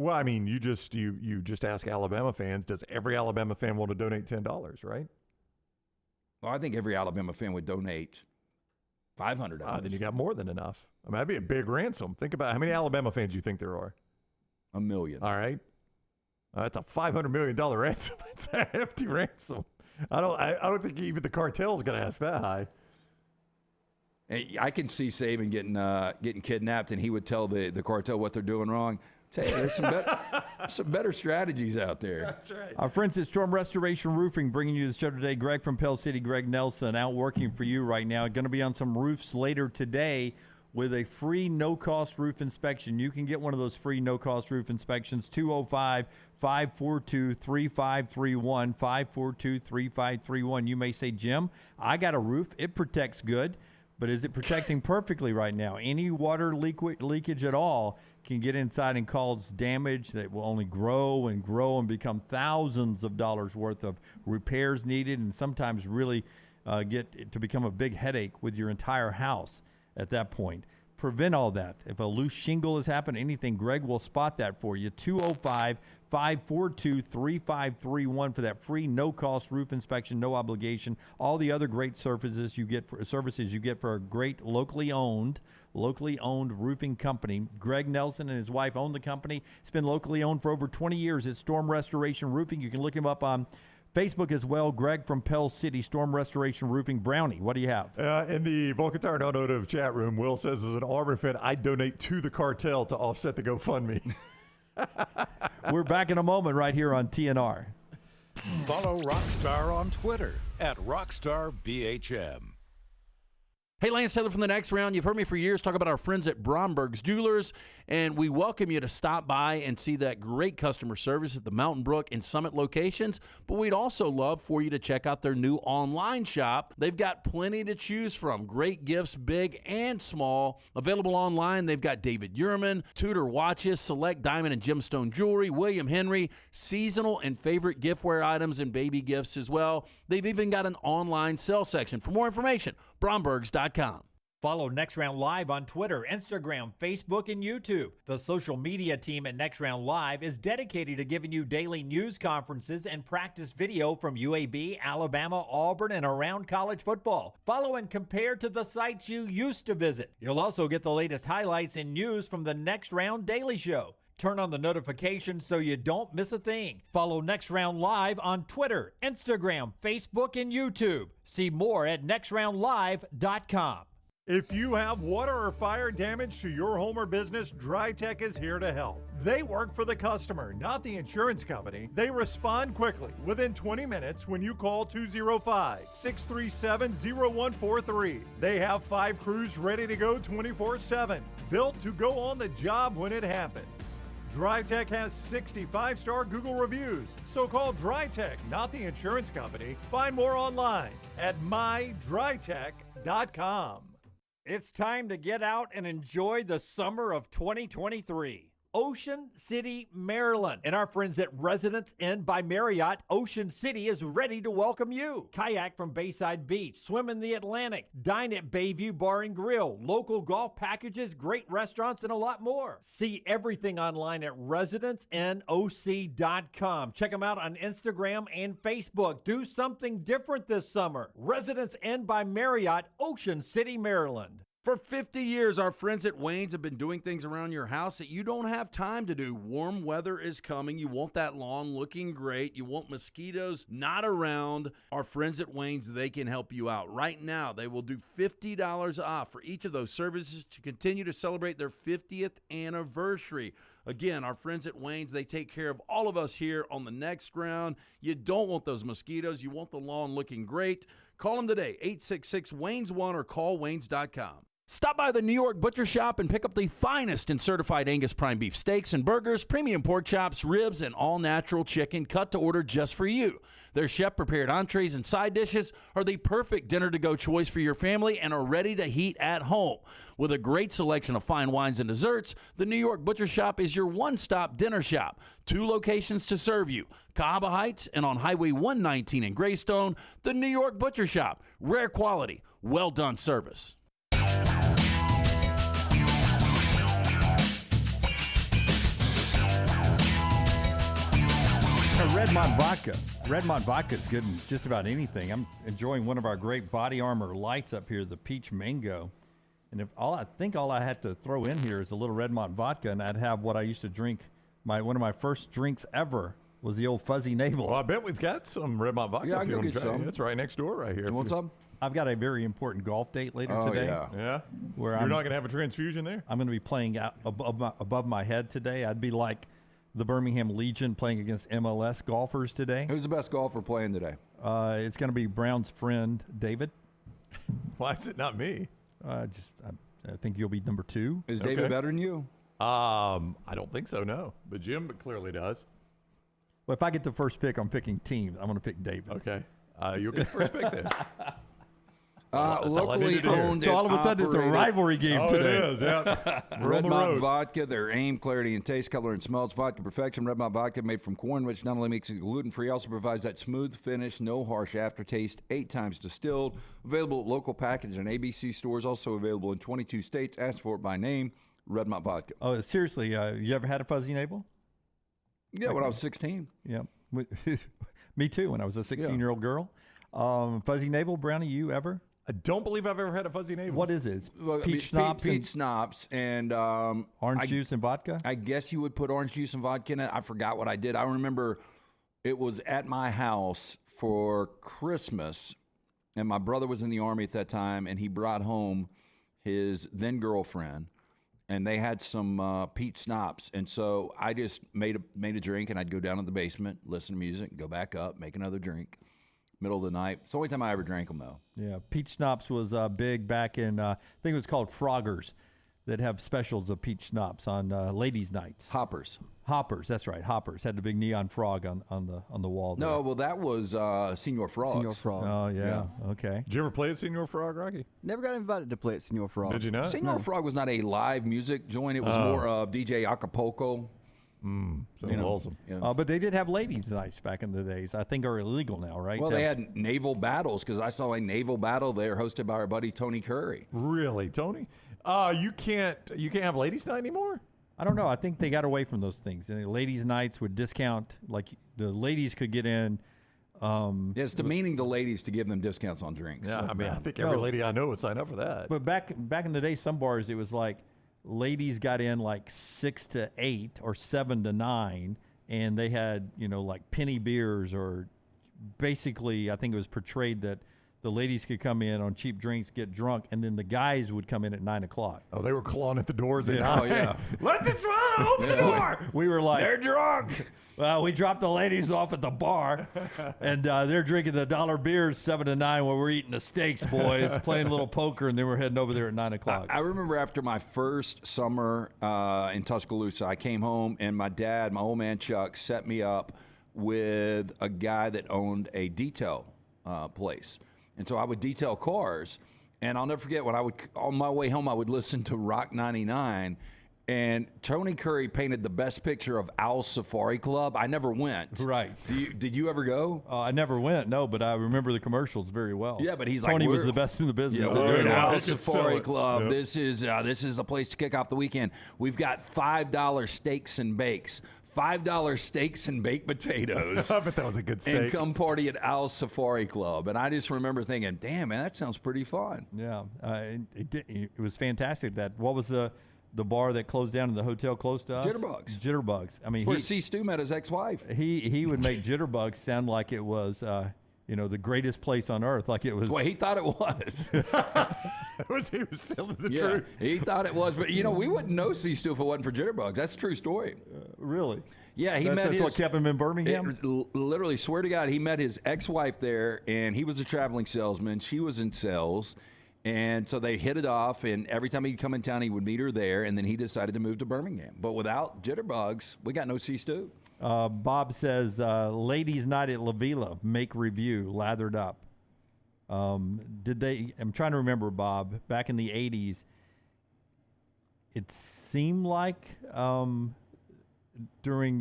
Well, I mean, you just ask Alabama fans. Does every Alabama fan want to donate $10, right? Well, I think every Alabama fan would donate $500. Then you got more than enough. I mean, that'd be a big ransom. Think about how many Alabama fans you think there are. 1 million. All right. That's a $500 million ransom. It's a hefty ransom. I don't think even the cartel's going to ask that high. I can see Saban getting kidnapped, and he would tell the cartel what they're doing wrong. Tell you, there's some better strategies out there. That's right. Our friends at Storm Restoration Roofing bringing you the show today. Greg from Pell City, Greg Nelson, out working for you right now. Going to be on some roofs later today with a free no-cost roof inspection. You can get one of those free no-cost roof inspections, 205-542-3531, 542-3531. You may say, Jim, I got a roof. It protects good, but is it protecting perfectly right now? Any water leakage at all can get inside and cause damage that will only grow and grow and become thousands of dollars worth of repairs needed, and sometimes really get to become a big headache with your entire house at that point. Prevent all that. If a loose shingle has happened, anything, Greg will spot that for you. 205-542-3531 for that free no-cost roof inspection, no obligation. All the other great services you get for a great locally owned roofing company. Greg Nelson and his wife own the company. It's been locally owned for over 20 years. It's Storm Restoration Roofing. You can look him up on Facebook as well. Greg from Pell City, Storm Restoration Roofing. Brownie, what do you have? In the Vulcan Tire and Automotive chat room, Will says, as an Auburn fan, I donate to the cartel to offset the GoFundMe. We're back in a moment right here on TNR. Follow Rockstar on Twitter @RockstarBHM. Hey, Lance Taylor from the Next Round. You've heard me for years talk about our friends at Bromberg's Jewelers, and we welcome you to stop by and see that great customer service at the Mountain Brook and Summit locations. But we'd also love for you to check out their new online shop. They've got plenty to choose from. Great gifts, big and small. Available online, they've got David Yurman, Tudor watches, select diamond and gemstone jewelry, William Henry, seasonal and favorite giftware items and baby gifts as well. They've even got an online sale section. For more information, Brombergs.com. Follow Next Round Live on Twitter, Instagram, Facebook, and YouTube. The social media team at Next Round Live is dedicated to giving you daily news conferences and practice video from UAB, Alabama, Auburn, and around college football. Follow and compare to the sites you used to visit. You'll also get the latest highlights and news from the Next Round Daily Show. Turn on the notifications so you don't miss a thing. Follow Next Round Live on Twitter, Instagram, Facebook, and YouTube. See more at nextroundlive.com. If you have water or fire damage to your home or business, DryTech is here to help. They work for the customer, not the insurance company. They respond quickly, within 20 minutes when you call 205-637-0143. They have 5 crews ready to go 24/7, built to go on the job when it happens. DryTech has 65-star Google reviews, so call DryTech, not the insurance company. Find more online at mydrytech.com. It's time to get out and enjoy the summer of 2023. Ocean City, Maryland. And our friends at Residence Inn by Marriott, Ocean City is ready to welcome you. Kayak from Bayside Beach, swim in the Atlantic, dine at Bayview Bar and Grill, local golf packages, great restaurants, and a lot more. See everything online at residencenoc.com. Check them out on Instagram and Facebook. Do something different this summer. Residence Inn by Marriott, Ocean City, Maryland. For 50 years, our friends at Wayne's have been doing things around your house that you don't have time to do. Warm weather is coming. You want that lawn looking great. You want mosquitoes not around. Our friends at Wayne's, they can help you out. Right now, they will do $50 off for each of those services to continue to celebrate their 50th anniversary. Again, our friends at Wayne's, they take care of all of us here on the Next Round. You don't want those mosquitoes. You want the lawn looking great. Call them today, 866-WAYNES1 or call Waynes.com. Stop by the New York Butcher Shop and pick up the finest in certified Angus prime beef steaks and burgers, premium pork chops, ribs, and all-natural chicken cut to order just for you. Their chef-prepared entrees and side dishes are the perfect dinner-to-go choice for your family and are ready to heat at home. With a great selection of fine wines and desserts, the New York Butcher Shop is your one-stop dinner shop. 2 locations to serve you, Cahaba Heights and on Highway 119 in Greystone. The New York Butcher Shop, rare quality, well-done service. Redmont vodka. Redmont vodka is good in just about anything. I'm enjoying one of our great Body Armor lights up here, the Peach Mango. And I think all I had to throw in here is a little Redmont vodka, and I'd have what I used to drink. One of my first drinks ever was the old Fuzzy Navel. Well, I bet we've got some Redmont vodka. Yeah, I if you can want get to try. some. It's right next door, right here. You want some? I've got a very important golf date later today. Yeah. Where You're not going to have a transfusion there? I'm going to be playing out above my head today. I'd be like the Birmingham Legion playing against MLS golfers today. Who's the best golfer playing today? It's going to be Brown's friend, David. Why is it not me? I think you'll be number 2. Is David better than you? I don't think so, no. But Jim clearly does. Well, if I get the first pick, I'm picking teams. I'm going to pick David. Okay. You'll get the first pick then. Locally owned. So all of a sudden, it's a rivalry game today. It is, yeah. Redmont Vodka, their aim, clarity, and taste, color, and smells. Vodka perfection. Redmont Vodka made from corn, which not only makes it gluten-free, also provides that smooth finish, no harsh aftertaste, 8 times distilled. Available at local package and ABC stores. Also available in 22 states. Ask for it by name. Redmont Vodka. Oh, seriously, you ever had a Fuzzy Navel? Yeah, when I was 16. Yeah. Me too, when I was a 16-year-old girl. Fuzzy Navel, Brownie, you ever? I don't believe I've ever had a Fuzzy Navel. What is it? Well, Peach schnapps? Peach schnapps and orange juice and vodka? I guess you would put orange juice and vodka in it. I forgot what I did. I remember it was at my house for Christmas, and my brother was in the Army at that time, and he brought home his then girlfriend, and they had some peach schnapps. And so I just made a drink, and I'd go down to the basement, listen to music, go back up, make another drink. Middle of the night. It's the only time I ever drank them, though. Yeah, peach schnapps was big back in, I think it was called Froggers, that have specials of peach schnapps on ladies' nights. Hoppers, that's right. Hoppers had the big neon frog on the wall there. No, well, that was Senior Frogs. Senior Frog. Oh, yeah. Okay. Did you ever play at Senior Frog, Rocky? Never got invited to play at Senior Frog. Did you not? Senior Frog was not a live music joint. It was more of DJ Acapulco. Sounds awesome. Yeah. But they did have ladies' nights back in the days. I think are illegal now, right? Well, they had naval battles because I saw a naval battle there hosted by our buddy Tony Curry. Really, Tony? You can't have ladies' night anymore? I don't know. I think they got away from those things. And ladies' nights would discount, like the ladies could get in. It's demeaning the ladies to give them discounts on drinks. Yeah, I mean, I think every lady I know would sign up for that. But back in the day, some bars, it was like ladies got in like 6 to 8 or 7 to 9, and they had, like penny beers, or basically I think it was portrayed that the ladies could come in on cheap drinks, get drunk, and then the guys would come in at 9 o'clock. Oh, they were clawing at the doors at 9. Oh, yeah. Let this one open the door. We were like, they're drunk. Well, we dropped the ladies off at the bar, and they're drinking the dollar beers 7 to 9 while we're eating the steaks, boys, playing a little poker, and then we're heading over there at 9 o'clock. I remember after my first summer in Tuscaloosa, I came home, and my dad, my old man Chuck, set me up with a guy that owned a detail place. And so I would detail cars, and I'll never forget when on my way home, I would listen to Rock 99, and Tony Curry painted the best picture of Owl's Safari Club. I never went. Right. Did you ever go? I never went, no, but I remember the commercials very well. Yeah, but he's Tony like, was the best in the business. Yeah, we're at Owl's Safari Club. Yep. This is the place to kick off the weekend. We've got $5 steaks and bakes. $5 steaks and baked potatoes. I bet that was a good steak. And come party at Owl's Safari Club. And I just remember thinking, damn, man, that sounds pretty fun. Yeah, it was fantastic. What was the bar that closed down and the hotel close to us? Jitterbugs. I mean, where C. Stu met his ex-wife. He would make Jitterbugs sound like it was the greatest place on earth. Like it was. Well, he thought it was. He was telling the truth. He thought it was, but we wouldn't know C. Stu if it wasn't for Jitterbugs. That's a true story. Really? Yeah, That's what kept him in Birmingham? Literally, swear to God, he met his ex-wife there, and he was a traveling salesman. She was in sales. And so they hit it off, and every time he'd come in town, he would meet her there, and then he decided to move to Birmingham. But without jitterbugs, we got no C-Stew. Bob says, ladies' night at La Villa, make review, lathered up. I'm trying to remember, Bob, back in the 80s, it seemed like during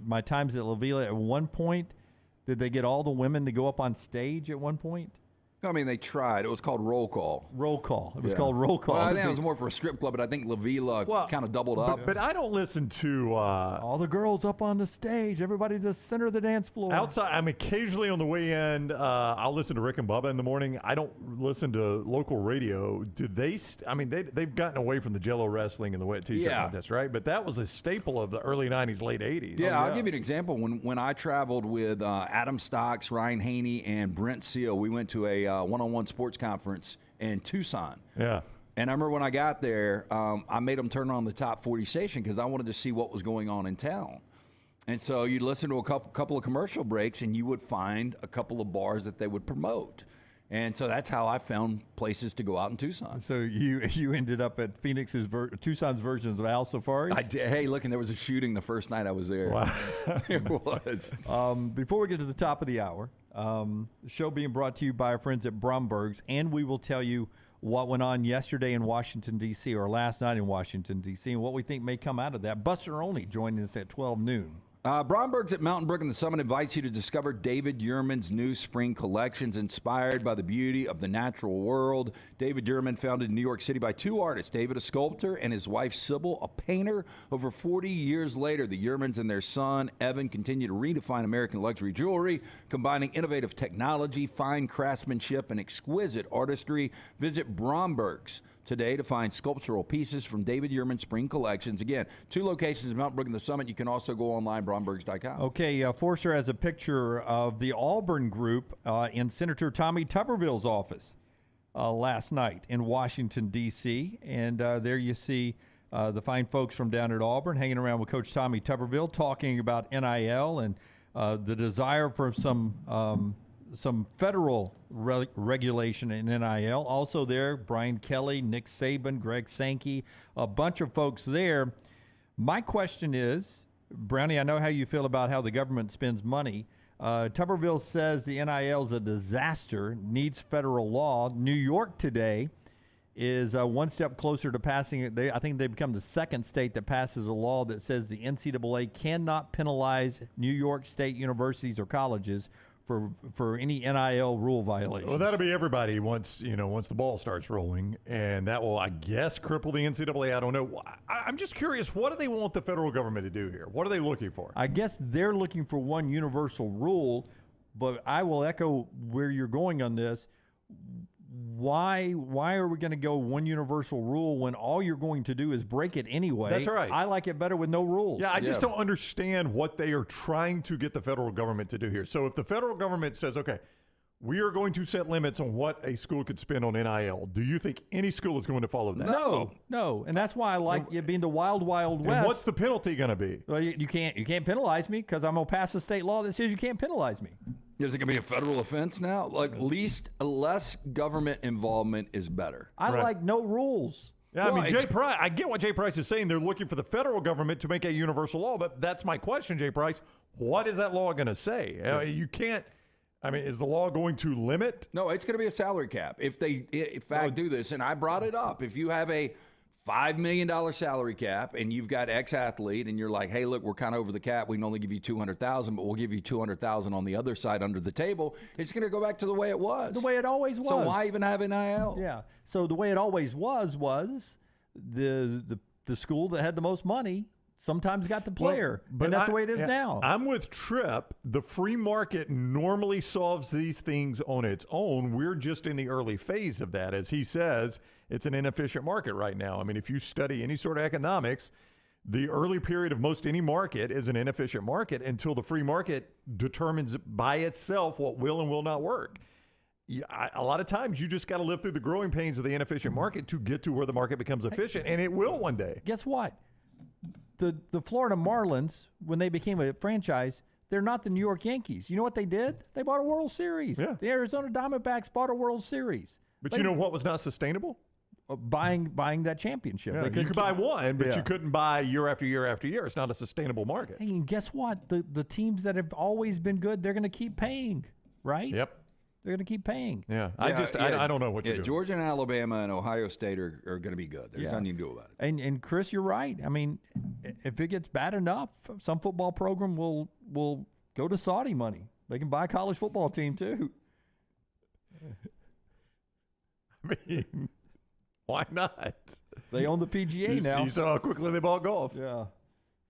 my times at La Villa, at one point, did they get all the women to go up on stage at one point? I mean, they tried. It was called Roll Call. Roll Call. It was called Roll Call. Well, I think it was more for a strip club, but I think La Villa kind of doubled up. But I don't listen to all the girls up on the stage. Everybody to the center of the dance floor. Outside, I'm occasionally on the way in. I'll listen to Rick and Bubba in the morning. I don't listen to local radio. Do they? They've gotten away from the Jello wrestling and the wet T-shirt contest, right? But that was a staple of the early '90s, late '80s. Yeah, I'll give you an example. When I traveled with Adam Stocks, Ryan Haney, and Brent Seal, we went to a one-on-one sports conference in Tucson. Yeah. And I remember when I got there, I made them turn on the top 40 station because I wanted to see what was going on in town. And so you'd listen to a couple of commercial breaks, and you would find a couple of bars that they would promote. And so that's how I found places to go out in Tucson. So you ended up at Tucson's versions of Al Safaris? I did. Hey, look, and there was a shooting the first night I was there. Wow. It was. Before we get to the top of the hour, the show being brought to you by our friends at Bromberg's, and we will tell you what went on yesterday in Washington, D.C., or last night in Washington, D.C., and what we think may come out of that. Buster Olney joining us at 12 noon. Bromberg's at Mountain Brook and the Summit invites you to discover David Yurman's new spring collections inspired by the beauty of the natural world. David Yurman, founded in New York City by two artists, David, a sculptor, and his wife, Sybil, a painter. Over 40 years later, the Yurmans and their son, Evan, continue to redefine American luxury jewelry, combining innovative technology, fine craftsmanship, and exquisite artistry. Visit Bromberg's today to find sculptural pieces from David Yurman's spring collections. Again, two locations, Mountain Brook and the Summit. You can also go online, brombergs.com. Okay, Forster has a picture of the Auburn group in Senator Tommy Tuberville's office last night in Washington, D.C., and there you see the fine folks from down at Auburn hanging around with Coach Tommy Tuberville talking about NIL and the desire for some federal regulation in NIL. Also there, Brian Kelly, Nick Saban, Greg Sankey, a bunch of folks there. My question is, Brownie, I know how you feel about how the government spends money. Tuberville says the NIL is a disaster, needs federal law. New York today is one step closer to passing it. I think they've become the second state that passes a law that says the NCAA cannot penalize New York State universities or colleges for any NIL rule violations. Well, that'll be everybody once the ball starts rolling, and that will, I guess, cripple the NCAA. I don't know. I'm just curious, what do they want the federal government to do here? What are they looking for? I guess they're looking for one universal rule, but I will echo where you're going on this. Why are we going to go one universal rule when all you're going to do is break it anyway? That's right. I like it better with no rules. Yeah, I just don't understand what they are trying to get the federal government to do here. So if the federal government says, okay, we are going to set limits on what a school could spend on NIL, do you think any school is going to follow that? No. And that's why I like it being the wild, wild west. And what's the penalty going to be? Well, you can't penalize me because I'm going to pass a state law that says you can't penalize me. Is it going to be a federal offense now? Like, less government involvement is better. I like no rules. Yeah, well, I mean, I get what Jay Price is saying. They're looking for the federal government to make a universal law, but that's my question, Jay Price. What is that law going to say? You can't. I mean, is the law going to limit? No, it's going to be a salary cap. If they, in fact, do this, and I brought it up, if you have a $5 million salary cap and you've got ex-athlete and you're like, hey, look, we're kind of over the cap. We can only give you $200,000, but we'll give you $200,000 on the other side under the table. It's going to go back to the way it was. The way it always was. So why even have NIL? Yeah. So the way it always was the school that had the most money sometimes got the player, but that's the way it is now. I'm with Tripp. The free market normally solves these things on its own. We're just in the early phase of that. As he says, it's an inefficient market right now. I mean, if you study any sort of economics, the early period of most any market is an inefficient market until the free market determines by itself what will and will not work. A lot of times you just got to live through the growing pains of the inefficient market to get to where the market becomes efficient, and it will one day. Guess what? the Florida Marlins, when they became a franchise, they're not the New York Yankees. You know what they did? They bought a World Series. Yeah. The Arizona Diamondbacks bought a World Series. But you know what was not sustainable? Buying that championship. Yeah, you could buy one, but you couldn't buy year after year after year. It's not a sustainable market. Hey, and guess what? The teams that have always been good, they're going to keep paying, right? Yep. They're going to keep paying. Yeah. I don't know what you're doing. Georgia and Alabama and Ohio State are going to be good. There's nothing you can do about it. And Chris, you're right. I mean, if it gets bad enough, some football program will go to Saudi money. They can buy a college football team too. I mean, why not? They own the PGA now. You saw how quickly they bought golf. Yeah.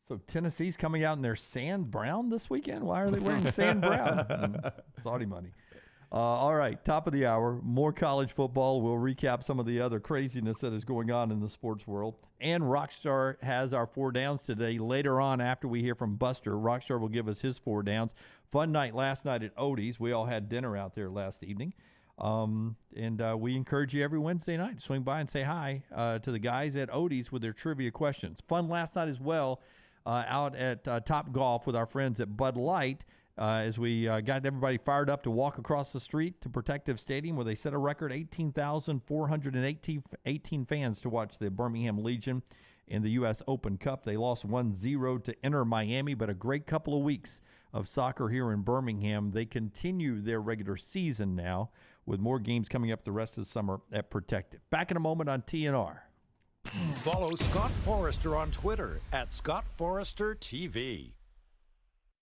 So Tennessee's coming out in their sand brown this weekend. Why are they wearing sand brown? Saudi money. All right, top of the hour, more college football. We'll recap some of the other craziness that is going on in the sports world. And Rockstar has our 4 downs today. Later on, after we hear from Buster, Rockstar will give us his 4 downs. Fun night last night at Odie's. We all had dinner out there last evening. And we encourage you every Wednesday night to swing by and say hi to the guys at Odie's with their trivia questions. Fun last night as well out at Top Golf with our friends at Bud Light. As we got everybody fired up to walk across the street to Protective Stadium, where they set a record 18,418 fans to watch the Birmingham Legion in the U.S. Open Cup. They lost 1-0 to Inter Miami, but a great couple of weeks of soccer here in Birmingham. They continue their regular season now with more games coming up the rest of the summer at Protective. Back in a moment on TNR. Follow Scott Forrester on Twitter at Scott Forrester TV.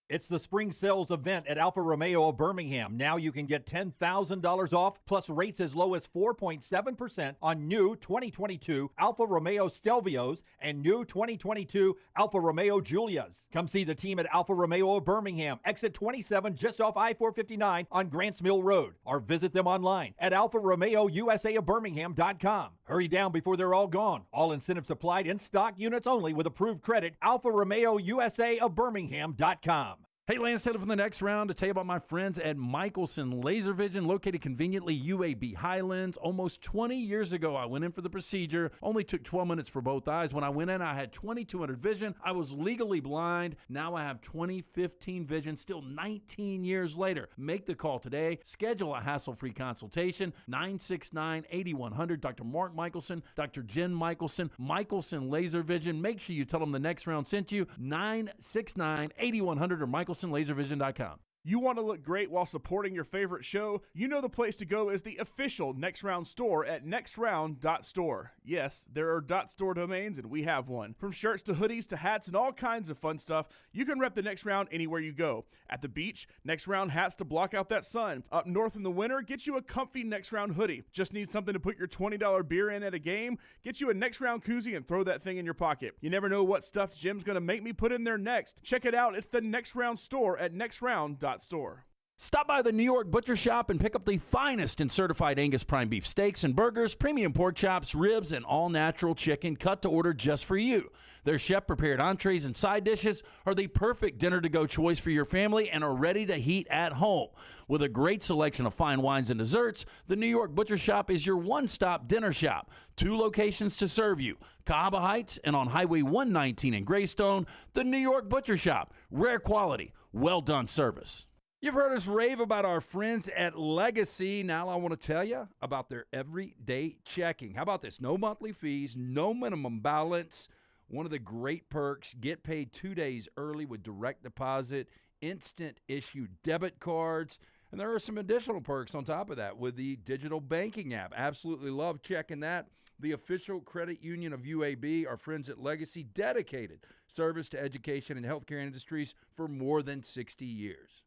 It's the spring sales event at Alfa Romeo of Birmingham. Now you can get $10,000 off, plus rates as low as 4.7% on new 2022 Alfa Romeo Stelvios and new 2022 Alfa Romeo Giulias. Come see the team at Alfa Romeo of Birmingham, exit 27 just off I-459 on Grants Mill Road, or visit them online at alfaromeousaofbirmingham.com. Hurry down before they're all gone. All incentives applied, in stock units only with approved credit. alfaromeousaofbirmingham.com. Hey, Lance Taylor from the next round to tell you about my friends at Michelson Laser Vision, located conveniently UAB Highlands. Almost 20 years ago, I went in for the procedure. Only took 12 minutes for both eyes. When I went in, I had 20/200 vision. I was legally blind. Now I have 20/15 vision, still 19 years later. Make the call today. Schedule a hassle-free consultation. 969-8100. Dr. Mark Michelson, Dr. Jen Michelson, Michelson Laser Vision. Make sure you tell them the next round sent you. 969-8100 or MichelsonLaserVision.com. You want to look great while supporting your favorite show? You know the place to go is the official Next Round store at nextround.store. Yes, there are .store domains, and we have one. From shirts to hoodies to hats and all kinds of fun stuff, you can rep the Next Round anywhere you go. At the beach, Next Round hats to block out that sun. Up north in the winter, get you a comfy Next Round hoodie. Just need something to put your $20 beer in at a game? Get you a Next Round koozie and throw that thing in your pocket. You never know what stuff Jim's going to make me put in there next. Check it out. It's the Next Round store at nextround.store. Stop by the New York Butcher Shop and pick up the finest in certified Angus prime beef steaks and burgers, premium pork chops, ribs, and all-natural chicken cut to order just for you. Their chef-prepared entrees and side dishes are the perfect dinner-to-go choice for your family and are ready to heat at home. With a great selection of fine wines and desserts, the New York Butcher Shop is your one-stop dinner shop. 2 locations to serve you, Cahaba Heights and on Highway 119 in Greystone. The New York Butcher Shop, rare quality, well-done service. You've heard us rave about our friends at Legacy. Now I want to tell you about their everyday checking. How about this? No monthly fees, no minimum balance. One of the great perks, get paid 2 days early with direct deposit, instant issue debit cards. And there are some additional perks on top of that with the digital banking app. Absolutely love checking that. The official credit union of UAB, our friends at Legacy, dedicated service to education and healthcare industries for more than 60 years.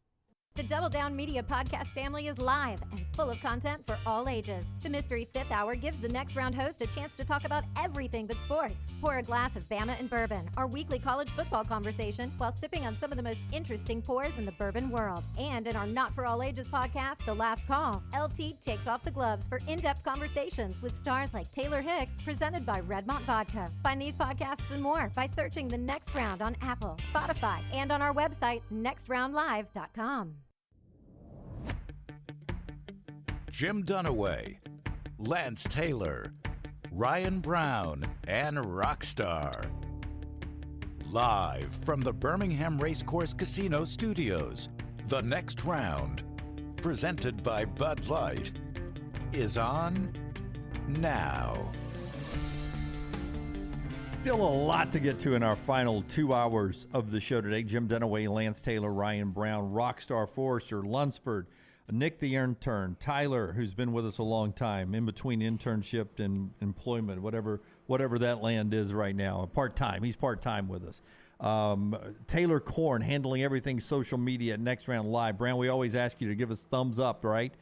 The Double Down Media podcast family is live and full of content for all ages. The Mystery Fifth Hour gives the Next Round host a chance to talk about everything but sports. Pour a glass of Bama and bourbon, our weekly college football conversation, while sipping on some of the most interesting pours in the bourbon world. And in our Not For All Ages podcast, The Last Call, LT takes off the gloves for in-depth conversations with stars like Taylor Hicks, presented by Redmont Vodka. Find these podcasts and more by searching The Next Round on Apple, Spotify, and on our website, nextroundlive.com. Jim Dunaway, Lance Taylor, Ryan Brown, and Rockstar. Live from the Birmingham Racecourse Casino Studios, the next round, presented by Bud Light, is on now. Still a lot to get to in our final 2 hours of the show today. Jim Dunaway, Lance Taylor, Ryan Brown, Rockstar Forrester, Lunsford, Nick the intern, Tyler, who's been with us a long time, in between internship and employment, whatever that land is right now. Part-time. He's part-time with us. Taylor Korn, handling everything social media at Next Round Live. Brown, we always ask you to give us thumbs up, right?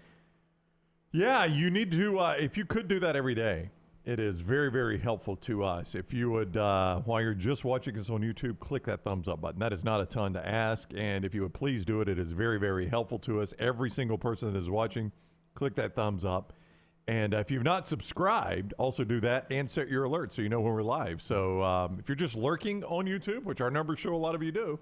Yeah, you need to, if you could do that every day, it is very, very helpful to us. If you would, while you're just watching us on YouTube, click that thumbs up button. That is not a ton to ask. And if you would please do it, it is very, very helpful to us. Every single person that is watching, click that thumbs up. And if you've not subscribed, also do that and set your alerts so you know when we're live. So if you're just lurking on YouTube, which our numbers show a lot of you do,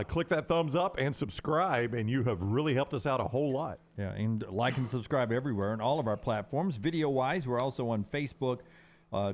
click that thumbs up and subscribe, and you have really helped us out a whole lot. Yeah, and like and subscribe everywhere on all of our platforms. Video-wise, we're also on Facebook,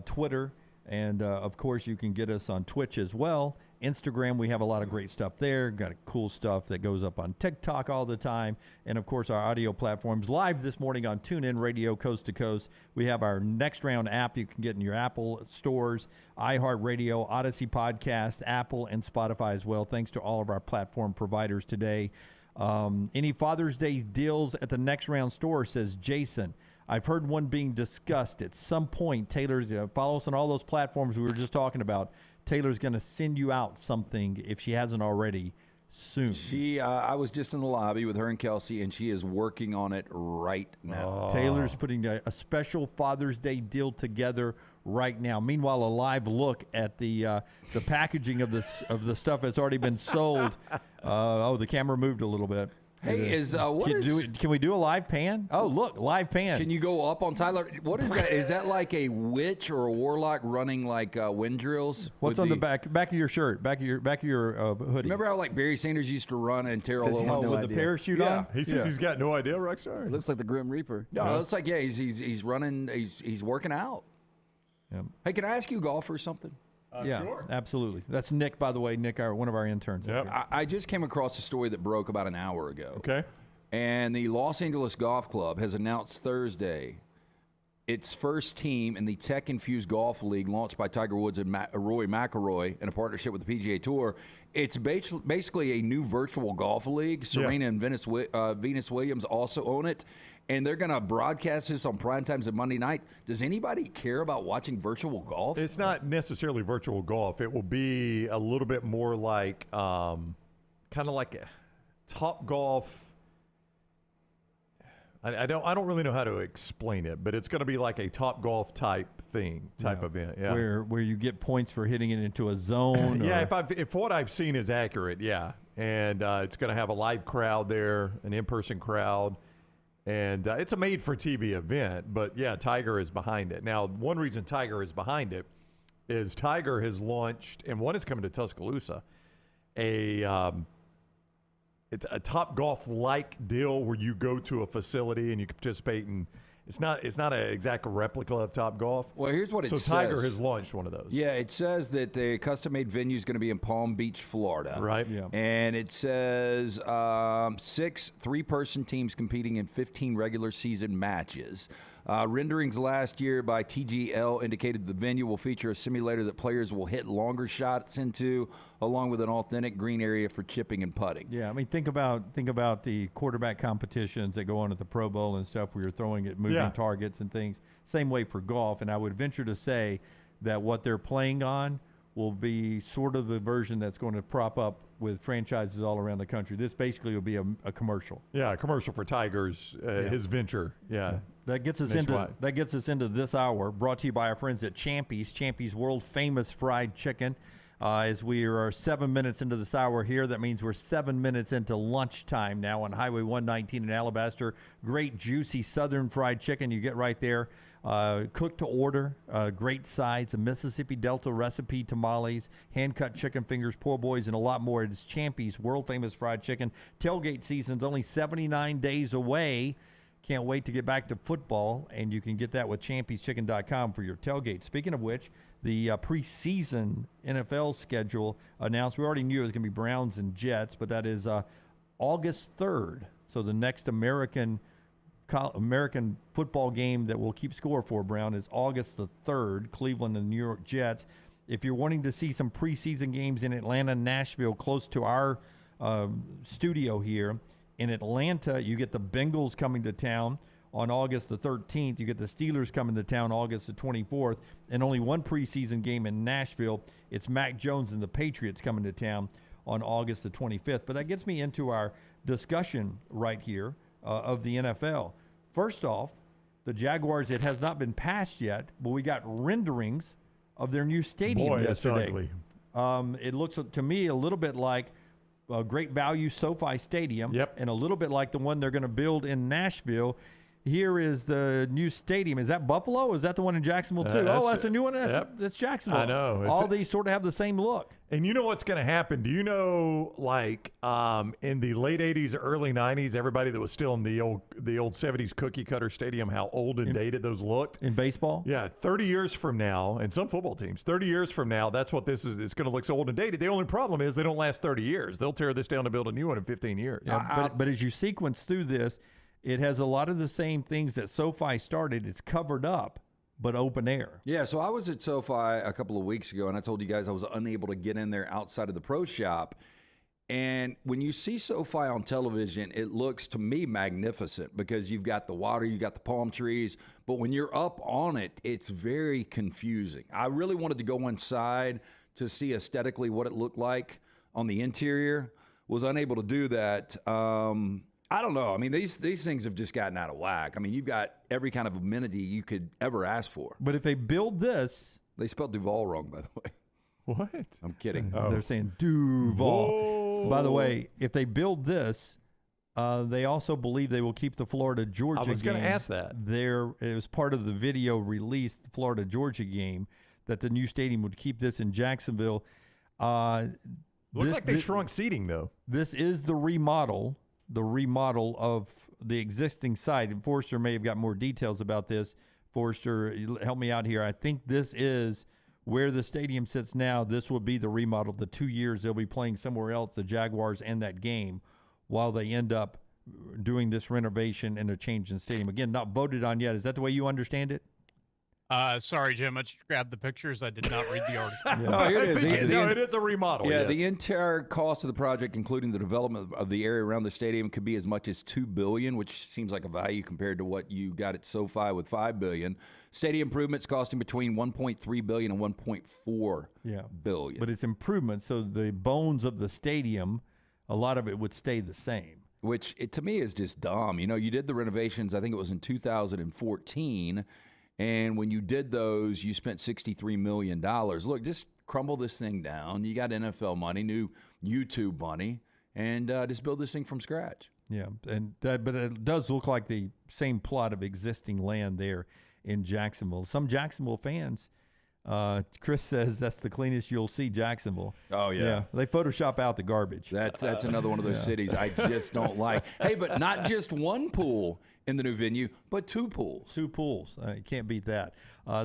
Twitter, and, of course, you can get us on Twitch as well. Instagram, we have a lot of great stuff there. Got cool stuff that goes up on TikTok all the time. And, of course, our audio platforms. Live this morning on TuneIn Radio, Coast to Coast. We have our Next Round app you can get in your Apple stores, iHeartRadio, Odyssey Podcast, Apple, and Spotify as well. Thanks to all of our platform providers today. Any Father's Day deals at the Next Round store, says Jason. I've heard one being discussed at some point. Taylor's, follow us on all those platforms we were just talking about. Taylor's going to send you out something, if she hasn't already, soon. I was just in the lobby with her and Kelsey, and she is working on it right now. Taylor's putting a special Father's Day deal together right now. Meanwhile, a live look at the packaging of the stuff that's already been sold. The camera moved a little bit. Hey, can we do a live pan? Oh, look, live pan. Can you go up on Tyler? What is that? Is that like a witch or a warlock running like wind drills? What's on the back of your shirt? Back of your hoodie? Remember how like Barry Sanders used to run and tear all over with the parachute on? He says he's got no idea, Rockstar. It looks like the Grim Reaper. No, it looks like he's running. He's working out. Yeah. Hey, can I ask you golf or something? Sure. Absolutely. That's Nick, by the way. Nick, one of our interns. Yep. I just came across a story that broke about an hour ago. Okay. And the Los Angeles Golf Club has announced Thursday its first team in the tech-infused golf league launched by Tiger Woods and Rory McIlroy in a partnership with the PGA Tour. It's basically a new virtual golf league. Serena and Venus Williams also own it. And they're going to broadcast this on primetimes and Monday night. Does anybody care about watching virtual golf? It's not necessarily virtual golf. It will be a little bit more like kind of like a Top Golf. I don't really know how to explain it, but it's going to be like a Top Golf type event. Yeah. Where you get points for hitting it into a zone. Yeah, if what I've seen is accurate, yeah. And it's going to have a live crowd there, an in-person crowd. And it's a made-for-TV event, but, yeah, Tiger is behind it. Now, one reason Tiger is behind it is Tiger has launched, and one is coming to Tuscaloosa, it's a Top Golf-like deal where you go to a facility and you can participate in. It's not an exact replica of Top Golf. Well, here's what it says. So Tiger has launched one of those. Yeah, it says that the custom-made venue is going to be in Palm Beach, Florida. Right. Yeah. And it says 6 three-person teams competing in 15 regular season matches. Renderings last year by TGL indicated the venue will feature a simulator that players will hit longer shots into, along with an authentic green area for chipping and putting. Yeah, I mean, think about the quarterback competitions that go on at the Pro Bowl and stuff where you're throwing at moving targets and things. Same way for golf, and I would venture to say that what they're playing on will be sort of the version that's going to prop up with franchises all around the country. This basically will be a commercial. Yeah, a commercial for Tiger's his venture. Yeah. That gets us into this hour, brought to you by our friends at Champy's world famous fried chicken. As we are 7 minutes into this hour here, that means we're 7 minutes into lunchtime now on Highway 119 in Alabaster. Great juicy southern fried chicken you get right there. Cooked to order, great sides, a Mississippi Delta recipe tamales, hand-cut chicken fingers, po' boys, and a lot more. It's Champy's world-famous fried chicken. Tailgate season's only 79 days away. Can't wait to get back to football, and you can get that with champyschicken.com for your tailgate. Speaking of which, the preseason NFL schedule announced. We already knew it was going to be Browns and Jets, but that is August 3rd. So the next American football game that we'll keep score for, Brown, is August the 3rd, Cleveland and the New York Jets. If you're wanting to see some preseason games in Atlanta, Nashville, close to our studio here, in Atlanta, you get the Bengals coming to town on August the 13th. You get the Steelers coming to town August the 24th, and only one preseason game in Nashville. It's Mac Jones and the Patriots coming to town on August the 25th. But that gets me into our discussion right here of the NFL. First off, the Jaguars, it has not been passed yet, but we got renderings of their new stadium yesterday. Ugly. It looks to me a little bit like a great value SoFi Stadium, and a little bit like the one they're going to build in Nashville. Here is the new stadium. Is that Buffalo? Or is that the one in Jacksonville too? That's a new one. That's Jacksonville. I know. All these sort of have the same look. And you know what's going to happen? Do you know, like in the late '80s, early '90s, everybody that was still in the old '70s cookie cutter stadium, how old and dated those looked in baseball? Yeah, 30 years from now, and some football teams, 30 years from now, that's what this is. It's going to look so old and dated. The only problem is they don't last 30 years. They'll tear this down to build a new one in 15 years. Yeah, but as you sequence through this, it has a lot of the same things that SoFi started. It's covered up, but open air. Yeah, so I was at SoFi a couple of weeks ago, and I told you guys I was unable to get in there outside of the pro shop. And when you see SoFi on television, it looks to me magnificent because you've got the water, you got the palm trees, but when you're up on it, it's very confusing. I really wanted to go inside to see aesthetically what it looked like on the interior. Was unable to do that. I don't know. I mean, these things have just gotten out of whack. I mean, you've got every kind of amenity you could ever ask for. But if they build this... They spelled Duval wrong, by the way. What? I'm kidding. They're saying Duval. Whoa. By the way, if they build this, they also believe they will keep the Florida-Georgia game. I was going to ask that. It was part of the video released, the Florida-Georgia game, that the new stadium would keep this in Jacksonville. Looks like they shrunk seating, though. This is the remodel of the existing site. And Forrester may have got more details about this. Forrester, help me out here. I think this is where the stadium sits now. This will be the remodel. The 2 years they'll be playing somewhere else, the Jaguars and that game, while they end up doing this renovation and a change in stadium. Again, not voted on yet. Is that the way you understand it? Sorry, Jim. I just grabbed the pictures. I did not read the article. No, here it is. It is a remodel. Yeah, yes. The entire cost of the project, including the development of the area around the stadium, could be as much as $2 billion, which seems like a value compared to what you got at SoFi with $5 billion. Stadium improvements costing between $1.3 billion and $1.4 billion. But it's improvements, so the bones of the stadium, a lot of it would stay the same. Which, to me, is just dumb. You know, you did the renovations, I think it was in 2014, and when you did those, you spent $63 million. Look, just crumble this thing down. You got NFL money, new YouTube money, and just build this thing from scratch. Yeah, but it does look like the same plot of existing land there in Jacksonville. Some Jacksonville fans, Chris says that's the cleanest you'll see Jacksonville. Oh, yeah. They Photoshop out the garbage. That's another one of those cities I just don't like. Hey, but not just one pool in the new venue, but two pools. Two pools. You can't beat that.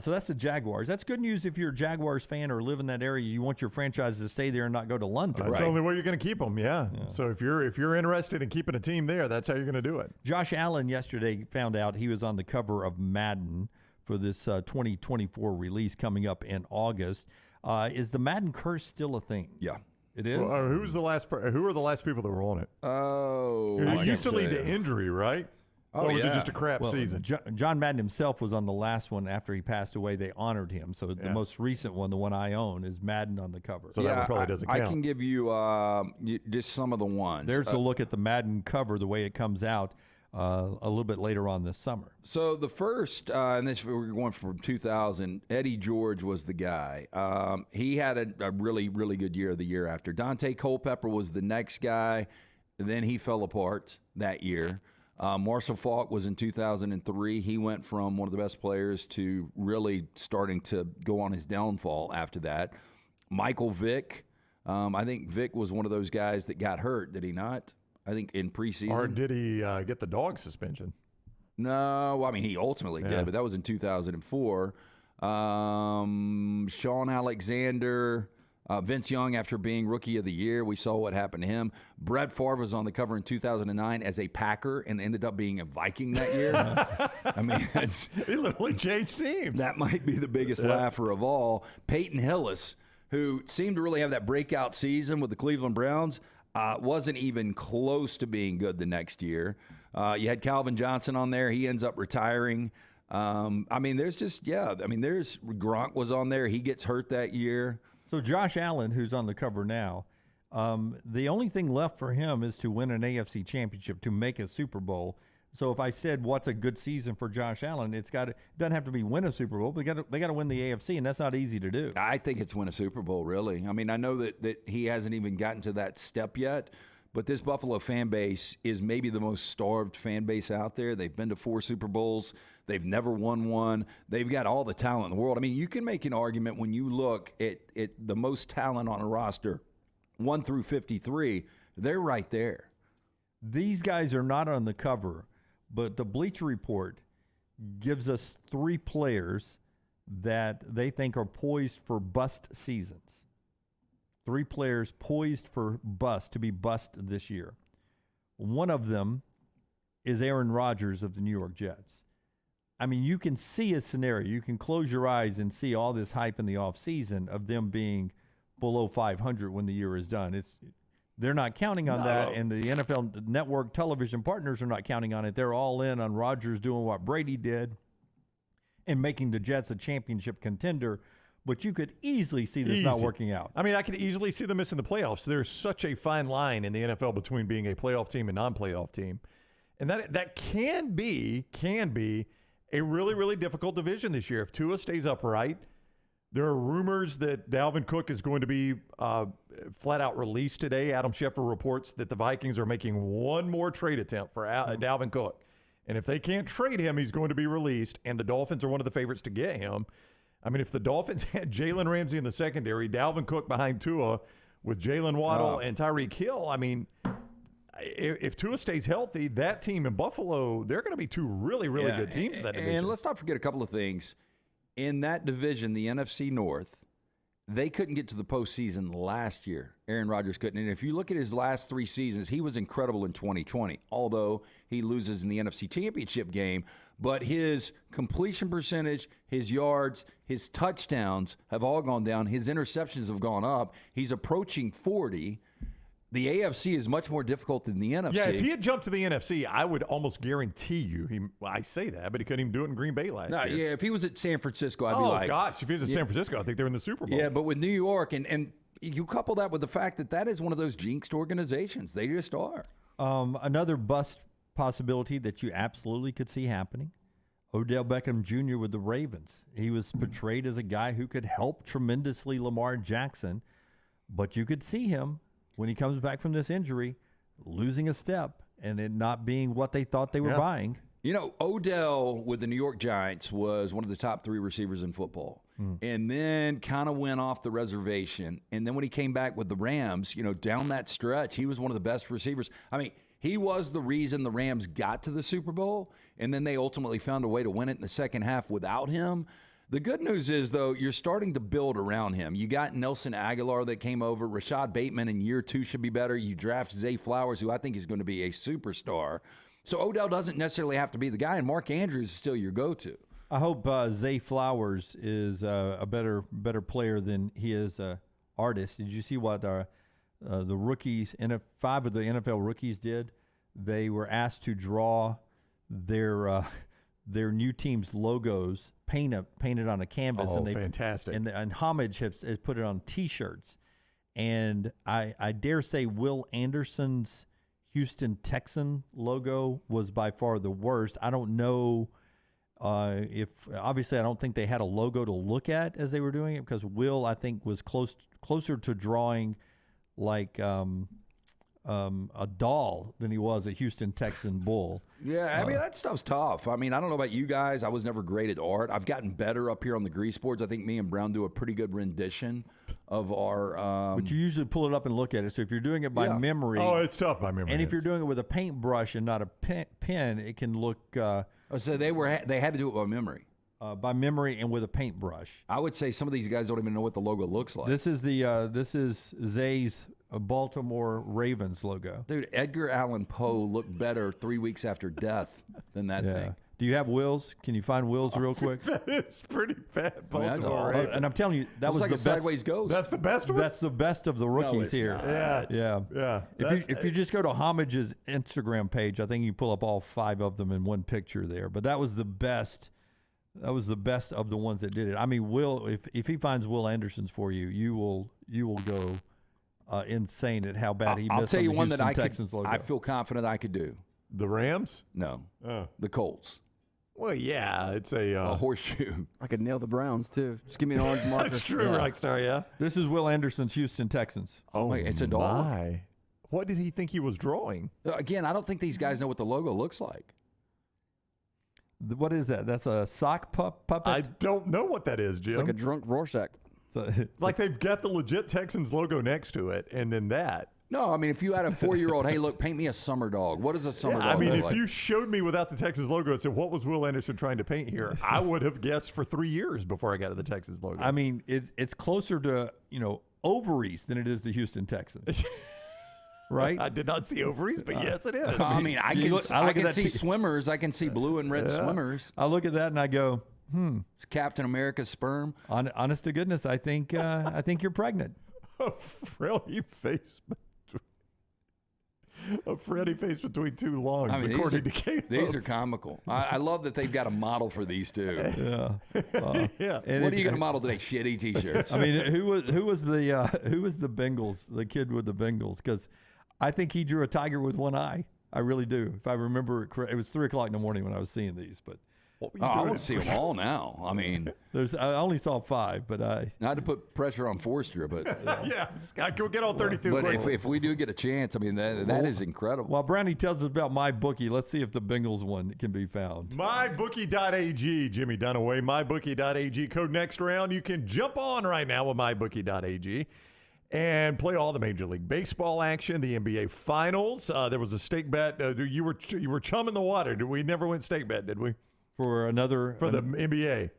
So that's the Jaguars. That's good news if you're a Jaguars fan or live in that area. You want your franchise to stay there and not go to London. That's the only way you're going to keep them, yeah. So if you're interested in keeping a team there, that's how you're going to do it. Josh Allen yesterday found out he was on the cover of Madden for this 2024 release coming up in August. Is the Madden curse still a thing? Yeah. It is? Well, who are the last people that were on it? Oh, it used to lead to injury, right? Or was it just a crap season? John Madden himself was on the last one after he passed away. They honored him. So the most recent one, the one I own, is Madden on the cover. So that one probably doesn't count. I can give you just some of the ones. There's a look at the Madden cover, the way it comes out a little bit later on this summer. So the first, and this we're going from 2000, Eddie George was the guy. He had a really, really good year the year after. Dante Culpepper was the next guy. Then he fell apart that year. Marshall Faulk was in 2003. He went from one of the best players to really starting to go on his downfall after that. Michael Vick. I think Vick was one of those guys that got hurt, did he not? I think in preseason. Or did he get the dog suspension? No, I mean, he ultimately did, but that was in 2004. Sean Alexander, Vince Young after being Rookie of the Year. We saw what happened to him. Brett Favre was on the cover in 2009 as a Packer and ended up being a Viking that year. I mean, he literally changed teams. That might be the biggest laugher of all. Peyton Hillis, who seemed to really have that breakout season with the Cleveland Browns, wasn't even close to being good the next year. You had Calvin Johnson on there. He ends up retiring. I mean, there's Gronk was on there. He gets hurt that year. So Josh Allen, who's on the cover now, the only thing left for him is to win an AFC championship, to make a Super Bowl. So if I said what's a good season for Josh Allen, it doesn't have to be win a Super Bowl, but they got to win the AFC, and that's not easy to do. I think it's win a Super Bowl, really. I mean, I know that he hasn't even gotten to that step yet, but this Buffalo fan base is maybe the most starved fan base out there. They've been to 4 Super Bowls. They've never won one. They've got all the talent in the world. I mean, you can make an argument when you look at the most talent on a roster, 1 through 53, they're right there. These guys are not on the cover, but the Bleacher Report gives us 3 players that they think are poised for bust seasons. 3 players poised for to be bust this year. One of them is Aaron Rodgers of the New York Jets. I mean, you can see a scenario. You can close your eyes and see all this hype in the offseason of them being below 500 when the year is done. They're not counting on that, and the NFL network television partners are not counting on it. They're all in on Rodgers doing what Brady did and making the Jets a championship contender. But you could easily see this not working out. I mean, I could easily see them missing the playoffs. There's such a fine line in the NFL between being a playoff team and non-playoff team. And that can be a really, really difficult division this year. If Tua stays upright, there are rumors that Dalvin Cook is going to be flat out released today. Adam Schefter reports that the Vikings are making one more trade attempt for Dalvin Cook. And if they can't trade him, he's going to be released. And the Dolphins are one of the favorites to get him. I mean, if the Dolphins had Jalen Ramsey in the secondary, Dalvin Cook behind Tua with Jalen Waddle and Tyreek Hill, I mean, if Tua stays healthy, that team in Buffalo, they're going to be 2 really, really good teams in that division. And let's not forget a couple of things. In that division, the NFC North, they couldn't get to the postseason last year. Aaron Rodgers couldn't. And if you look at his last 3 seasons, he was incredible in 2020, although he loses in the NFC Championship game. But his completion percentage, his yards, his touchdowns have all gone down. His interceptions have gone up. He's approaching 40. The AFC is much more difficult than the NFC. Yeah, if he had jumped to the NFC, I would almost guarantee you, I say that, but he couldn't even do it in Green Bay last year. Yeah, if he was at San Francisco, I'd be like... Oh, gosh, if he was at San Francisco, I think they're in the Super Bowl. Yeah, but with New York, and you couple that with the fact that is one of those jinxed organizations. They just are. Another bust possibility that you absolutely could see happening, Odell Beckham Jr. with the Ravens. He was portrayed as a guy who could help tremendously Lamar Jackson, but you could see him, when he comes back from this injury, losing a step and it not being what they thought they were buying. You know, Odell with the New York Giants was one of the top 3 receivers in football, and then kind of went off the reservation. And then when he came back with the Rams, down that stretch, he was one of the best receivers. I mean, he was the reason the Rams got to the Super Bowl, and then they ultimately found a way to win it in the second half without him. The good news is, though, you're starting to build around him. You got Nelson Aguilar that came over. Rashad Bateman in year 2 should be better. You draft Zay Flowers, who I think is going to be a superstar. So Odell doesn't necessarily have to be the guy, and Mark Andrews is still your go-to. I hope Zay Flowers is a better player than he is an artist. Did you see what the rookies, 5 of the NFL rookies did? They were asked to draw their new team's logos painted on a canvas. Oh, fantastic. And Homage has put it on T-shirts. And I dare say Will Anderson's Houston Texan logo was by far the worst. I don't know if – obviously I don't think they had a logo to look at as they were doing it, because Will, I think, was closer to drawing like a doll than he was a Houston Texan bull. Yeah, I mean, that stuff's tough. I mean, I don't know about you guys. I was never great at art. I've gotten better up here on the grease boards. I think me and Brown do a pretty good rendition of our but you usually pull it up and look at it. So if you're doing it by memory. Oh, it's tough by memory. And if you're doing it with a paintbrush and not a pen, it can look. So they had to do it by memory. by memory and with a paintbrush. I would say some of these guys don't even know what the logo looks like. This is Zay's Baltimore Ravens logo. Dude, Edgar Allan Poe looked better 3 weeks after death than that thing. Do you have Will's? Can you find Will's real quick? It's pretty bad. Baltimore. And I'm telling you, that was like the a best. Sideways Ghost. That's the best one? That's the best of the rookies it's here. not. Yeah. If you just go to Homage's Instagram page, I think you pull up all 5 of them in one picture there. But that was the best. That was the best of the ones that did it. I mean, Will, if he finds Will Anderson's for you, you will go insane at how bad he missed. I'll tell you on the one that Houston Texans logo. I feel confident I could do. The Rams? No. Oh. The Colts. Well, yeah, it's a horseshoe. I could nail the Browns too. Just give me an orange marker. That's true, Rockstar. Yeah. This is Will Anderson's Houston Texans. Oh, it's a dog. My. What did he think he was drawing? Again, I don't think these guys know what the logo looks like. What is that? That's a sock puppet? I don't know what that is, Jim. It's like a drunk Rorschach. It's like they've got the legit Texans logo next to it, and then that. No, I mean, if you had a 4-year-old, hey, look, paint me a summer dog. What does a summer dog I mean, look if like? you showed me without the Texas logo and said, what was Will Anderson trying to paint here? I would have guessed for 3 years before I got to the Texas logo. I mean, it's closer to, ovaries than it is the Houston Texans. Right? I did not see ovaries, but yes, it is. I mean, I can see swimmers. I can see blue and red swimmers. I look at that and I go, It's Captain America's sperm. Honest to goodness, I think you're pregnant. A frowny face. A frowny face between two longs, according to Caleb. These are comical. I love that they've got a model for these two. Yeah. Yeah. What are you going to model today? Shitty T-shirts. I mean, who was the Bengals? The kid with the Bengals? Because I think he drew a tiger with one eye. I really do. If I remember it correct, it was 3:00 in the morning when I was seeing these, but. I want to see them all now. I mean, I only saw 5, but not to put pressure on Forster, but yeah, Scott, go get all 32. But if we do get a chance, I mean, that is incredible. While Brownie tells us about MyBookie, let's see if the Bengals one can be found. MyBookie.ag, Jimmy Dunaway. MyBookie.ag, code next round. You can jump on right now with MyBookie.ag and play all the Major League Baseball action, the NBA Finals. There was a stake bet. You were chumming the water. We never went stake bet, did we? For the NBA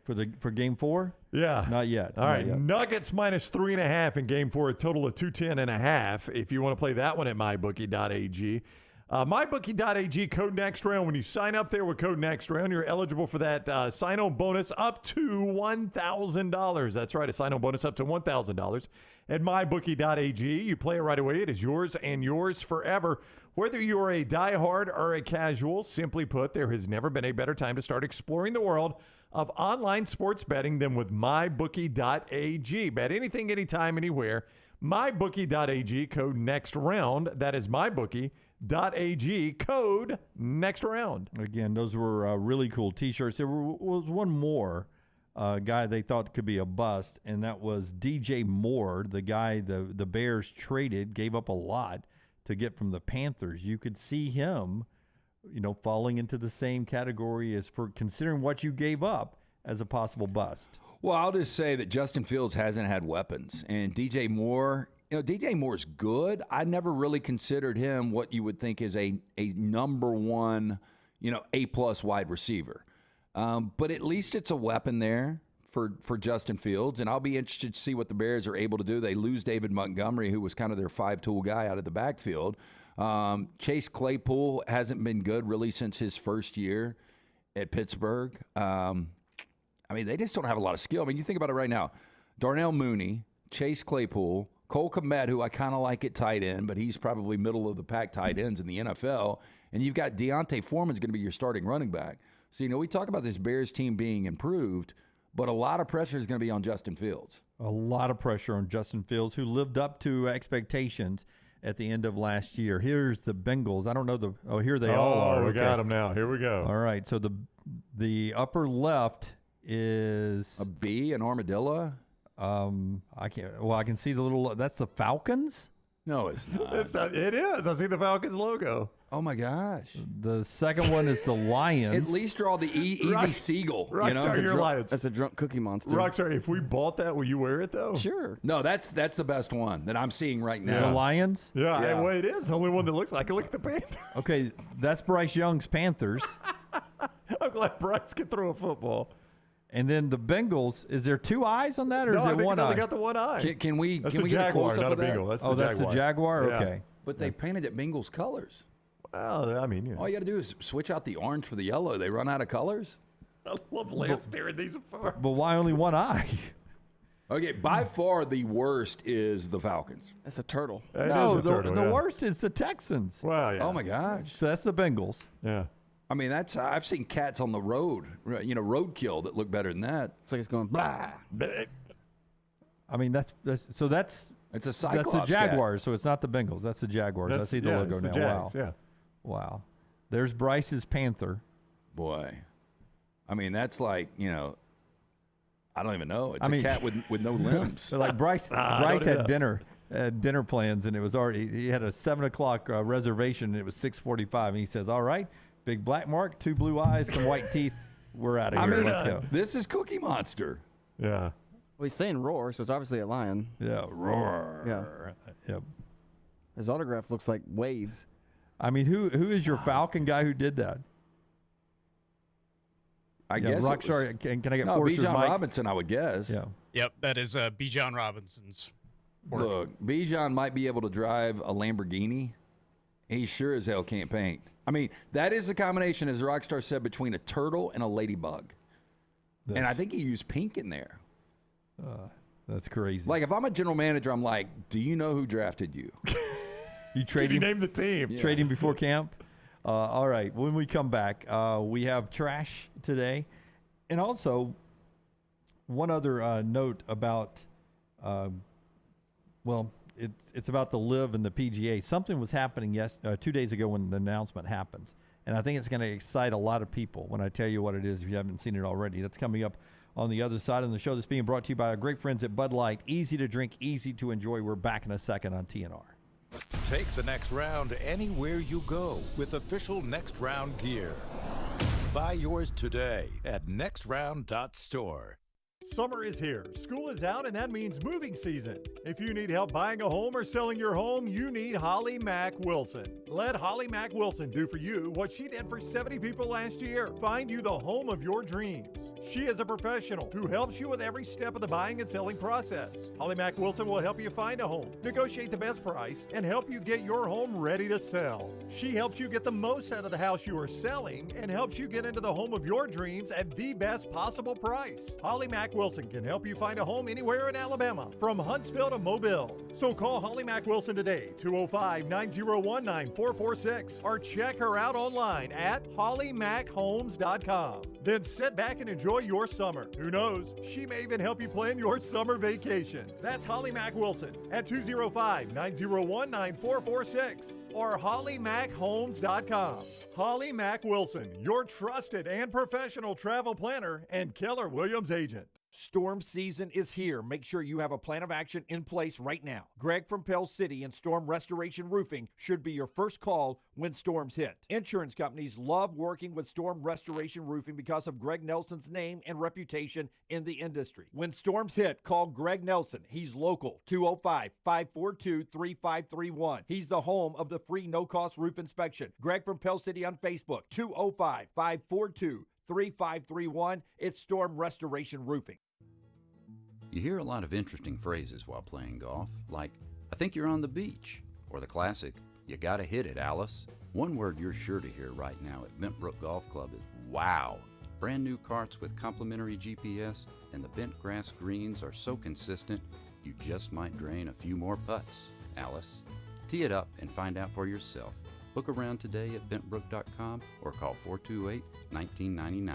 for Game 4? Yeah, not yet. All right, Nuggets minus 3.5 in Game 4, a total of 210.5. If you want to play that one at MyBookie.ag, MyBookie.ag, code next round. When you sign up there with code next round, you're eligible for that sign-on bonus up to $1,000. That's right, a sign-on bonus up to $1,000 at MyBookie.ag. You play it right away. It is yours and yours forever. Whether you're a diehard or a casual, simply put, there has never been a better time to start exploring the world of online sports betting than with MyBookie.ag. Bet anything, anytime, anywhere. MyBookie.ag, code next round. That is MyBookie.ag, code next round. Again, those were really cool T-shirts. There was one more guy they thought could be a bust, and that was DJ Moore, the guy the Bears traded, gave up a lot to get from the Panthers. You could see him, falling into the same category as, for considering what you gave up, as a possible bust. Well, I'll just say that Justin Fields hasn't had weapons, and DJ Moore, DJ Moore's good. I never really considered him what you would think is a number one, A+ wide receiver. But at least it's a weapon there for Justin Fields, and I'll be interested to see what the Bears are able to do. They lose David Montgomery, who was kind of their 5-tool guy out of the backfield. Chase Claypool hasn't been good really since his first year at Pittsburgh. They just don't have a lot of skill. I mean, you think about it right now. Darnell Mooney, Chase Claypool, Cole Kmet, who I kind of like at tight end, but he's probably middle-of-the-pack tight ends in the NFL. And you've got Deontay Foreman's going to be your starting running back. So, we talk about this Bears team being improved, but a lot of pressure is going to be on Justin Fields. A lot of pressure on Justin Fields, who lived up to expectations at the end of last year. Here's the Bengals. I don't know here they all are. We got them now. Here we go. All right. So the upper left is a bee, an armadillo. I can see the little. That's the Falcons. No, it's not. It is. I see the Falcons logo. Oh my gosh! The second one is the Lions. At least draw the easy seagull. Rockstar, you're Lions. That's a drunk Cookie Monster. Rockstar, if we bought that, will you wear it though? Sure. No, that's the best one that I'm seeing right now. The Lions. Yeah. Well, it is the only one that looks like it. Look at the Panthers. Okay, that's Bryce Young's Panthers. I'm glad Bryce can throw a football. And then the Bengals, is there two eyes on that, or No, is I it think one they eye? only got the one eye. Can we That's get the a Jaguar, close up not a of that? Bengal. That's the That's Jaguar. the Jaguar? Yeah. Okay. But they painted it Bengals colors. Well, I mean, you know. All you got to do is switch out the orange for the yellow. They run out of colors. I love Lance tearing these apart. But why only one eye? Okay, by far the worst is the Falcons. That's a turtle. No, the worst is the Texans. Well, yeah. Oh my gosh. So that's the Bengals. Yeah. I mean, I've seen cats on the road, roadkill that look better than that. It's like it's going blah. I mean, that's it's a Cyclops That's the cat. Jaguars, so it's not the Bengals. That's the Jaguars. I see the logo it's now. the Wow. Jags, yeah. Wow. There's Bryce's Panther. Boy. I mean, that's like, I don't even know. It's I mean, a cat with no limbs. So like Bryce had dinner plans, and it was already, he had a 7 o'clock reservation, and it was 6:45. And he says, all right, big black mark, 2 blue eyes, some white teeth. We're out of here. Let's go. This is Cookie Monster. Yeah. Well, he's saying roar, so it's obviously a lion. Yeah, roar. Yeah. Yep. His autograph looks like waves. I mean, who is your Falcon guy who did that? I guess Rockstar. Can I get no, Forster's Bijan mic? Robinson, I would guess. Yeah. Yep, that is Bijan Robinson's work. Look, Bijan might be able to drive a Lamborghini. He sure as hell can't paint. I mean, that is the combination, as Rockstar said, between a turtle and a ladybug. And I think he used pink in there. That's crazy. Like, if I'm a general manager, I'm like, do you know who drafted you? You trade him. Name the team. Trade him before camp. All right. When we come back, we have trash today, and also one other note about. It's about the LIV and the PGA. Something was happening 2 days ago when the announcement happens, and I think it's going to excite a lot of people when I tell you what it is. If you haven't seen it already, that's coming up on the other side of the show. That's being brought to you by our great friends at Bud Light. Easy to drink, easy to enjoy. We're back in a second on TNR. Take the next round anywhere you go with official Next Round gear. Buy yours today at nextround.store. Summer is here, school is out, and that means moving season. If you need help buying a home or selling your home, you need Holly Mac Wilson. Let Holly Mac Wilson do for you what she did for 70 people last year. Find you the home of your dreams. She is a professional who helps you with every step of the buying and selling process. Holly Mac Wilson will help you find a home, negotiate the best price, and help you get your home ready to sell. She helps you get the most out of the house you are selling and helps you get into the home of your dreams at the best possible price. Holly Mac Wilson can help you find a home anywhere in Alabama, from Huntsville to Mobile. So call Holly Mac Wilson today, 205-901-9446, or check her out online at hollymachomes.com. Then sit back and enjoy your summer. Who knows? She may even help you plan your summer vacation. That's Holly Mac Wilson at 205-901-9446 or hollymachomes.com. Holly Mac Wilson, your trusted and professional travel planner and Keller Williams agent. Storm season is here. Make sure you have a plan of action in place right now. Greg from Pell City and Storm Restoration Roofing should be your first call when storms hit. Insurance companies love working with Storm Restoration Roofing because of Greg Nelson's name and reputation in the industry. When storms hit, call Greg Nelson. He's local, 205-542-3531. He's the home of the free no-cost roof inspection. Greg from Pell City on Facebook, 205-542-3531. It's Storm Restoration Roofing. You hear a lot of interesting phrases while playing golf, like, I think you're on the beach, or the classic, you gotta hit it, Alice. One word you're sure to hear right now at Bentbrook Golf Club is wow. Brand new carts with complimentary GPS, and the bent grass greens are so consistent, you just might drain a few more putts, Alice. Tee it up and find out for yourself. Book around today at bentbrook.com or call 428-1999.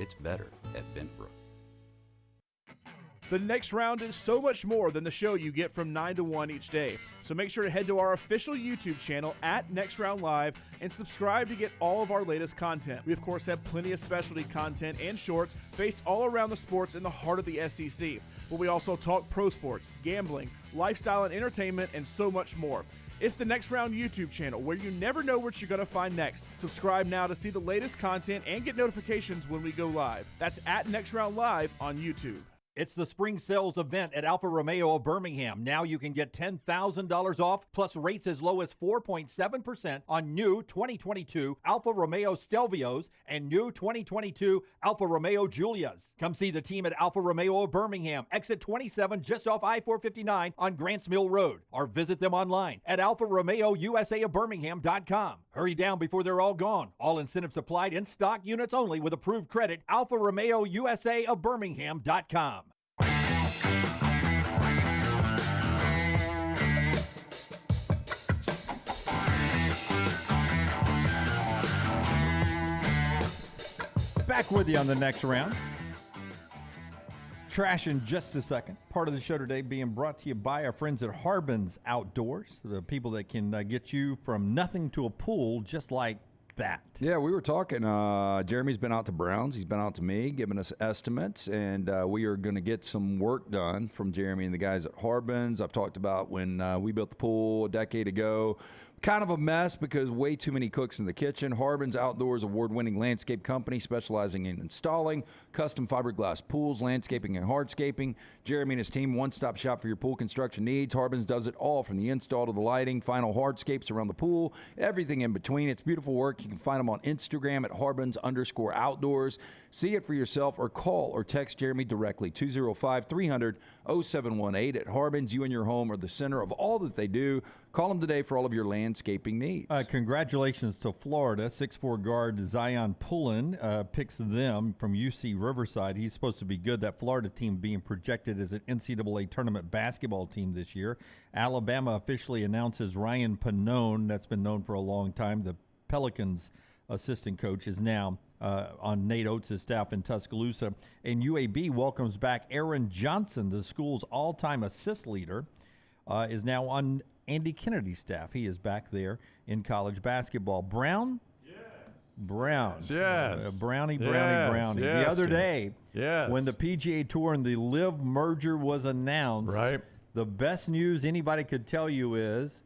It's better at Bentbrook. The next round is so much more than the show you get from 9 to 1 each day. So make sure to head to our official YouTube channel at Next Round Live and subscribe to get all of our latest content. We, of course, have plenty of specialty content and shorts based all around the sports in the heart of the SEC. But we also talk pro sports, gambling, lifestyle and entertainment, and so much more. It's the Next Round YouTube channel where you never know what you're going to find next. Subscribe now to see the latest content and get notifications when we go live. That's at Next Round Live on YouTube. It's the spring sales event at Alfa Romeo of Birmingham. Now you can get $10,000 off, plus rates as low as 4.7% on new 2022 Alfa Romeo Stelvios and new 2022 Alfa Romeo Giulias. Come see the team at Alfa Romeo of Birmingham, exit 27 just off I-459 on Grants Mill Road, or visit them online at alfaromeousaofbirmingham.com. Hurry down before they're all gone. All incentives applied, in stock units only with approved credit. Alfa Romeo USA of Birmingham.com. Back with you on the next round. Trash in just a second. Part of the show today being brought to you by our friends at Harbin's Outdoors, the people that can get you from nothing to a pool just like that. Yeah, we were talking. Jeremy's been out to Browns. He's been out to me, giving us estimates, and we are going to get some work done from Jeremy and the guys at Harbin's. I've talked about when we built the pool a decade ago. Kind of a mess because way too many cooks in the kitchen. Harbin's Outdoors, award-winning landscape company specializing in installing custom fiberglass pools, landscaping, and hardscaping. Jeremy and his team, one-stop shop for your pool construction needs. Harbin's does it all, from the install to the lighting, final hardscapes around the pool, everything in between. It's beautiful work. You can find them on Instagram at Harbins_outdoors. See it for yourself, or call or text Jeremy directly, 205-300-0718. At Harbin's, you and your home are the center of all that they do. Call them today for all of your landscaping needs. Congratulations to Florida. 6'4" guard Zion Pullen picks them from UC Riverside. He's supposed to be good. That Florida team being projected as an NCAA tournament basketball team this year. Alabama officially announces Ryan Pannone, that's been known for a long time. The Pelicans assistant coach is now on Nate Oates' staff in Tuscaloosa. And UAB welcomes back Aaron Johnson, the school's all-time assist leader, is now on Andy Kennedy's staff. He is back there in college basketball. Brown? Yes. Brown. Yes. Brownie. Yes. The other day, yes, when the PGA Tour and the LIV merger was announced, right, the best news anybody could tell you is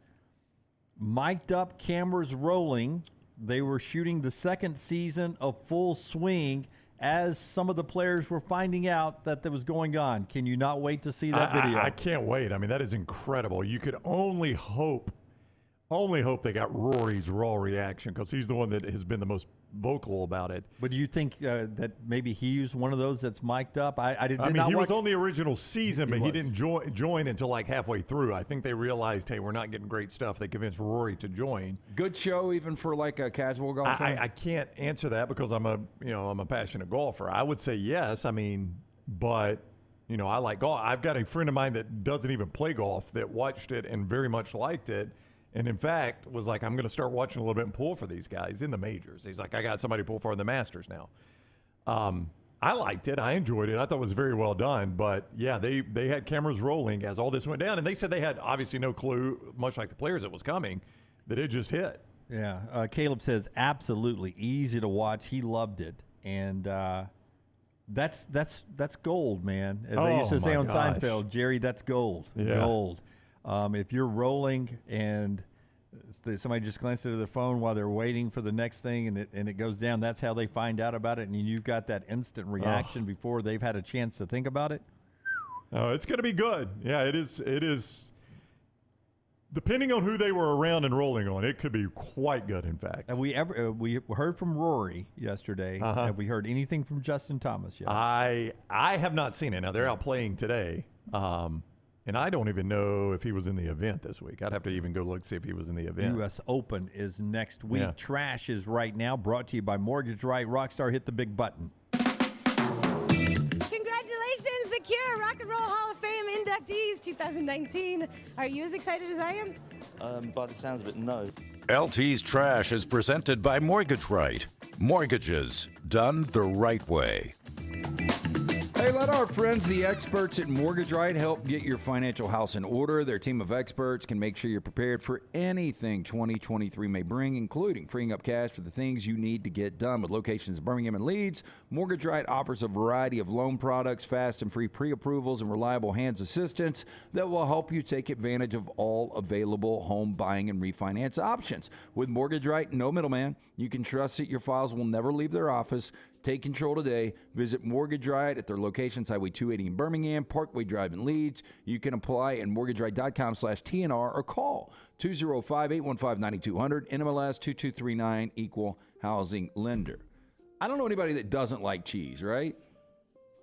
mic'd up, cameras rolling. They were shooting the second season of Full Swing as some of the players were finding out that was going on. Can you not wait to see that video? I can't wait. I mean, that is incredible. You could only hope they got Rory's raw reaction, because he's the one that has been the most vocal about it. But do you think that maybe he used one of those that's mic'd up? I mean, he was on the original season, but he didn't join until like halfway through. I think they realized, hey, we're not getting great stuff. They convinced Rory to join. Good show, even for like a casual golfer. I can't answer that because I'm a passionate golfer. I would say yes. I mean, but I like golf. I've got a friend of mine that doesn't even play golf that watched it and very much liked it. And in fact, was like, I'm going to start watching a little bit and pull for these guys in the majors. He's like, I got somebody to pull for in the Masters now. I liked it. I enjoyed it. I thought it was very well done. But, yeah, they had cameras rolling as all this went down. And they said they had obviously no clue, much like the players that was coming, that it just hit. Yeah. Caleb says absolutely easy to watch. He loved it. And that's gold, man. As they used to say on Seinfeld, Jerry, that's gold. Yeah. Gold. If you're rolling and somebody just glances at their phone while they're waiting for the next thing and it goes down, that's how they find out about it, and you've got that instant reaction before they've had a chance to think about it. Oh, it's going to be good. Yeah, it is. It is. Depending on who they were around and rolling on, it could be quite good, in fact. Have we heard from Rory yesterday. Have we heard anything from Justin Thomas yet? I have not seen it. Now, they're out playing today. And I don't even know if he was in the event this week. I'd have to even go look, see if he was in the event. U.S. Open is next week. Yeah. Trash is right now, brought to you by Mortgage Right. Rockstar, hit the big button. Congratulations, The Cure Rock and Roll Hall of Fame inductees 2019. Are you as excited as I am? By the sounds of it, no. LT's Trash is presented by Mortgage Right. Mortgages done the right way. Hey, let our friends, the experts at Mortgage Right, help get your financial house in order. Their team of experts can make sure you're prepared for anything 2023 may bring, including freeing up cash for the things you need to get done. With locations in Birmingham and Leeds, Mortgage Right offers a variety of loan products, fast and free pre-approvals, and reliable hands assistance that will help you take advantage of all available home buying and refinance options. With Mortgage Right, no middleman. You can trust that your files will never leave their office. Take control today. Visit Mortgage Riot at their locations, Highway 280 in Birmingham, Parkway Drive in Leeds. You can apply at mortgageriot.com/TNR or call 205-815-9200, NMLS 2239, Equal Housing Lender. I don't know anybody that doesn't like cheese, right?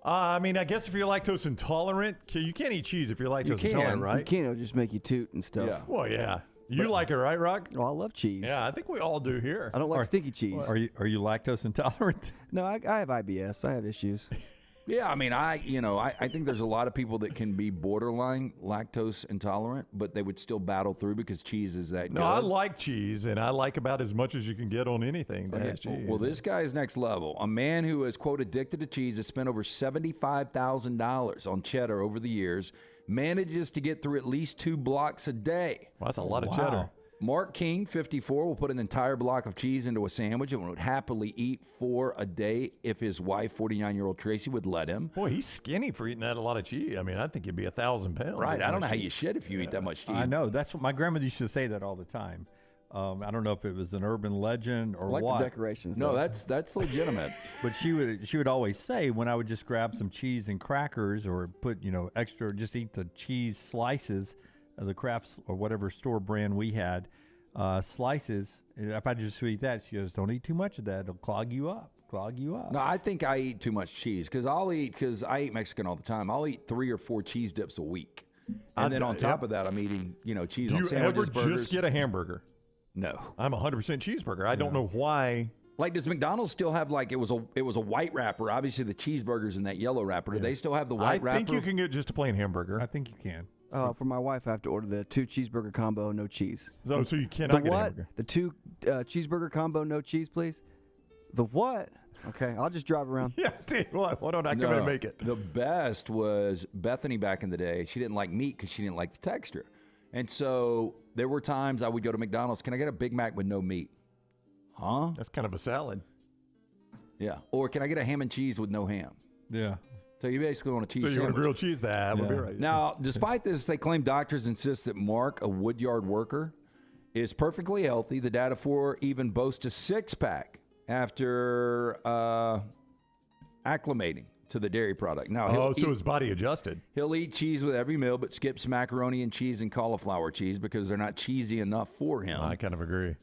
I mean, I guess if you're lactose intolerant, you can't eat cheese if you're lactose intolerant, right? You can't. It'll just make you toot and stuff. Yeah. Well, yeah. You like it, right, Rock? Oh, I love cheese. Yeah, I think we all do here. I don't like sticky cheese. Are you lactose intolerant? No, I have IBS. I have issues. Yeah, I mean, I think there's a lot of people that can be borderline lactose intolerant, but they would still battle through because cheese is that good. No, I like cheese, and I like about as much as you can get on anything that has cheese. Well, this guy is next level. A man who is, quote, addicted to cheese has spent over $75,000 on cheddar over the years, manages to get through at least 2 blocks a day. Well, that's a lot of cheddar. Mark King, 54, will put an entire block of cheese into a sandwich and would happily eat 4 a day if his wife, 49-year-old Tracy, would let him. Boy, he's skinny for eating that a lot of cheese. I mean, I think you'd be 1,000 pounds. Right. I don't know how you should if you eat that much cheese. I know. That's what my grandmother used to say that all the time. I don't know if it was an urban legend or like what. the decorations. No, though. that's legitimate. But she would always say when I would just grab some cheese and crackers or put extra, just eat the cheese slices of the Kraft or whatever store brand we had. Slices. If I just eat that, she goes, "Don't eat too much of that; it'll clog you up." No, I think I eat too much cheese because I eat Mexican all the time. I'll eat 3 or 4 cheese dips a week, and then on top of that, I'm eating cheese on sandwiches, Do you ever burgers. just get a hamburger? No, I'm 100% cheeseburger. I don't know why. Like, does McDonald's still have it was a white wrapper? Obviously, the cheeseburgers in that yellow wrapper. Do they still have the white wrapper? I think you can get just a plain hamburger. I think you can. For my wife, I have to order the 2 cheeseburger combo, no cheese. So you cannot get a hamburger. The 2 cheeseburger combo, no cheese, please. The what? Okay, I'll just drive around. Yeah, tell you what, why don't I come in and make it? The best was Bethany back in the day. She didn't like meat because she didn't like the texture. And so there were times I would go to McDonald's. Can I get a Big Mac with no meat? Huh? That's kind of a salad. Yeah. Or can I get a ham and cheese with no ham? Yeah. So you basically want a cheese sandwich. So you want a grilled cheese? That would be right. Now, despite this, they claim doctors insist that Mark, a woodyard worker, is perfectly healthy. The data for even boasts a 6-pack after acclimating to the dairy product. Now, so his body adjusted. He'll eat cheese with every meal, but skips macaroni and cheese and cauliflower cheese because they're not cheesy enough for him. I kind of agree.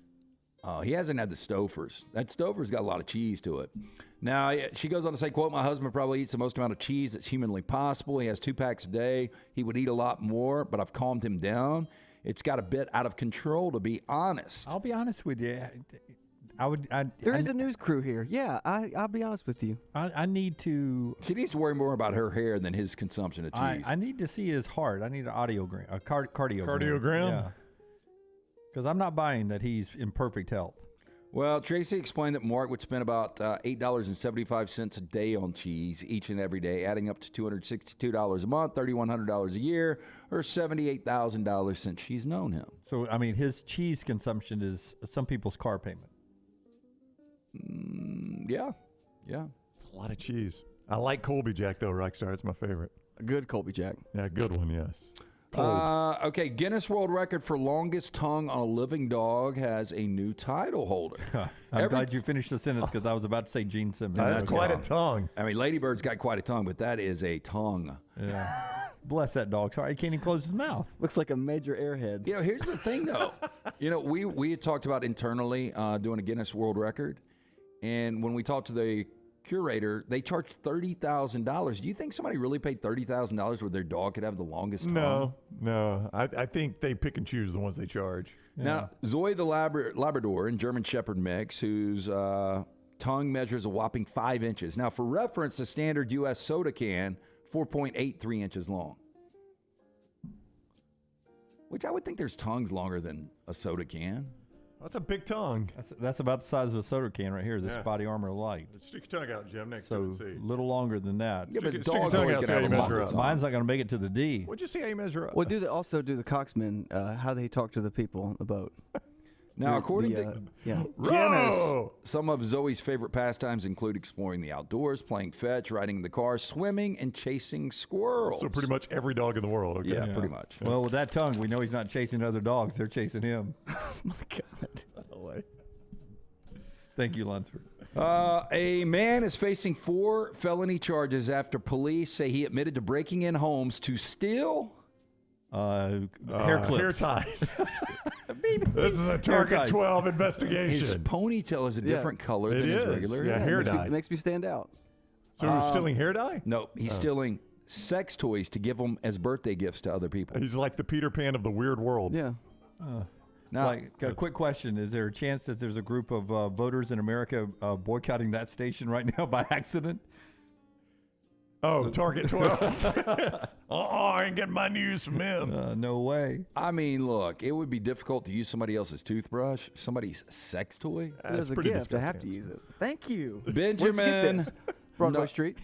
He hasn't had the Stofers. That Stouffer's got a lot of cheese to it. Now, she goes on to say, quote, "My husband probably eats the most amount of cheese that's humanly possible. He has 2 packs a day. He would eat a lot more, but I've calmed him down. It's got a bit out of control, to be honest." I'll be honest with you. There is a news crew here. Yeah, I'll be honest with you. I need to. She needs to worry more about her hair than his consumption of cheese. I need to see his heart. I need an audiogram, a cardiogram. Cardiogram? Yeah. Because I'm not buying that he's in perfect health. Well, Tracy explained that Mark would spend about $8.75 a day on cheese each and every day, adding up to $262 a month, $3,100 a year, or $78,000 since she's known him. So, I mean, his cheese consumption is some people's car payment. Yeah. It's a lot of cheese. I like Colby Jack, though, Rockstar. It's my favorite. A good Colby Jack. Yeah, good one, yes. Okay, Guinness World Record for longest tongue on a living dog has a new title holder. I'm glad you finished the sentence because I was about to say Gene Simmons. That's quite a tongue. I mean, Ladybird's got quite a tongue, but that is a tongue. Yeah. Bless that dog. Sorry, he can't even close his mouth. Looks like a major airhead. Here's the thing, though. We had talked about internally doing a Guinness World Record, and when we talked to the curator, they charged $30,000. Do you think somebody really paid $30,000 where their dog could have the longest tongue? No. I think they pick and choose the ones they charge. Yeah. Now, Zoe the Labrador and German Shepherd mix, whose tongue measures a whopping 5 inches. Now, for reference, a standard U.S. soda can, 4.83 inches long. Which I would think there's tongues longer than a soda can. That's a big tongue. That's about the size of a soda can right here. This Body Armor Light. Stick your tongue out, Jim, next to So it. See. a little longer than that. Yeah, but Stick your dogs tongue always out, gonna see how have you a measure longer up. tongue. Mine's not going to make it to the D. What'd you see how you measure up? Well, also do the coxmen, how they talk to the people on the boat. Now, according to Guinness, some of Zoe's favorite pastimes include exploring the outdoors, playing fetch, riding in the car, swimming, and chasing squirrels. So pretty much every dog in the world. Okay? Yeah, pretty much. Well, with that tongue, we know he's not chasing other dogs. They're chasing him. Oh, my God. No way. Thank you, Lunsford. A man is facing 4 felony charges after police say he admitted to breaking in homes to steal hair clips. Hair ties. This is a Target 12 investigation. His ponytail is a different color than his regular hair dye. It makes me stand out. So he's stealing hair dye? No, he's stealing sex toys to give them as birthday gifts to other people. He's like the Peter Pan of the weird world. Yeah. Now, a quick question. Is there a chance that there's a group of voters in America boycotting that station right now by accident? Oh, Target 12. I ain't getting my news from him. No way. I mean, look, it would be difficult to use somebody else's toothbrush, somebody's sex toy. It was a gift. I have to use it. Thank you. Benjamin. Where'd you get this? Broadway Street.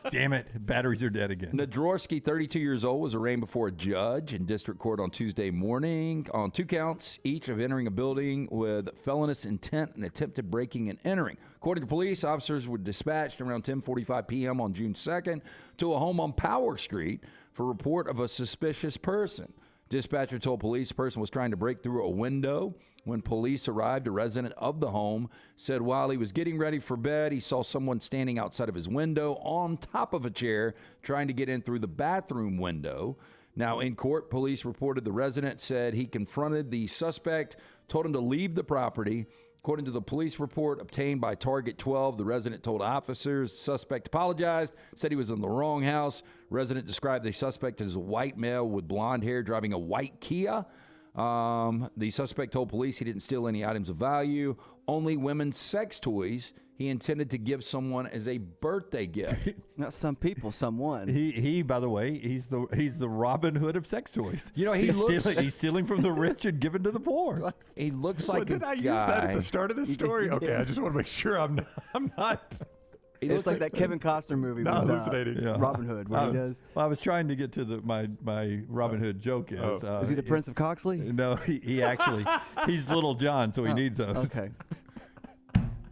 Damn it. Batteries are dead again. Nadrorski, 32 years old, was arraigned before a judge in district court on Tuesday morning on 2 counts, each of entering a building with felonious intent and attempted breaking and entering. According to police, officers were dispatched around 10:45 p.m. on June 2nd to a home on Power Street for report of a suspicious person. Dispatcher told police the person was trying to break through a window. When police arrived, a resident of the home said while he was getting ready for bed, he saw someone standing outside of his window on top of a chair trying to get in through the bathroom window. Now, in court, police reported the resident said he confronted the suspect, told him to leave the property. According to the police report obtained by Target 12, the resident told officers the suspect apologized, said he was in the wrong house. Resident described the suspect as a white male with blonde hair driving a white Kia. The suspect told police he didn't steal any items of value, only women's sex toys he intended to give someone as a birthday gift. Not some people, someone. He by the way, he's the Robin Hood of sex toys. You know, he's stealing from the rich and giving to the poor. He looks like did I use that at the start of this story? Okay, I just want to make sure I'm not. It's like that Kevin Costner movie with hallucinating. Robin Hood, where he does. Well, I was trying to get to my Robin Hood joke. Is he the Prince of Coxley? No, he actually he's Little John, so he needs those. Okay.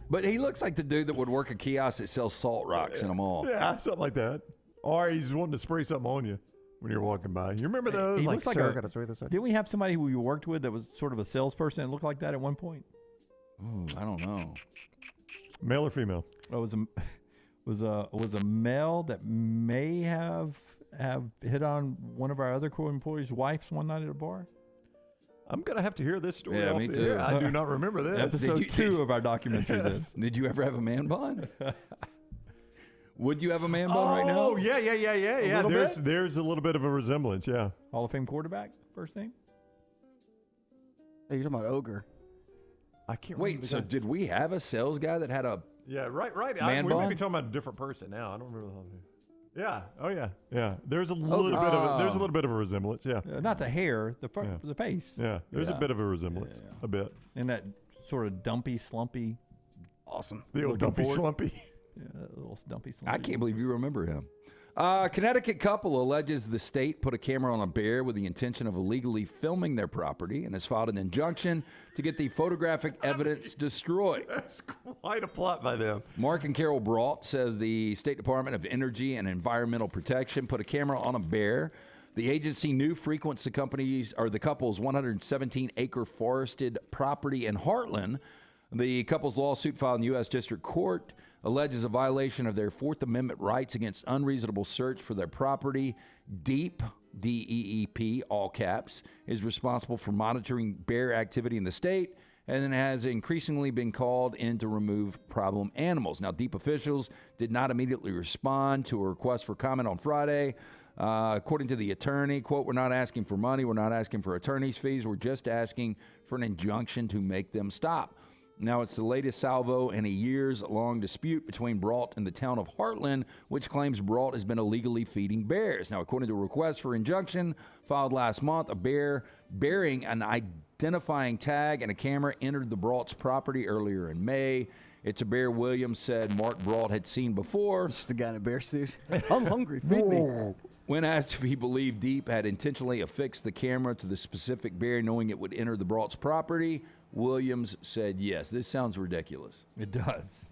But he looks like the dude that would work a kiosk that sells salt rocks in a mall. Yeah, something like that. Or he's wanting to spray something on you when you're walking by. You remember those? He Like, looks like sir, I gotta spray this on you. Didn't we have somebody who you worked with that was sort of a salesperson and looked like that at one point? Ooh, I don't know. Male or female? Oh, it was a male that may have hit on one of our other co-employees' wives one night at a bar. I'm going to have to hear this story. Yeah, off me the too. air. I do not remember this. Episode 2 of our documentary. Yes. Did you ever have a man bun? Would you have a man bun right now? Oh, yeah. There's a little bit of a resemblance, yeah. Hall of Fame quarterback, first name? Hey, you're talking about Ogre. I can't Wait, remember so that. did we have a sales guy that had a... Yeah, right. Man We may bun? be talking about a different person now. I don't remember the whole name. Yeah. Oh, yeah. There's a little bit of a resemblance, yeah. Not the hair, the face. Yeah, there's a bit of a resemblance, a bit. And that sort of dumpy, slumpy. Awesome. The old dumpy slumpy. Yeah, that little dumpy slumpy. I can't believe you remember him. Connecticut couple alleges the state put a camera on a bear with the intention of illegally filming their property and has filed an injunction to get the photographic evidence destroyed. That's quite a plot by them. Mark and Carol Brault says the State Department of Energy and Environmental Protection put a camera on a bear. The agency knew frequents the couple's 117-acre forested property in Heartland. The couple's lawsuit filed in U.S. District Court alleges a violation of their Fourth Amendment rights against unreasonable search for their property. DEEP, D-E-E-P, all caps, is responsible for monitoring bear activity in the state and has increasingly been called in to remove problem animals. Now, DEEP officials did not immediately respond to a request for comment on Friday. According to the attorney, quote, "We're not asking for money. We're not asking for attorney's fees. We're just asking for an injunction to make them stop." Now, it's the latest salvo in a years-long dispute between Brault and the town of Heartland, which claims Brault has been illegally feeding bears. Now, according to a request for injunction filed last month, a bear bearing an identifying tag and a camera entered the Brault's property earlier in May. It's a bear Williams said Mark Brault had seen before. Just a guy in a bear suit. I'm hungry. Feed me. When asked if he believed Deep had intentionally affixed the camera to the specific bear knowing it would enter the Brault's property, Williams said yes. This sounds ridiculous. It does.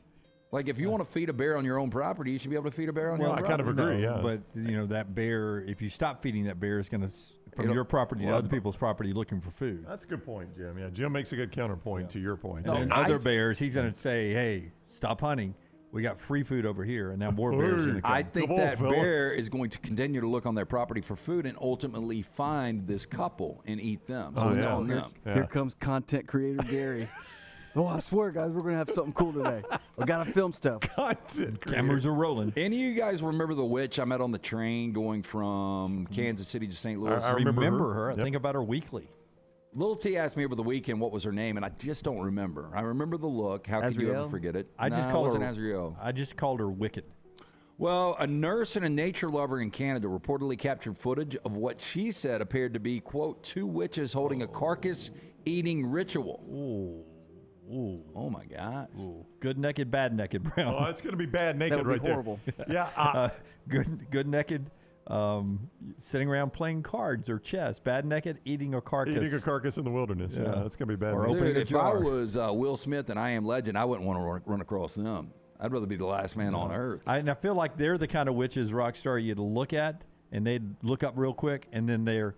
Like, if you want to feed a bear on your own property, you should be able to feed a bear on your own property. I kind of agree, yeah. But, that bear, if you stop feeding that bear, it's going to from your property to other people's property looking for food. That's a good point, Jim. Yeah, Jim makes a good counterpoint to your point. And other bears, he's going to say, hey, stop hunting. We got free food over here, and now more bears are going to come. I think that bear is going to continue to look on their property for food and ultimately find this couple and eat them. So it's on them. Here comes content creator Gary. Oh, I swear, guys, we're going to have something cool today. We got to film stuff. Cameras are rolling. Any of you guys remember the witch I met on the train going from Kansas City to St. Louis? I remember her. I think about her weekly. Little T asked me over the weekend what was her name, and I just don't remember. I remember the look. How could you ever forget it? I just called her Azriel. I just called her Wicked. Well, a nurse and a nature lover in Canada reportedly captured footage of what she said appeared to be, quote, two witches holding a carcass-eating ritual. Ooh. Oh, my gosh. Ooh. Good naked, bad naked, Brown. Oh, it's going to be bad naked that would right be horrible. there. Yeah. Good naked, sitting around playing cards or chess. Bad naked, eating a carcass. Eating a carcass in the wilderness. Yeah, that's going to be bad. Or opening a jar. If I was Will Smith and I Am Legend, I wouldn't want to run across them. I'd rather be the last man on earth. And I feel like they're the kind of witches, Rockstar, you'd look at, and they'd look up real quick, and then they're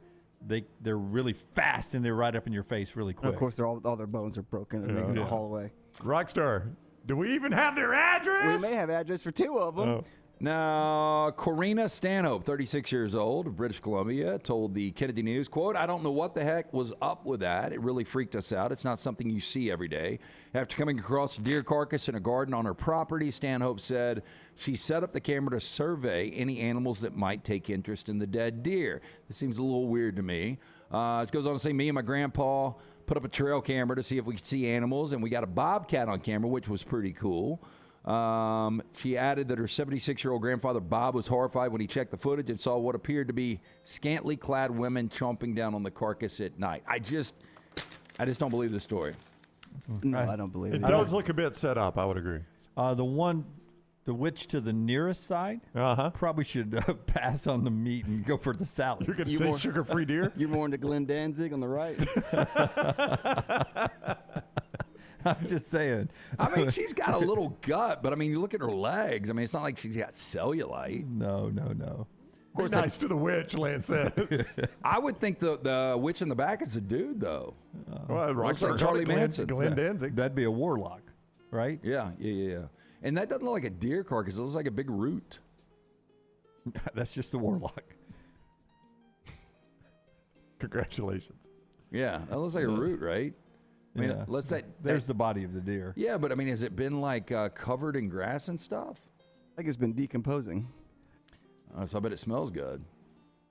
really fast, and they're right up in your face really quick. And of course, all their bones are broken, and they're going to haul away. Rockstar, do we even have their address? We may have address for two of them. Now, Corina Stanhope, 36 years old, of British Columbia, told the Kennedy News, quote, I don't know what the heck was up with that. It really freaked us out. It's not something you see every day. After coming across a deer carcass in a garden on her property, Stanhope said she set up the camera to survey any animals that might take interest in the dead deer. This seems a little weird to me. It goes on to say, me and my grandpa put up a trail camera to see if we could see animals, and we got a bobcat on camera, which was pretty cool. She added that her 76-year-old grandfather, Bob, was horrified when he checked the footage and saw what appeared to be scantily clad women chomping down on the carcass at night. I just don't believe this story. No, I don't believe it. It does look a bit set up, I would agree. The witch to the nearest side probably should pass on the meat and go for the salad. You're going to say sugar-free deer? You're more into Glenn Danzig on the right. I'm just saying. I mean, she's got a little gut, but I mean, you look at her legs. I mean, it's not like she's got cellulite. No. Of course, nice to the witch, Lance says. I would think the witch in the back is a dude, though. Well, looks like Charlie Manson. Glenn Danzig. That'd be a warlock, right? Yeah. And that doesn't look like a deer carcass. It looks like a big root. That's just the warlock. Congratulations. Yeah, that looks like a root, right? I mean, there's the body of the deer. Yeah, but I mean, has it been like covered in grass and stuff? I think it's been decomposing. So I bet it smells good.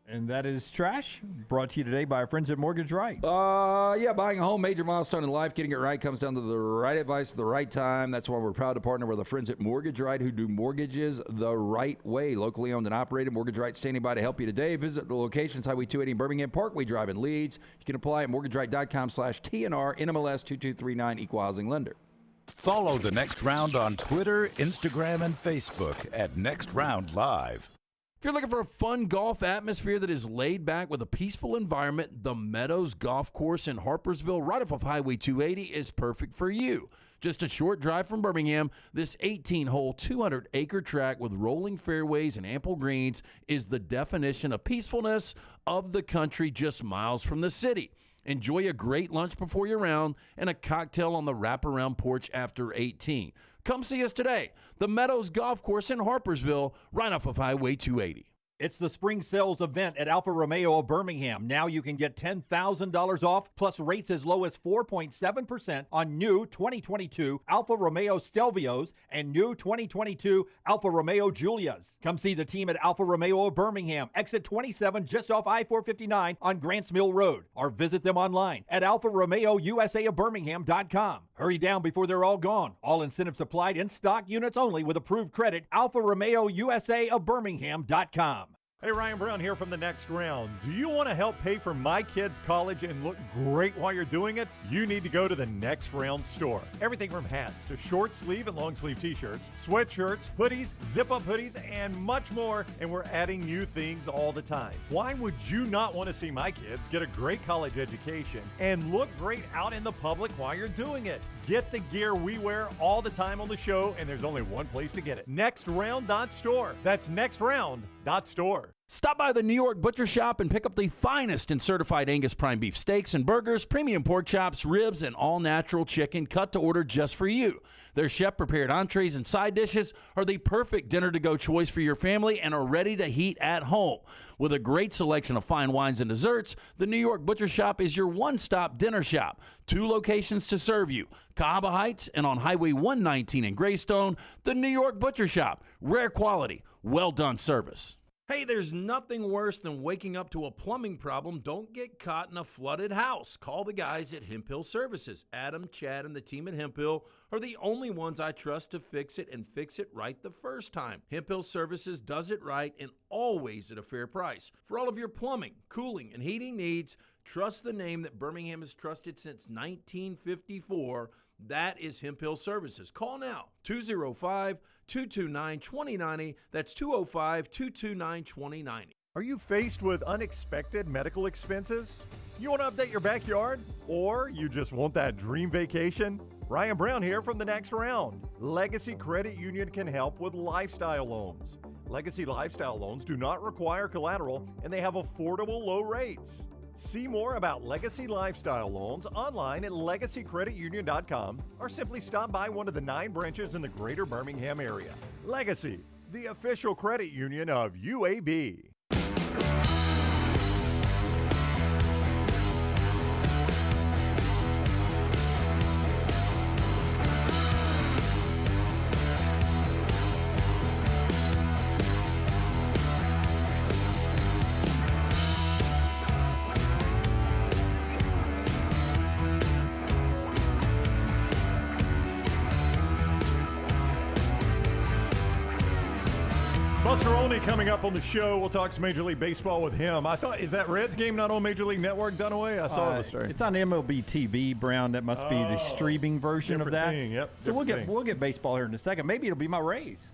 And that is Trash, brought to you today by our friends at Mortgage Right. Buying a home, major milestone in life. Getting it right comes down to the right advice at the right time. That's why we're proud to partner with our friends at Mortgage Right, who do mortgages the right way. Locally owned and operated, Mortgage Right standing by to help you today. Visit the locations, Highway 280 in Birmingham, Parkway Drive in Leeds. You can apply at mortgageright.com/TNR, NMLS 2239, Equal Housing Lender. Follow The Next Round on Twitter, Instagram, and Facebook at Next Round Live. If you're looking for a fun golf atmosphere that is laid back with a peaceful environment, the Meadows Golf Course in Harpersville, right off of Highway 280, is perfect for you. Just a short drive from Birmingham, this 18-hole, 200-acre track with rolling fairways and ample greens is the definition of peacefulness of the country just miles from the city. Enjoy a great lunch before your round and a cocktail on the wraparound porch after 18. Come see us today. The Meadows Golf Course in Harpersville, right off of Highway 280. It's the spring sales event at Alfa Romeo of Birmingham. Now you can get $10,000 off, plus rates as low as 4.7% on new 2022 Alfa Romeo Stelvios and new 2022 Alfa Romeo Giulias. Come see the team at Alfa Romeo of Birmingham, exit 27 just off I-459 on Grants Mill Road, or visit them online at alfaromeo.usaofbirmingham.com. Hurry down before they're all gone. All incentives applied, in stock units only with approved credit. alfaromeo.usaofbirmingham.com. Hey, Ryan Brown here from The Next Round. Do you want to help pay for my kids' college and look great while you're doing it? You need to go to The Next Round store. Everything from hats to short sleeve and long sleeve t-shirts, sweatshirts, hoodies, zip-up hoodies, and much more. And we're adding new things all the time. Why would you not want to see my kids get a great college education and look great out in the public while you're doing it? Get the gear we wear all the time on the show, and there's only one place to get it. NextRound.store. That's NextRound.store. Stop by the New York Butcher Shop and pick up the finest in certified Angus prime beef steaks and burgers, premium pork chops, ribs, and all-natural chicken cut to order just for you. Their chef-prepared entrees and side dishes are the perfect dinner-to-go choice for your family and are ready to heat at home. With a great selection of fine wines and desserts, the New York Butcher Shop is your one-stop dinner shop. 2 locations to serve you, Cahaba Heights and on Highway 119 in Greystone. The New York Butcher Shop. Rare quality, well-done service. Hey, there's nothing worse than waking up to a plumbing problem. Don't get caught in a flooded house. Call the guys at Hemp Hill Services. Adam, Chad, and the team at Hemp Hill are the only ones I trust to fix it and fix it right the first time. Hemp Hill Services does it right and always at a fair price. For all of your plumbing, cooling, and heating needs, trust the name that Birmingham has trusted since 1954. That is Hemp Hill Services. Call now, 205-229-2090. That's 205-229-2090. Are you faced with unexpected medical expenses? You want to update your backyard? Or you just want that dream vacation? Ryan Brown here from The Next Round. Legacy Credit Union can help with lifestyle loans. Legacy lifestyle loans do not require collateral, and they have affordable low rates. See more about Legacy Lifestyle Loans online at legacycreditunion.com or simply stop by one of the 9 branches in the greater Birmingham area. Legacy, the official credit union of UAB. Buster Olney coming up on the show. We'll talk some Major League Baseball with him. I thought, is that Reds game not on Major League Network, Dunaway? I saw it. It's on MLB TV, Brown. That must be the streaming version of that. Thing. Yep, so we'll get baseball here in a second. Maybe it'll be my Rays.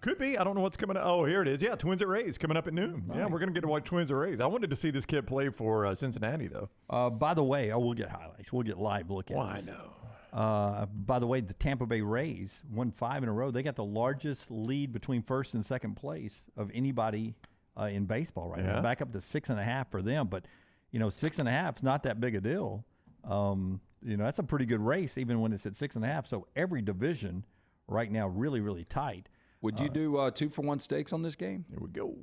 Could be. I don't know what's coming up. Oh, here it is. Yeah, Twins at Rays coming up at noon. Right. Yeah, we're going to get to watch Twins at Rays. I wanted to see this kid play for Cincinnati, though. By the way, we'll get highlights. We'll get live look-ins. Why, no. By the way, the Tampa Bay Rays won 5 in a row. They got the largest lead between first and second place of anybody in baseball right now. Back up to 6.5 for them. But, 6.5 is not that big a deal. That's a pretty good race even when it's at 6.5. So every division right now really, really tight. Would you do 2-for-1 stakes on this game? Here we go.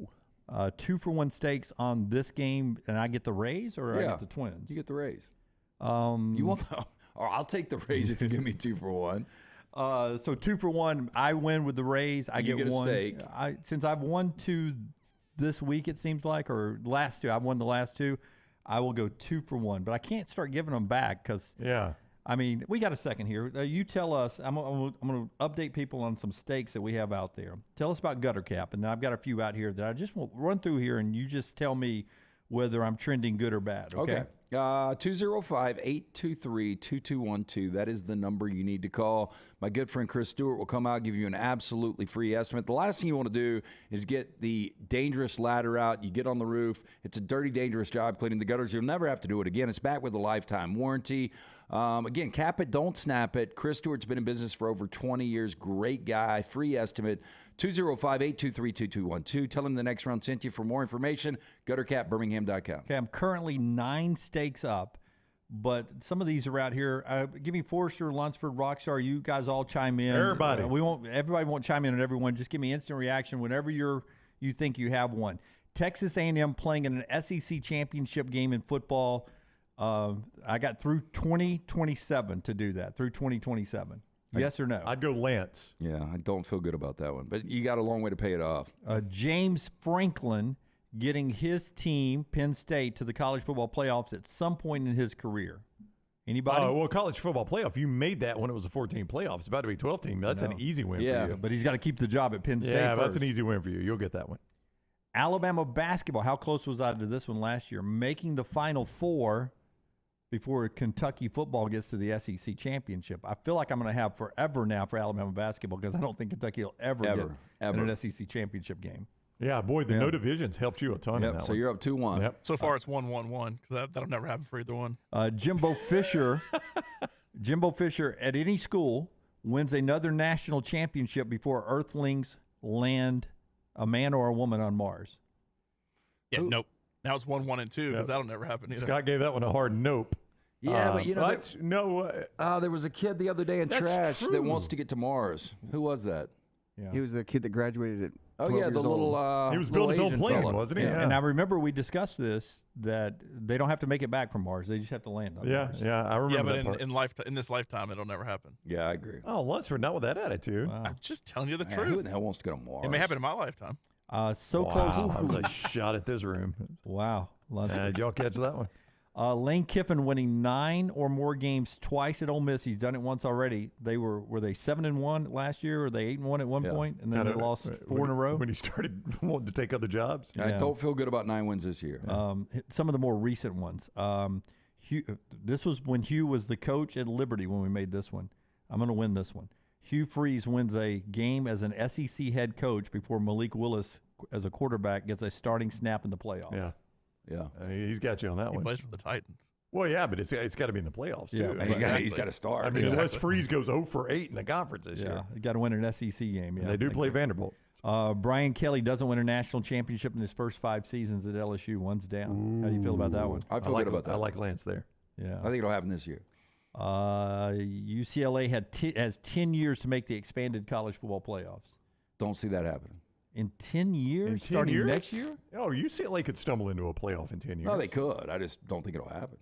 2-for-1 stakes on this game, and I get the Rays or I get the Twins? You get the Rays. You want the... Or I'll take the Rays if you give me 2-for-1. So 2-for-1, I win with the Rays. I get a one. Stake. Since I've won 2 this week, it seems like, or last 2. I've won the last 2. I will go 2-for-1, but I can't start giving them back because. Yeah. I mean, we got a second here. You tell us. I'm going to update people on some stakes that we have out there. Tell us about Gutter Cap, and I've got a few out here that I just want to run through here, and you just tell me whether I'm trending good or bad. Okay. 205-823-2212. That is the number you need to call. My good friend Chris Stewart will come out and give you an absolutely free estimate. The last thing you want to do is get the dangerous ladder out. You get on the roof. It's a dirty, dangerous job cleaning the gutters. You'll never have to do it again. It's back with a lifetime warranty. Again, cap it, don't snap it. Chris Stewart's been in business for over 20 years. Great guy. Free estimate. 205-823-2212. Tell him The Next Round sent you. For more information, guttercapbirmingham.com. Okay, I'm currently 9 stakes up, but some of these are out here. Give me Forrester, Lunsford, Rockstar. You guys all chime in. Everybody. Everybody won't chime in on everyone. Just give me instant reaction whenever you think you have one. Texas A&M playing in an SEC championship game in football. I got through 2027 to do that, through 2027. Yes or no? I'd go Lance. Yeah, I don't feel good about that one, but you got a long way to pay it off. James Franklin getting his team, Penn State, to the college football playoffs at some point in his career. Anybody? Well, college football playoff, you made that when it was a 14 playoff. It's about to be 12 team. That's an easy win for you. But he's got to keep the job at Penn State Yeah, first. that's an easy win for you. You'll get that one. Alabama basketball, how close was I to this one last year? Making the Final Four before Kentucky football gets to the SEC championship. I feel like I'm going to have forever now for Alabama basketball because I don't think Kentucky will ever get in an SEC championship game. Yeah, boy, the no divisions helped you a ton in that so one. you're up 2-1. Yep. So far, it's 1-1-1 because that'll never happen for either one. Jimbo Fisher at any school wins another national championship before Earthlings land a man or a woman on Mars. Yeah, nope. Now it's 1-1 and 2 because that'll never happen either. Scott gave that one a hard nope. Yeah, but you know, there was a kid the other day in That's trash true. that wants to get to Mars. Who was that? Yeah. He was the kid that graduated at 12 Oh yeah, years the little old. He was little building his own Asian plane, fella. wasn't he? Yeah. And I remember we discussed this, that they don't have to make it back from Mars. They just have to land on Mars. I remember Yeah, that but part. in this lifetime, it'll never happen. Yeah, I agree. Oh, Lunsford, not with that attitude. I'm just telling you the Man, truth. who in the hell wants to go to Mars? It may happen in my lifetime. So Wow, close. I was a shot at this room. Wow. Did y'all catch that one? Lane Kiffin winning 9 or more games twice at Ole Miss. He's done it once already. They were they 7-1 last year, or they 8-1 at one point, and then they lost 4 in a row when he started wanting to take other jobs. I don't feel good about 9 wins this year. Some of the more recent ones. This was when Hugh was the coach at Liberty when we made this one. I'm going to win this one. Hugh Freeze wins a game as an SEC head coach before Malik Willis, as a quarterback, gets a starting snap in the playoffs. Yeah. He's got you on that He one. plays for the Titans. Well, yeah, but it's got to be in the playoffs, too. And he's got to start. I mean, unless Freeze goes 0 for 8 in the conference this Yeah, year. you got to win an SEC game. Yeah, And they do play Vanderbilt. Brian Kelly doesn't win a national championship in his first 5 seasons at LSU. One's down. How do you feel about that one? I feel good about that. I like Lance there. Yeah, I think it'll happen this year. UCLA has 10 years to make the expanded college football playoffs. Don't see that happening. In 10 years? In 10 starting years? next year? Oh, UCLA could stumble into a playoff in 10 years. No, they could. I just don't think it'll happen.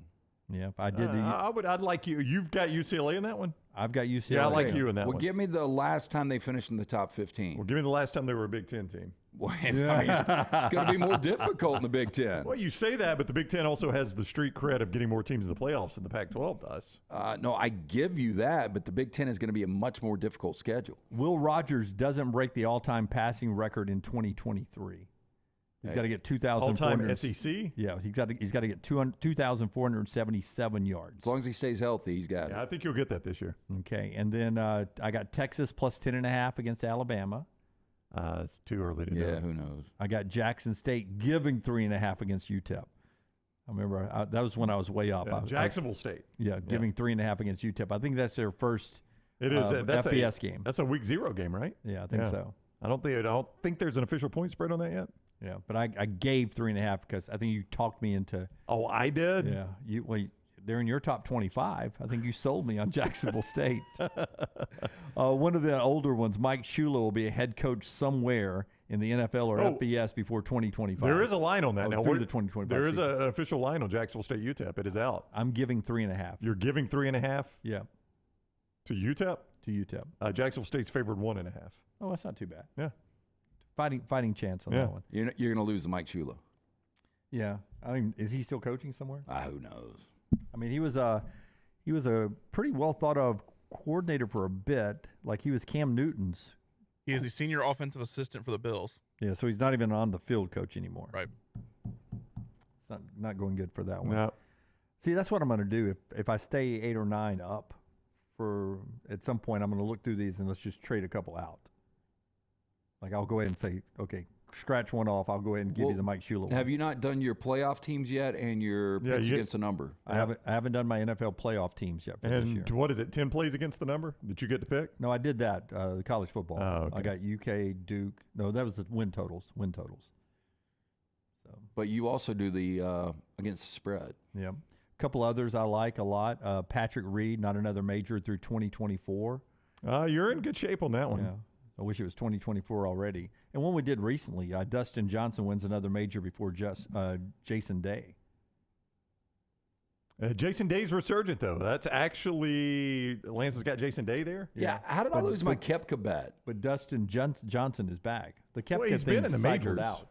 Yeah, I did. I'd like you. You've got UCLA in that one? I've got UCLA. Yeah, I like you in that Well, one. give me the last time they finished in the top 15. Well, give me the last time they were a Big Ten team. Well, I mean, it's going to be more difficult in the Big Ten. Well, you say that, but the Big Ten also has the street cred of getting more teams in the playoffs than the Pac-12 does. No, I give you that, but the Big Ten is going to be a much more difficult schedule. Will Rogers doesn't break the all-time passing record in 2023. He's got to get 2,400. All-time SEC? Yeah, he's got to get 2,477 yards. As long as he stays healthy, he's got it. Yeah, I think he'll get that this year. Okay, and then I got Texas plus 10.5 against Alabama. It's too early to know. Yeah, who knows? I got Jackson State giving 3.5 against UTEP. I remember that was when I was way up. Yeah, Jacksonville State. Yeah, giving 3.5 against UTEP. I think that's their first It is. That's FBS game. That's a week 0 game, right? Yeah, I think so. I don't think there's an official point spread on that yet. Yeah, but I gave 3.5 because I think you talked me into. Oh, I did? Yeah, they're in your top 25. I think you sold me on Jacksonville State. One of the older ones, Mike Shula, will be a head coach somewhere in the NFL or FBS before 2025. There is a line on that now. Through the 2025 there is season. an official line on Jacksonville State UTEP. It is out. I'm giving 3.5. You're giving 3.5? Yeah. To UTEP? To UTEP. Jacksonville State's favored 1.5. Oh, that's not too bad. Yeah. Fighting chance on that one. You're going to lose to Mike Shula. Yeah. I mean, is he still coaching somewhere? Who knows? I mean, he was a pretty well thought of coordinator for a bit. Like he was Cam Newton's. He is the senior offensive assistant for the Bills. Yeah, so he's not even on the field coach anymore. Right. It's not going good for that one. No. See, that's what I'm going to do. If I stay 8 or 9 up, at some point I'm going to look through these and let's just trade a couple out. Like I'll go ahead and say, okay, scratch one off. I'll go ahead and give you the Mike Shula one. Have you not done your playoff teams yet and your picks against the number? I haven't done my NFL playoff teams yet for this year. And what is it, 10 plays against the number that you get to pick? No, I did that, the college football. Oh, okay. I got UK, Duke. No, that was the win totals. So, but you also do the against the spread. Yeah. A couple others I like a lot. Patrick Reed, not another major through 2024. You're in good shape on that one. Yeah. I wish it was 2024 already. And one we did recently, Dustin Johnson wins another major before Jason Day. Jason Day's resurgent, though. That's actually Lance has got Jason Day there. Yeah. How did I lose my Koepka bet? But Dustin Johnson is back. The Koepka he's thing been in the cycled majors. out.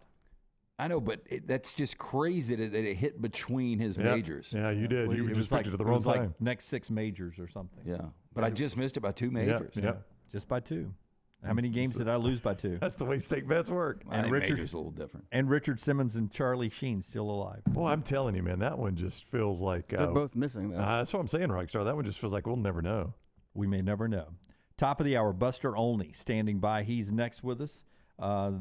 I know, but that's just crazy that it hit between his majors. Yeah, you did. Well, You it just was picked it at the wrong time. Like next 6 majors or something. Yeah, but I just missed it by 2 majors. Yeah. Just by 2. How many games did I lose by 2? That's the way stake bets work. I think majors a little different. And Richard Simmons and Charlie Sheen still alive. Boy, I'm telling you, man, that one just feels like They're both missing, though. That's what I'm saying, Rockstar. That one just feels like we'll never know. We may never know. Top of the hour, Buster Olney standing by. He's next with us.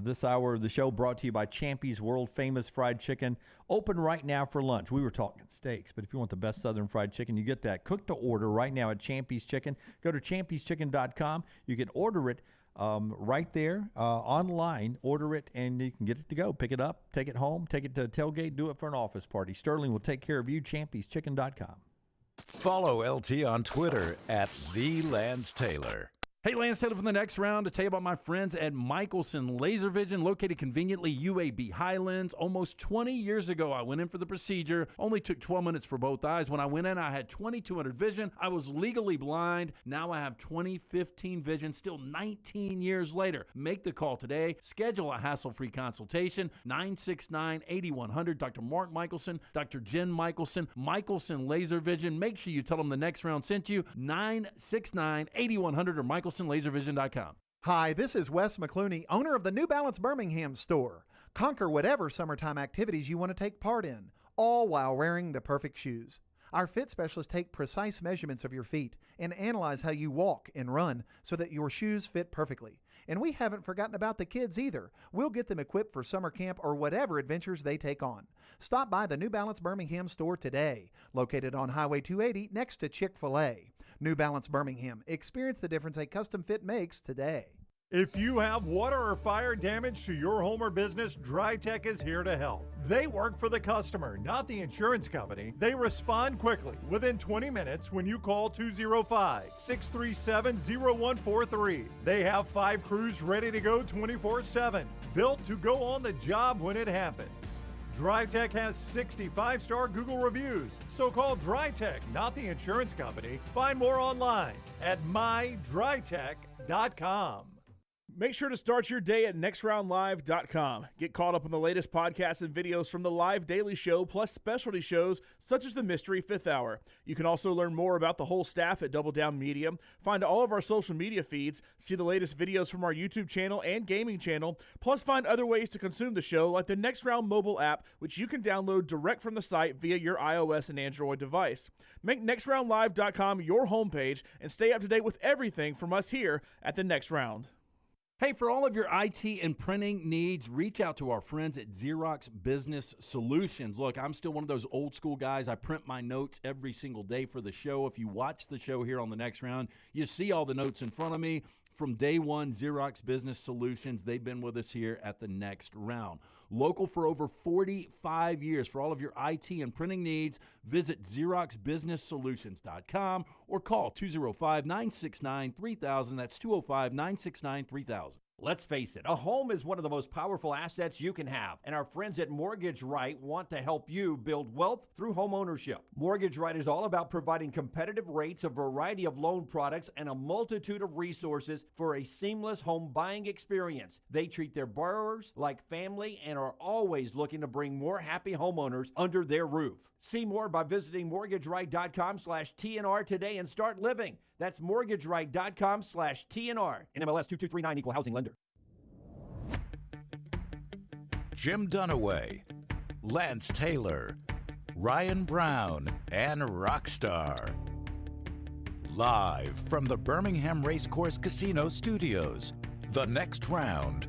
This hour of the show brought to you by Champy's World Famous Fried Chicken. Open right now for lunch. We were talking steaks, but if you want the best Southern fried chicken, you get that cooked to order right now at Champy's Chicken. Go to champyschicken.com. You can order it right there online. Order it, and you can get it to go. Pick it up, take it home, take it to a tailgate, do it for an office party. Sterling will take care of you. Champy'sChicken.com. Follow LT on Twitter at @TheLanceTaylor. Hey, Lance Taylor from the next round to tell you about my friends at Michelson Laser Vision, located conveniently UAB Highlands. Almost 20 years ago, I went in for the procedure. Only took 12 minutes for both eyes. When I went in, I had 2200 vision. I was legally blind. Now I have 20/15 vision, still 19 years later. Make the call today. Schedule a hassle-free consultation. 969-8100. Dr. Mark Michelson, Dr. Jen Michelson, Michelson Laser Vision. Make sure you tell them the next round sent you. 969-8100 or MichelSonLaserVision.com. Hi, this is Wes McClooney, owner of the New Balance Birmingham store. Conquer whatever summertime activities you want to take part in, all while wearing the perfect shoes. Our fit specialists take precise measurements of your feet and analyze how you walk and run so that your shoes fit perfectly. And we haven't forgotten about the kids either. We'll get them equipped for summer camp or whatever adventures they take on. Stop by the New Balance Birmingham store today, located on Highway 280 next to Chick-fil-A. New Balance Birmingham. Experience the difference a custom fit makes today. If you have water or fire damage to your home or business, DryTech is here to help. They work for the customer, not the insurance company. They respond quickly, within 20 minutes when you call 205-637-0143. They have 5 crews ready to go 24/7, built to go on the job when it happens. DryTech has 65-star Google reviews, so call DryTech, not the insurance company. Find more online at mydrytech.com. Make sure to start your day at nextroundlive.com. Get caught up on the latest podcasts and videos from the live daily show, plus specialty shows such as the Mystery Fifth Hour. You can also learn more about the whole staff at Double Down Media, find all of our social media feeds, see the latest videos from our YouTube channel and gaming channel, plus find other ways to consume the show like the Next Round mobile app, which you can download direct from the site via your iOS and Android device. Make nextroundlive.com your homepage and stay up to date with everything from us here at the Next Round. Hey, for all of your IT and printing needs, reach out to our friends at Xerox Business Solutions. Look, I'm still one of those old school guys. I print my notes every single day for the show. If you watch the show here on the next round, you see all the notes in front of me. From day one, Xerox Business Solutions, they've been with us here at the next round. Local for over 45 years. For all of your IT and printing needs, visit XeroxBusinessSolutions.com or call 205-969-3000. That's 205-969-3000. Let's face it, a home is one of the most powerful assets you can have, and our friends at Mortgage Right want to help you build wealth through home ownership. Mortgage Right is all about providing competitive rates, a variety of loan products, and a multitude of resources for a seamless home buying experience. They treat their borrowers like family and are always looking to bring more happy homeowners under their roof. See more by visiting mortgageright.com/TNR today and start living. That's mortgageright.com/TNR. NMLS 2239, Equal Housing Lender. Jim Dunaway, Lance Taylor, Ryan Brown, and Rockstar. Live from the Birmingham Racecourse Casino Studios, the next round,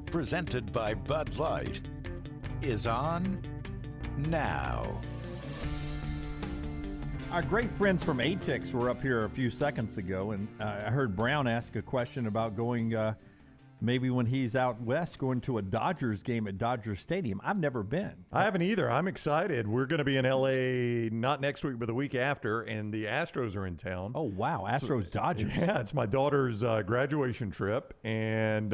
presented by Bud Light, is on now. Our great friends from ATIX were up here a few seconds ago, and I heard Brown ask a question about going, maybe when he's out west, going to a Dodgers game at Dodger Stadium. I've never been. I haven't either. I'm excited. We're going to be in L.A. not next week, but the week after, and the Astros are in town. Oh, wow. Astros, Dodgers. Yeah, it's my daughter's graduation trip, and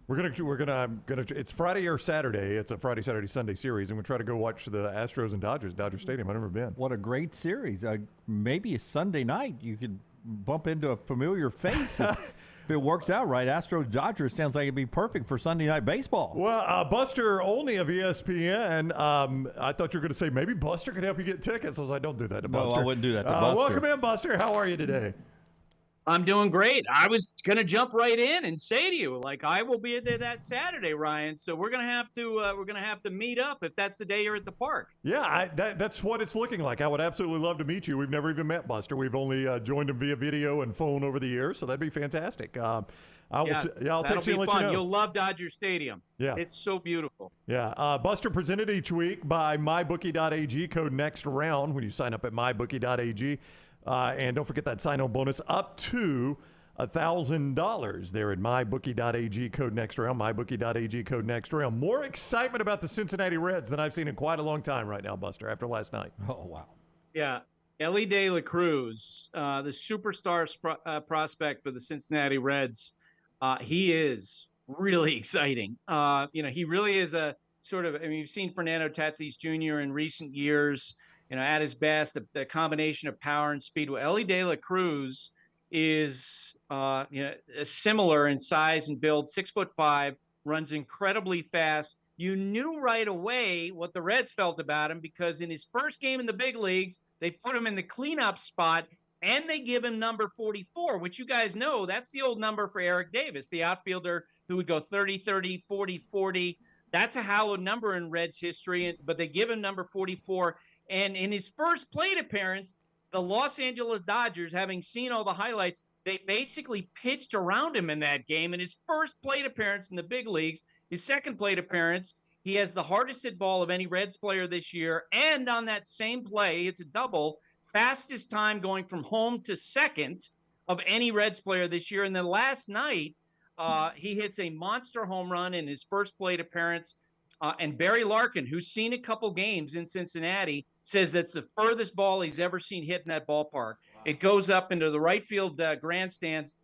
we're gonna. It's Friday or Saturday. It's a Friday, Saturday, Sunday series, and we'll try to go watch the Astros and Dodgers, Dodger Stadium. I've never been. What a great series. Maybe a Sunday night you could bump into a familiar face. If it works out right, Astros Dodgers sounds like it'd be perfect for Sunday Night Baseball. Well, Buster Olney of ESPN, I thought you were going to say maybe Buster could help you get tickets. I was like, don't do that to Buster. No, I wouldn't do that to Buster. Welcome in, Buster. How are you today? I'm doing great. I was going to jump right in and say to you, like, I will be there that Saturday, Ryan. So we're going to have to meet up if that's the day you're at the park. Yeah, that's what it's looking like. I would absolutely love to meet you. We've never even met Buster. We've only joined him via video and phone over the years, so that'd be fantastic. I'll text you and let you know. You'll love Dodger Stadium. Yeah. It's so beautiful. Yeah. Buster presented each week by mybookie.ag, code next round when you sign up at mybookie.ag. And don't forget that sign-on bonus up to $1,000 there at mybookie.ag, code next round, mybookie.ag, code next round. More excitement about the Cincinnati Reds than I've seen in quite a long time right now, Buster, after last night. Oh, wow. Yeah. Ellie De La Cruz, the superstar prospect for the Cincinnati Reds, he is really exciting. He really is a sort of, you've seen Fernando Tatis Jr. in recent years, at his best, the combination of power and speed. Well, Ellie De La Cruz is, similar in size and build, 6'5", runs incredibly fast. You knew right away what the Reds felt about him because in his first game in the big leagues, they put him in the cleanup spot and they give him number 44, which you guys know, that's the old number for Eric Davis, the outfielder who would go 30-30, 40-40. That's a hallowed number in Reds history, but they give him number 44. And in his first plate appearance, the Los Angeles Dodgers, having seen all the highlights, they basically pitched around him in that game. In his first plate appearance in the big leagues, his second plate appearance, he has the hardest hit ball of any Reds player this year. And on that same play, it's a double, fastest time going from home to second of any Reds player this year. And then last night, he hits a monster home run in his first plate appearance. And Barry Larkin, who's seen a couple games in Cincinnati, says that's the furthest ball he's ever seen hit in that ballpark. Wow. It goes up into the right field grandstands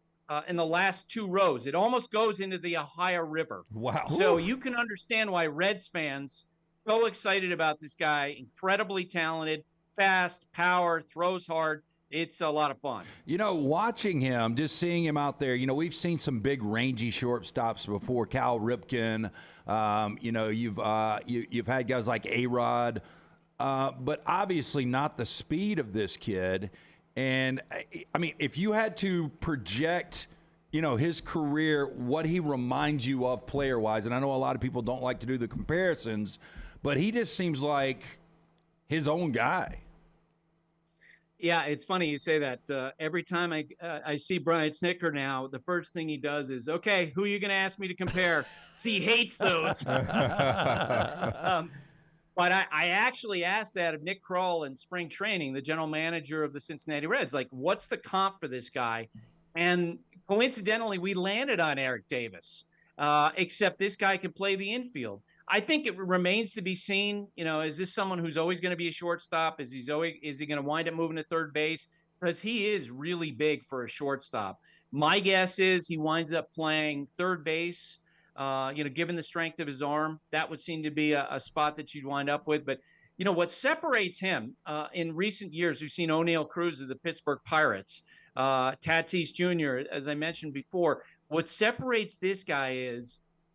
in the last two rows. It almost goes into the Ohio River. Wow. So you can understand why Reds fans are so excited about this guy. Incredibly talented, fast, power, throws hard. It's a lot of fun. Watching him, just seeing him out there, we've seen some big rangy shortstops before. Cal Ripken, you've had guys like A-Rod, but obviously not the speed of this kid. And if you had to project, his career, what he reminds you of player-wise, and I know a lot of people don't like to do the comparisons, but he just seems like his own guy. Yeah, it's funny you say that. Every time I see Brian Snicker now, the first thing he does is, okay, who are you going to ask me to compare? See, he hates those. But I actually asked that of Nick Kroll in spring training, the general manager of the Cincinnati Reds, like, what's the comp for this guy? And coincidentally, we landed on Eric Davis, except this guy can play the infield. I think it remains to be seen, is this someone who's always going to be a shortstop? Is he going to wind up moving to third base? Because he is really big for a shortstop. My guess is he winds up playing third base, given the strength of his arm. That would seem to be a spot that you'd wind up with. But, what separates him in recent years, we've seen O'Neill Cruz of the Pittsburgh Pirates, Tatis Jr., as I mentioned before. What separates this guy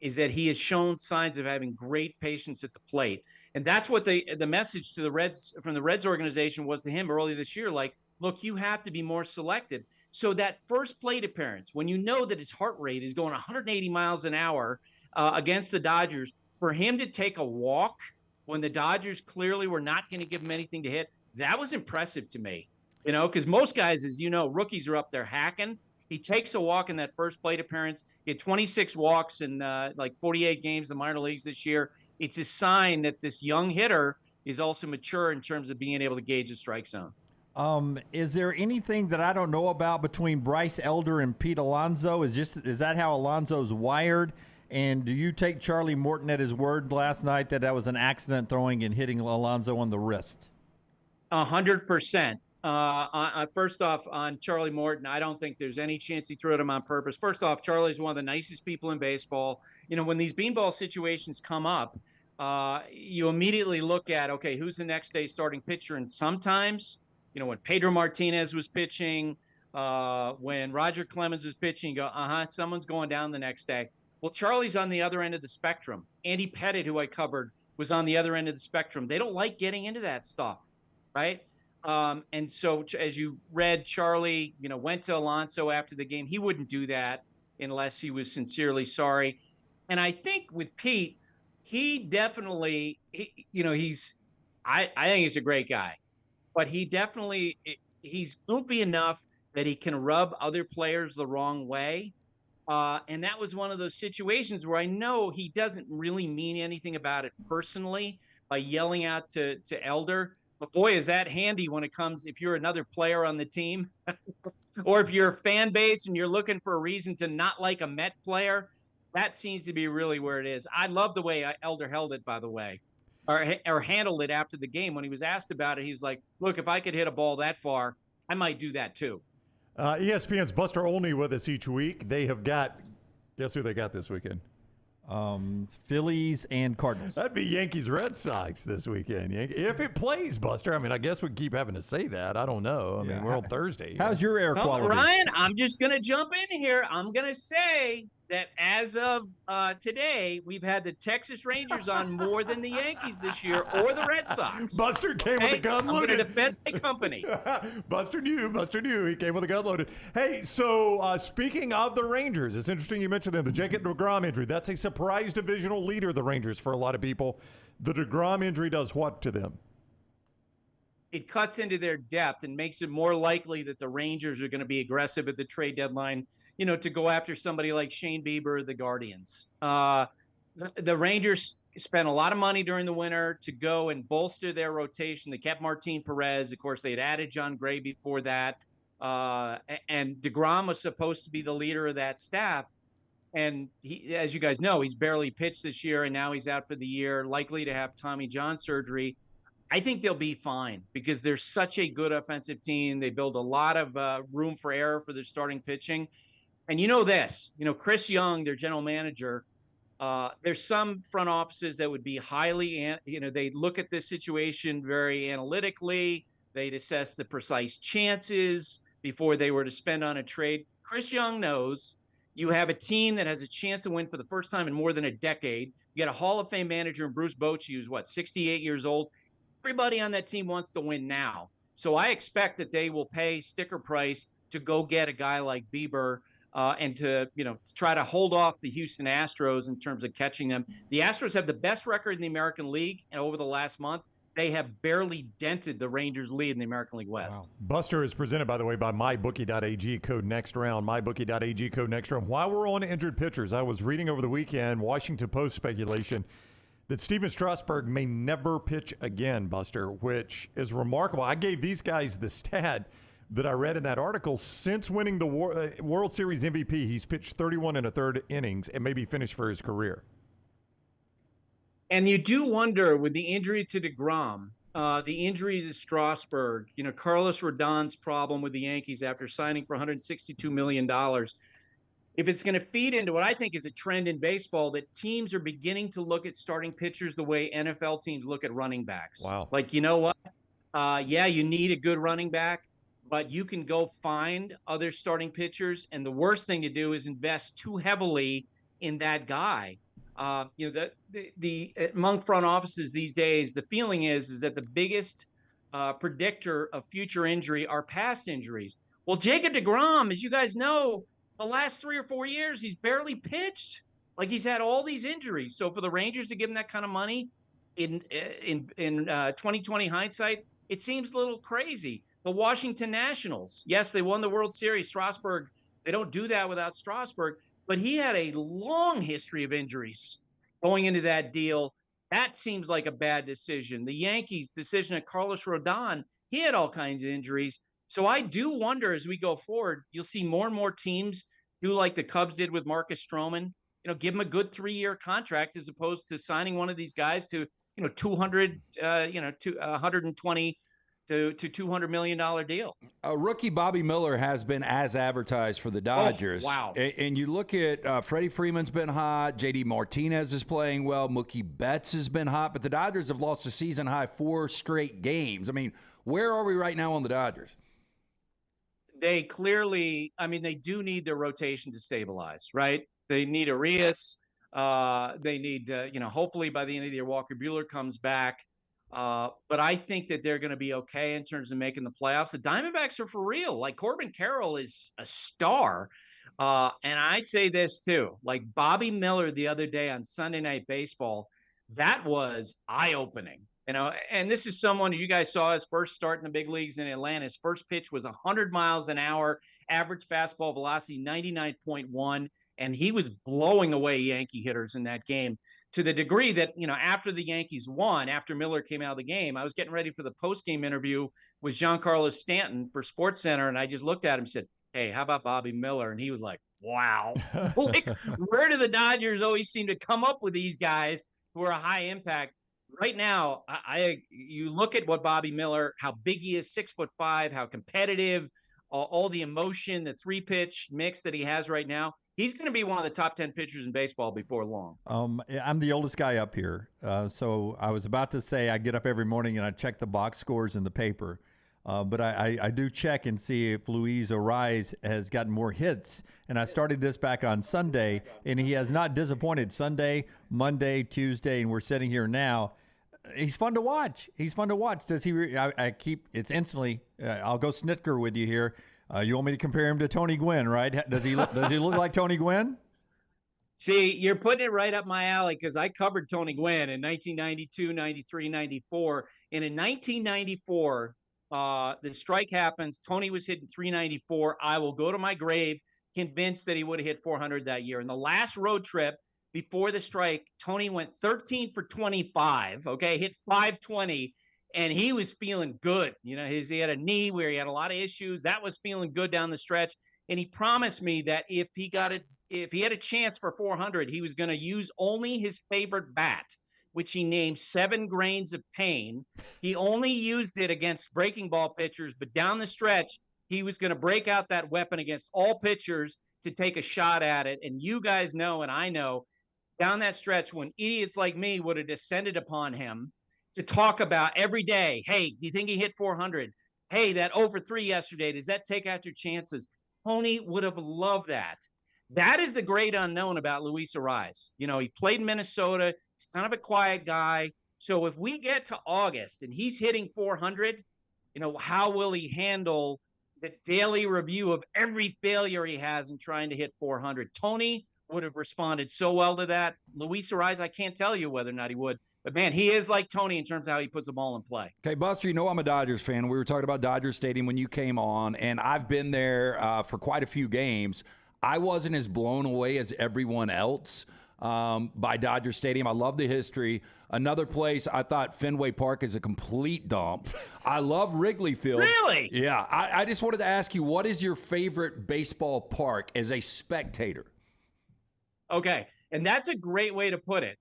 is that he has shown signs of having great patience at the plate. And that's what the message to the Reds from the Reds organization was to him early this year. Like, look, you have to be more selective. So that first plate appearance, when you know that his heart rate is going 180 miles an hour against the Dodgers, for him to take a walk when the Dodgers clearly were not going to give him anything to hit, that was impressive to me. Because most guys, as rookies are up there hacking. He takes a walk in that first plate appearance. He had 26 walks in 48 games in the minor leagues this year. It's a sign that this young hitter is also mature in terms of being able to gauge the strike zone. Is there anything that I don't know about between Bryce Elder and Pete Alonso? Is that how Alonso's wired? And do you take Charlie Morton at his word last night that was an accident throwing and hitting Alonso on the wrist? 100%. First off, on Charlie Morton, I don't think there's any chance he threw at him on purpose. First off, Charlie's one of the nicest people in baseball. When these beanball situations come up, you immediately look at, okay, who's the next day starting pitcher? And sometimes, when Pedro Martinez was pitching, when Roger Clemens was pitching, you go, someone's going down the next day. Well, Charlie's on the other end of the spectrum. Andy Pettit, who I covered, was on the other end of the spectrum. They don't like getting into that stuff, right? And so as you read, Charlie, went to Alonso after the game. He wouldn't do that unless he was sincerely sorry. And I think with Pete, he definitely, I think he's a great guy, but he's goofy enough that he can rub other players the wrong way. And that was one of those situations where I know he doesn't really mean anything about it personally by yelling out to Elder. But boy, is that handy when it comes if you're another player on the team or if you're a fan base and you're looking for a reason to not like a Met player. That seems to be really where it is. I love the way Elder held it, by the way, or handled it after the game. When he was asked about it, he's like, look, if I could hit a ball that far, I might do that too. ESPN's Buster Olney with us each week. They have got, guess who they got this weekend? Phillies and Cardinals. That'd be Yankees Red Sox this weekend. If it plays, Buster. I mean, I guess we keep having to say that. I don't know. I mean, we're on Thursday. How's your air quality? Ryan, I'm just going to jump in here. I'm going to say that as of today, we've had the Texas Rangers on more than the Yankees this year or the Red Sox. Buster came with a gun loaded. I'm going to defend my company. Buster knew. He came with a gun loaded. Hey, so speaking of the Rangers, it's interesting you mentioned them. The Jacob deGrom injury. That's a surprise divisional leader, the Rangers, for a lot of people. The deGrom injury does what to them? It cuts into their depth and makes it more likely that the Rangers are going to be aggressive at the trade deadline, to go after somebody like Shane Bieber, the Guardians. The Rangers spent a lot of money during the winter to go and bolster their rotation. They kept Martin Perez. Of course, they had added John Gray before that. And deGrom was supposed to be the leader of that staff. And he, as you guys know, he's barely pitched this year, and now he's out for the year, likely to have Tommy John surgery. I think they'll be fine because they're such a good offensive team. They build a lot of room for error for their starting pitching. And Chris Young, their general manager, there's some front offices that would be highly, they look at this situation very analytically. They'd assess the precise chances before they were to spend on a trade. Chris Young knows you have a team that has a chance to win for the first time in more than a decade. You got a Hall of Fame manager in Bruce Bochy, who's 68 years old. Everybody on that team wants to win now. So I expect that they will pay sticker price to go get a guy like Bieber and to try to hold off the Houston Astros in terms of catching them. The Astros have the best record in the American League, and over the last month, they have barely dented the Rangers' lead in the American League West. Wow. Buster is presented, by the way, by MyBookie.ag, code next round. MyBookie.ag, code next round. While we're on injured pitchers, I was reading over the weekend Washington Post speculation that Steven Strasburg may never pitch again, Buster, which is remarkable. I gave these guys the stat that I read in that article. Since winning the World Series MVP, he's pitched 31 1/3 innings and maybe finished for his career. And you do wonder, with the injury to deGrom, the injury to Strasburg, Carlos Rodon's problem with the Yankees after signing for $162 million, if it's going to feed into what I think is a trend in baseball, that teams are beginning to look at starting pitchers the way NFL teams look at running backs. Wow. Like, you know what? You need a good running back, but you can go find other starting pitchers. And the worst thing to do is invest too heavily in that guy. The among front offices these days, the feeling is that the biggest predictor of future injury are past injuries. Well, Jacob deGrom, as you guys know, the last 3 or 4 years, he's barely pitched. Like, he's had all these injuries. So for the Rangers to give him that kind of money in 2020 hindsight, it seems a little crazy. The Washington Nationals, yes, they won the World Series. Strasburg, they don't do that without Strasburg, but he had a long history of injuries going into that deal. That seems like a bad decision. The Yankees' decision at Carlos Rodon, he had all kinds of injuries. So I do wonder, as we go forward, you'll see more and more teams do like the Cubs did with Marcus Stroman, give him a good 3-year contract as opposed to signing one of these guys to, 120 to $200 million deal. Rookie Bobby Miller has been as advertised for the Dodgers. Oh, wow. And you look at Freddie Freeman's been hot. JD Martinez is playing well. Mookie Betts has been hot. But the Dodgers have lost a season-high 4 straight games. I mean, where are we right now on the Dodgers? They clearly, they do need their rotation to stabilize, right? They need Arias. They need, hopefully by the end of the year, Walker Buehler comes back. But I think that they're going to be okay in terms of making the playoffs. The Diamondbacks are for real. Like, Corbin Carroll is a star. And I'd say this too, like Bobby Miller the other day on Sunday Night Baseball, that was eye-opening. And this is someone you guys saw his first start in the big leagues in Atlanta. His first pitch was 100 miles an hour, average fastball velocity 99.1. and he was blowing away Yankee hitters in that game to the degree that, after the Yankees won, after Miller came out of the game, I was getting ready for the post-game interview with Giancarlo Stanton for SportsCenter, and I just looked at him and said, hey, how about Bobby Miller? And he was like, wow. Like, where do the Dodgers always seem to come up with these guys who are a high impact? Right now, you look at what Bobby Miller, how big he is, 6'5", how competitive, all the emotion, the 3-pitch mix that he has right now. He's going to be one of the top 10 pitchers in baseball before long. I'm the oldest guy up here, so I was about to say I get up every morning and I check the box scores in the paper, but I do check and see if Luis Ariz has gotten more hits, and I started this back on Sunday, and he has not disappointed Sunday, Monday, Tuesday, and we're sitting here now. He's fun to watch. Does he? I keep it's instantly. I'll go Snitker with you here. You want me to compare him to Tony Gwynn, right? Does he look like Tony Gwynn? See, you're putting it right up my alley because I covered Tony Gwynn in 1992, 93, 94. And in 1994, the strike happens. Tony was hitting 394. I will go to my grave convinced that he would have hit 400 that year. In the last road trip before the strike, Tony went 13 for 25, hit 520. And he was feeling good. He had a knee where he had a lot of issues. That was feeling good down the stretch. And he promised me that if he had a chance for 400, he was going to use only his favorite bat, which he named 7 Grains of Pain. He only used it against breaking ball pitchers, but down the stretch, he was going to break out that weapon against all pitchers to take a shot at it. And you guys know, and I know, down that stretch when idiots like me would have descended upon him to talk about every day, hey, do you think he hit 400? Hey, that over 3 yesterday, does that take out your chances? Tony would have loved that. That is the great unknown about Luis Ariz. He played in Minnesota. He's kind of a quiet guy. So if we get to August and he's hitting 400, how will he handle the daily review of every failure he has in trying to hit 400? Tony would have responded so well to that. Luis Ariz, I can't tell you whether or not he would. But, man, he is like Tony in terms of how he puts the ball in play. Okay, Buster, I'm a Dodgers fan. We were talking about Dodger Stadium when you came on, and I've been there for quite a few games. I wasn't as blown away as everyone else by Dodger Stadium. I love the history. Another place, I thought Fenway Park is a complete dump. I love Wrigley Field. Really? Yeah. I just wanted to ask you, what is your favorite baseball park as a spectator? Okay, and that's a great way to put it.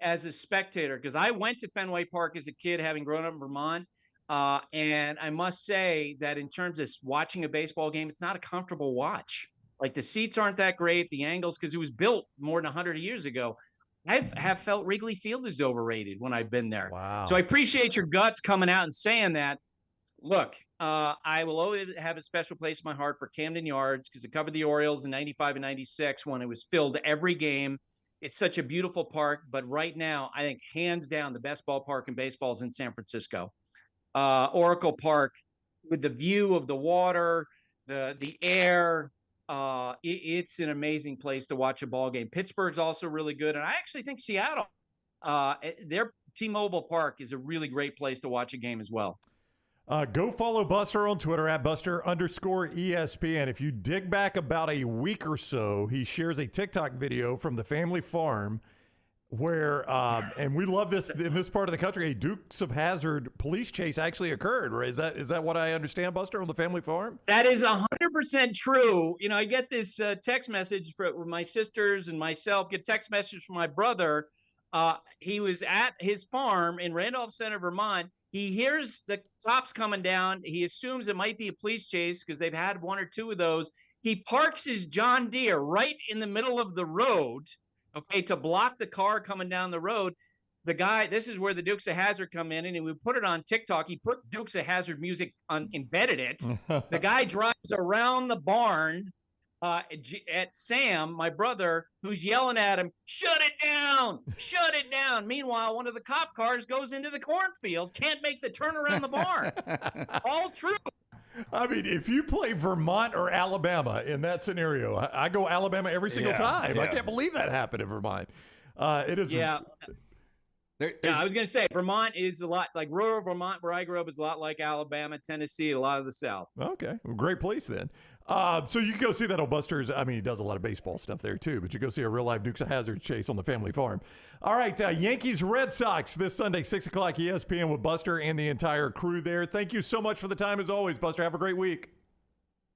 As a spectator, because I went to Fenway Park as a kid, having grown up in Vermont, and I must say that in terms of watching a baseball game, it's not a comfortable watch. Like, the seats aren't that great, the angles, because it was built more than 100 years ago. I have felt Wrigley Field is overrated when I've been there. Wow. So I appreciate your guts coming out and saying that. Look, I will always have a special place in my heart for Camden Yards because I covered the Orioles in 95 and 96 when it was filled every game. It's such a beautiful park, but right now, I think hands down the best ballpark in baseball is in San Francisco. Oracle Park, with the view of the water, the air, it's an amazing place to watch a ball game. Pittsburgh's also really good, and I actually think Seattle, their T-Mobile Park is a really great place to watch a game as well. Go follow Buster on Twitter at Buster_ESPN. If you dig back about a week or so, he shares a TikTok video from the family farm where, and we love this in this part of the country, a Dukes of Hazzard police chase actually occurred. Right? Is that what I understand, Buster, on the family farm? That is 100% true. I get this text message from my sisters and myself, get text messages from my brother. He was at his farm in Randolph Center, Vermont. He hears the cops coming down. He assumes it might be a police chase because they've had 1 or 2 of those. He parks his John Deere right in the middle of the road, to block the car coming down the road. The guy, this is where the Dukes of Hazzard come in, and he would put it on TikTok. He put Dukes of Hazzard music embedded it. The guy drives around the barn at Sam, my brother, who's yelling at him, shut it down, shut it down. Meanwhile, one of the cop cars goes into the cornfield, can't make the turn around the barn. All true. I mean, if you play Vermont or Alabama in that scenario, I go Alabama every single time. Yeah. I can't believe that happened in Vermont. It is. Yeah. I was going to say Vermont is a lot like rural Vermont, where I grew up, is a lot like Alabama, Tennessee, a lot of the South. Okay. Well, great place then. So you can go see that on Buster's. I mean, he does a lot of baseball stuff there too, but you go see a real live Dukes of Hazzard chase on the family farm. All right, Yankees Red Sox this Sunday, 6 o'clock ESPN with Buster and the entire crew there. Thank you so much for the time as always, Buster. Have a great week.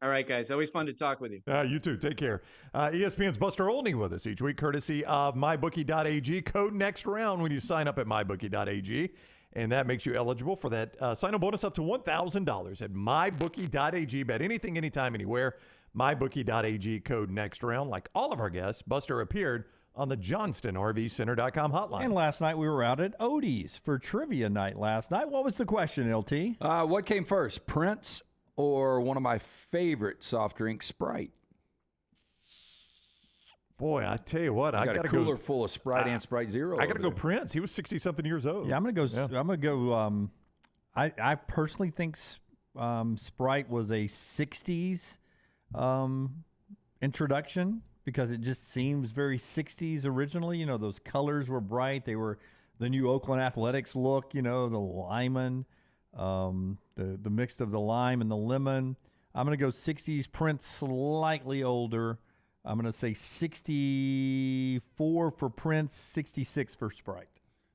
All right, guys. Always fun to talk with you. You too. Take care. ESPN's Buster Olney with us each week, courtesy of MyBookie.ag. Code next round when you sign up at MyBookie.ag. And that makes you eligible for that sign-on bonus up to $1,000 at MyBookie.ag. Bet anything, anytime, anywhere. MyBookie.ag, code next round. Like all of our guests, Buster appeared on the JohnstonRVCenter.com hotline. And last night we were out at Odie's for trivia night last night. What was the question, LT? What came first, Prince or one of my favorite soft drinks, Sprite? Boy, I tell you what, I got a cooler full of Sprite and Sprite Zero. I got to go Prince. He was 60-something years old. Yeah, I'm gonna go. Yeah. I'm gonna go. I personally think Sprite was a '60s introduction because it just seems very '60s originally. You know, those colors were bright. They were the new Oakland Athletics look. You know, the lemon, the mix of the lime and the lemon. I'm gonna go '60s Prince, slightly older. I'm going to say 64 for Prince, 66 for Sprite.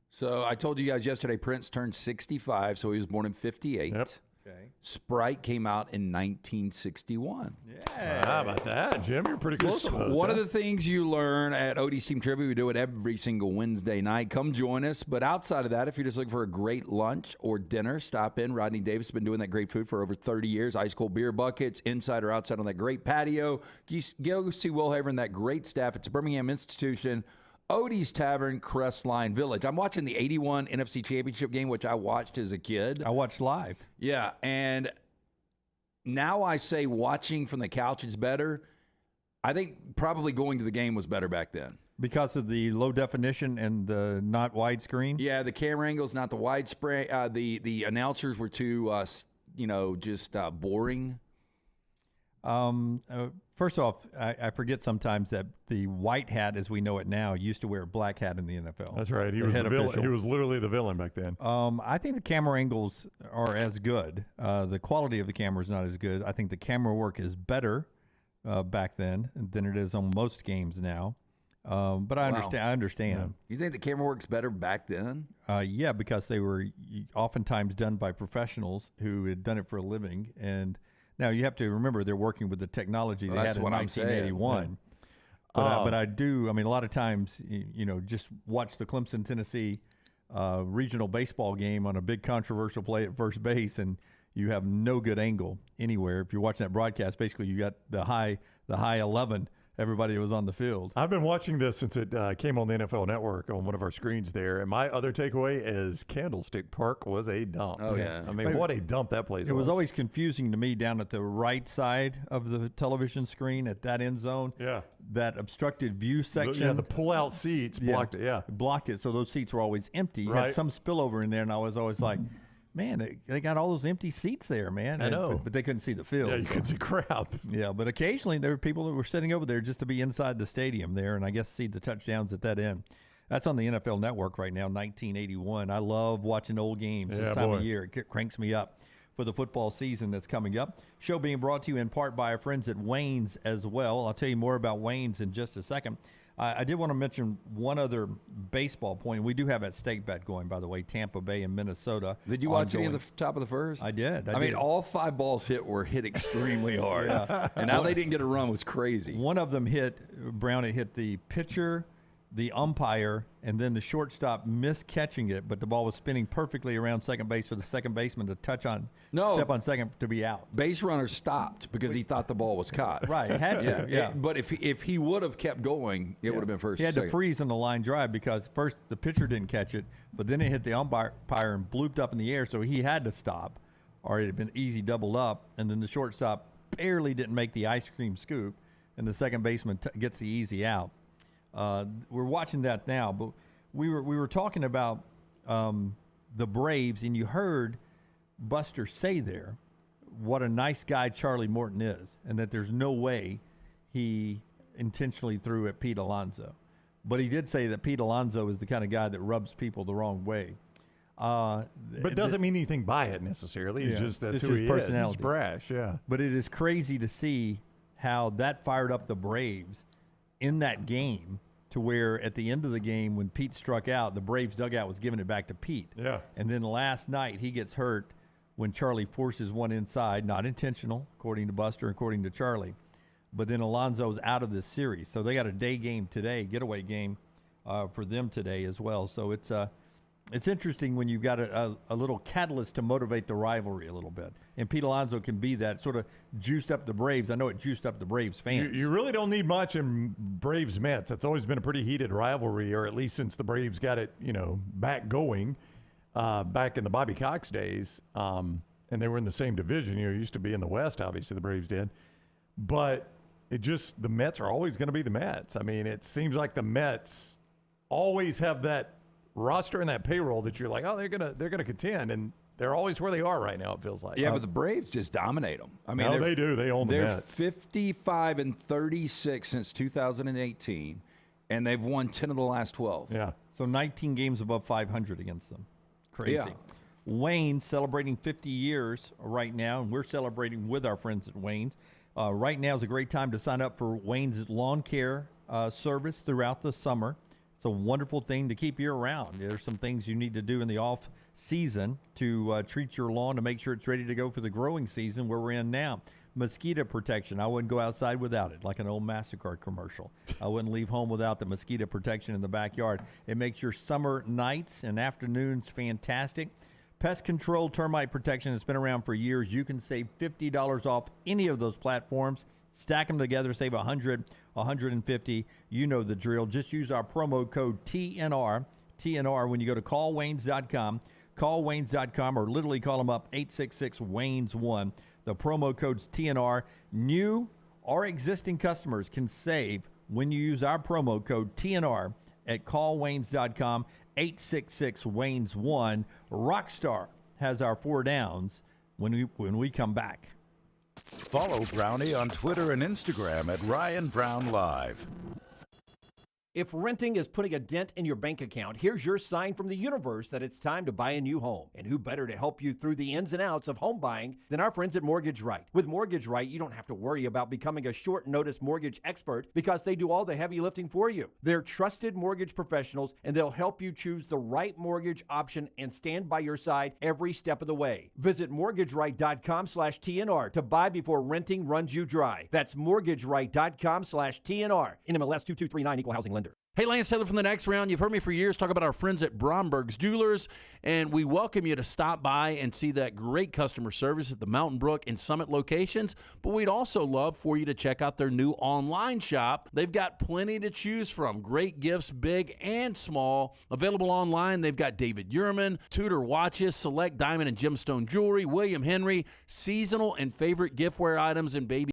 So I told you guys yesterday Prince turned 65, so he was born in 58. Yep. Okay. Sprite came out in 1961. Yeah. How about that, Jim? You're pretty close to those. One of the things you learn at Odie's Team Trivia, we do it every single Wednesday night. Come join us. But outside of that, if you're just looking for a great lunch or dinner, stop in. Rodney Davis has been doing that great food for over 30 years. Ice cold beer buckets, inside or outside on that great patio. Go see Will Haver and that great staff. It's a Birmingham institution. Odie's Tavern, Crestline Village. I'm watching the 81 NFC Championship game, which I watched as a kid. I watched live. Yeah, and now I say watching from the couch is better. I think probably going to the game was better back then. Because of the low definition and the not widescreen? Yeah, the camera angles, not the widespread. The announcers were too, just boring. First off, I forget sometimes that the white hat, as we know it now, used to wear a black hat in the NFL. That's right. He was the villain. He was literally the villain back then. I think the camera angles are as good. The quality of the camera is not as good. I think the camera work is better back then than it is on most games now. But I understand. Yeah. You think the camera works better back then? Yeah, because they were oftentimes done by professionals who had done it for a living. And now you have to remember they're working with the technology they had in 1981. But I do. I mean, a lot of times, just watch the Clemson, Tennessee regional baseball game on a big controversial play at first base, and you have no good angle anywhere. If you're watching that broadcast, basically you got the high 11. Everybody that was on the field. I've been watching this since it came on the NFL Network on one of our screens there. And my other takeaway is Candlestick Park was a dump. Oh, yeah. I mean, what a dump that place was. It was always confusing to me down at the right side of the television screen at that end zone. Yeah. That obstructed view section. Yeah, the pull-out seats blocked it, yeah. Blocked it, so those seats were always empty. You had some spillover in there, and I was always like, man, they got all those empty seats there, man. I know. But they couldn't see the field. Yeah, you couldn't see crap. Yeah, but occasionally there were people that were sitting over there just to be inside the stadium there and I guess see the touchdowns at that end. That's on the NFL Network right now, 1981. I love watching old games this time of year. It cranks me up for the football season that's coming up. Show being brought to you in part by our friends at Wayne's as well. I'll tell you more about Wayne's in just a second. I did want to mention one other baseball point. We do have that stake bet going, by the way, Tampa Bay and Minnesota. Did you watch any of the top of the first? I did. I mean, all 5 balls were hit extremely hard. And now they didn't get a run was crazy. One of them hit the pitcher, the umpire, and then the shortstop missed catching it, but the ball was spinning perfectly around second base for the second baseman to step on second to be out. Base runner stopped because he thought the ball was caught. Right, had to. Yeah. But if he would have kept going, it would have been first. He had to freeze on the line drive because first the pitcher didn't catch it, but then it hit the umpire and blooped up in the air, so he had to stop, or it had been easy doubled up, and then the shortstop barely didn't make the ice cream scoop, and the second baseman gets the easy out. We're watching that now, but we were talking about the Braves, and you heard Buster say there what a nice guy Charlie Morton is, and that there's no way he intentionally threw at Pete Alonso. But he did say that Pete Alonso is the kind of guy that rubs people the wrong way. But doesn't mean anything by it necessarily. It's just that's who he is. He's brash, yeah. But it is crazy to see how that fired up the Braves in that game to where at the end of the game when Pete struck out, the Braves dugout was giving it back to Pete. Yeah. And then last night he gets hurt when Charlie forces one inside, not intentional, according to Buster, according to Charlie. But then Alonso's out of this series. So they got a day game today, getaway game for them today as well. So it's interesting when you've got a little catalyst to motivate the rivalry a little bit. And Pete Alonso can be that, sort of juiced up the Braves. I know it juiced up the Braves fans. You really don't need much in Braves-Mets. It's always been a pretty heated rivalry, or at least since the Braves got it, back going back in the Bobby Cox days. And they were in the same division. It used to be in the West, obviously, the Braves did. But the Mets are always going to be the Mets. I mean, it seems like the Mets always have that roster and that payroll that you're like, oh, they're gonna contend, and they're always where they are right now. It feels like. Yeah, but the Braves just dominate them. I mean, they do. They own the Mets. They're 55-36 since 2018, and they've won 10 of the last 12. Yeah. So 19 games above 500 against them. Crazy. Yeah. Wayne's celebrating 50 years right now, and we're celebrating with our friends at Wayne's. Right now is a great time to sign up for Wayne's lawn care service throughout the summer. It's a wonderful thing to keep you around. There's some things you need to do in the off season to treat your lawn to make sure it's ready to go for the growing season where we're in now. Mosquito protection. I wouldn't go outside without it, like an old MasterCard commercial. I wouldn't leave home without the mosquito protection in the backyard. It makes your summer nights and afternoons fantastic. Pest control termite protection has been around for years. You can save $50 off any of those platforms. Stack them together, save $100, $150. You know the drill. Just use our promo code TNR when you go to callwaynes.com. Callwaynes.com, or literally call them up, 866-WAYNES1. The promo code's TNR. New or existing customers can save when you use our promo code TNR at callwaynes.com, 866-WAYNES1. Rockstar has our 4 downs when we come back. Follow Brownie on Twitter and Instagram at Ryan Brown Live. If renting is putting a dent in your bank account, here's your sign from the universe that it's time to buy a new home. And who better to help you through the ins and outs of home buying than our friends at Mortgage Right. With Mortgage Right, you don't have to worry about becoming a short notice mortgage expert because they do all the heavy lifting for you. They're trusted mortgage professionals, and they'll help you choose the right mortgage option and stand by your side every step of the way. Visit mortgageright.com/TNR to buy before renting runs you dry. That's mortgageright.com/TNR. NMLS 2239, Equal Housing Lender. Hey, Lance Taylor from The Next Round. You've heard me for years talk about our friends at Bromberg's Jewelers, and we welcome you to stop by and see that great customer service at the Mountain Brook and Summit locations. But we'd also love for you to check out their new online shop. They've got plenty to choose from. Great gifts, big and small. Available online, they've got David Yurman, Tudor watches, select diamond and gemstone jewelry, William Henry, seasonal and favorite giftware items, and baby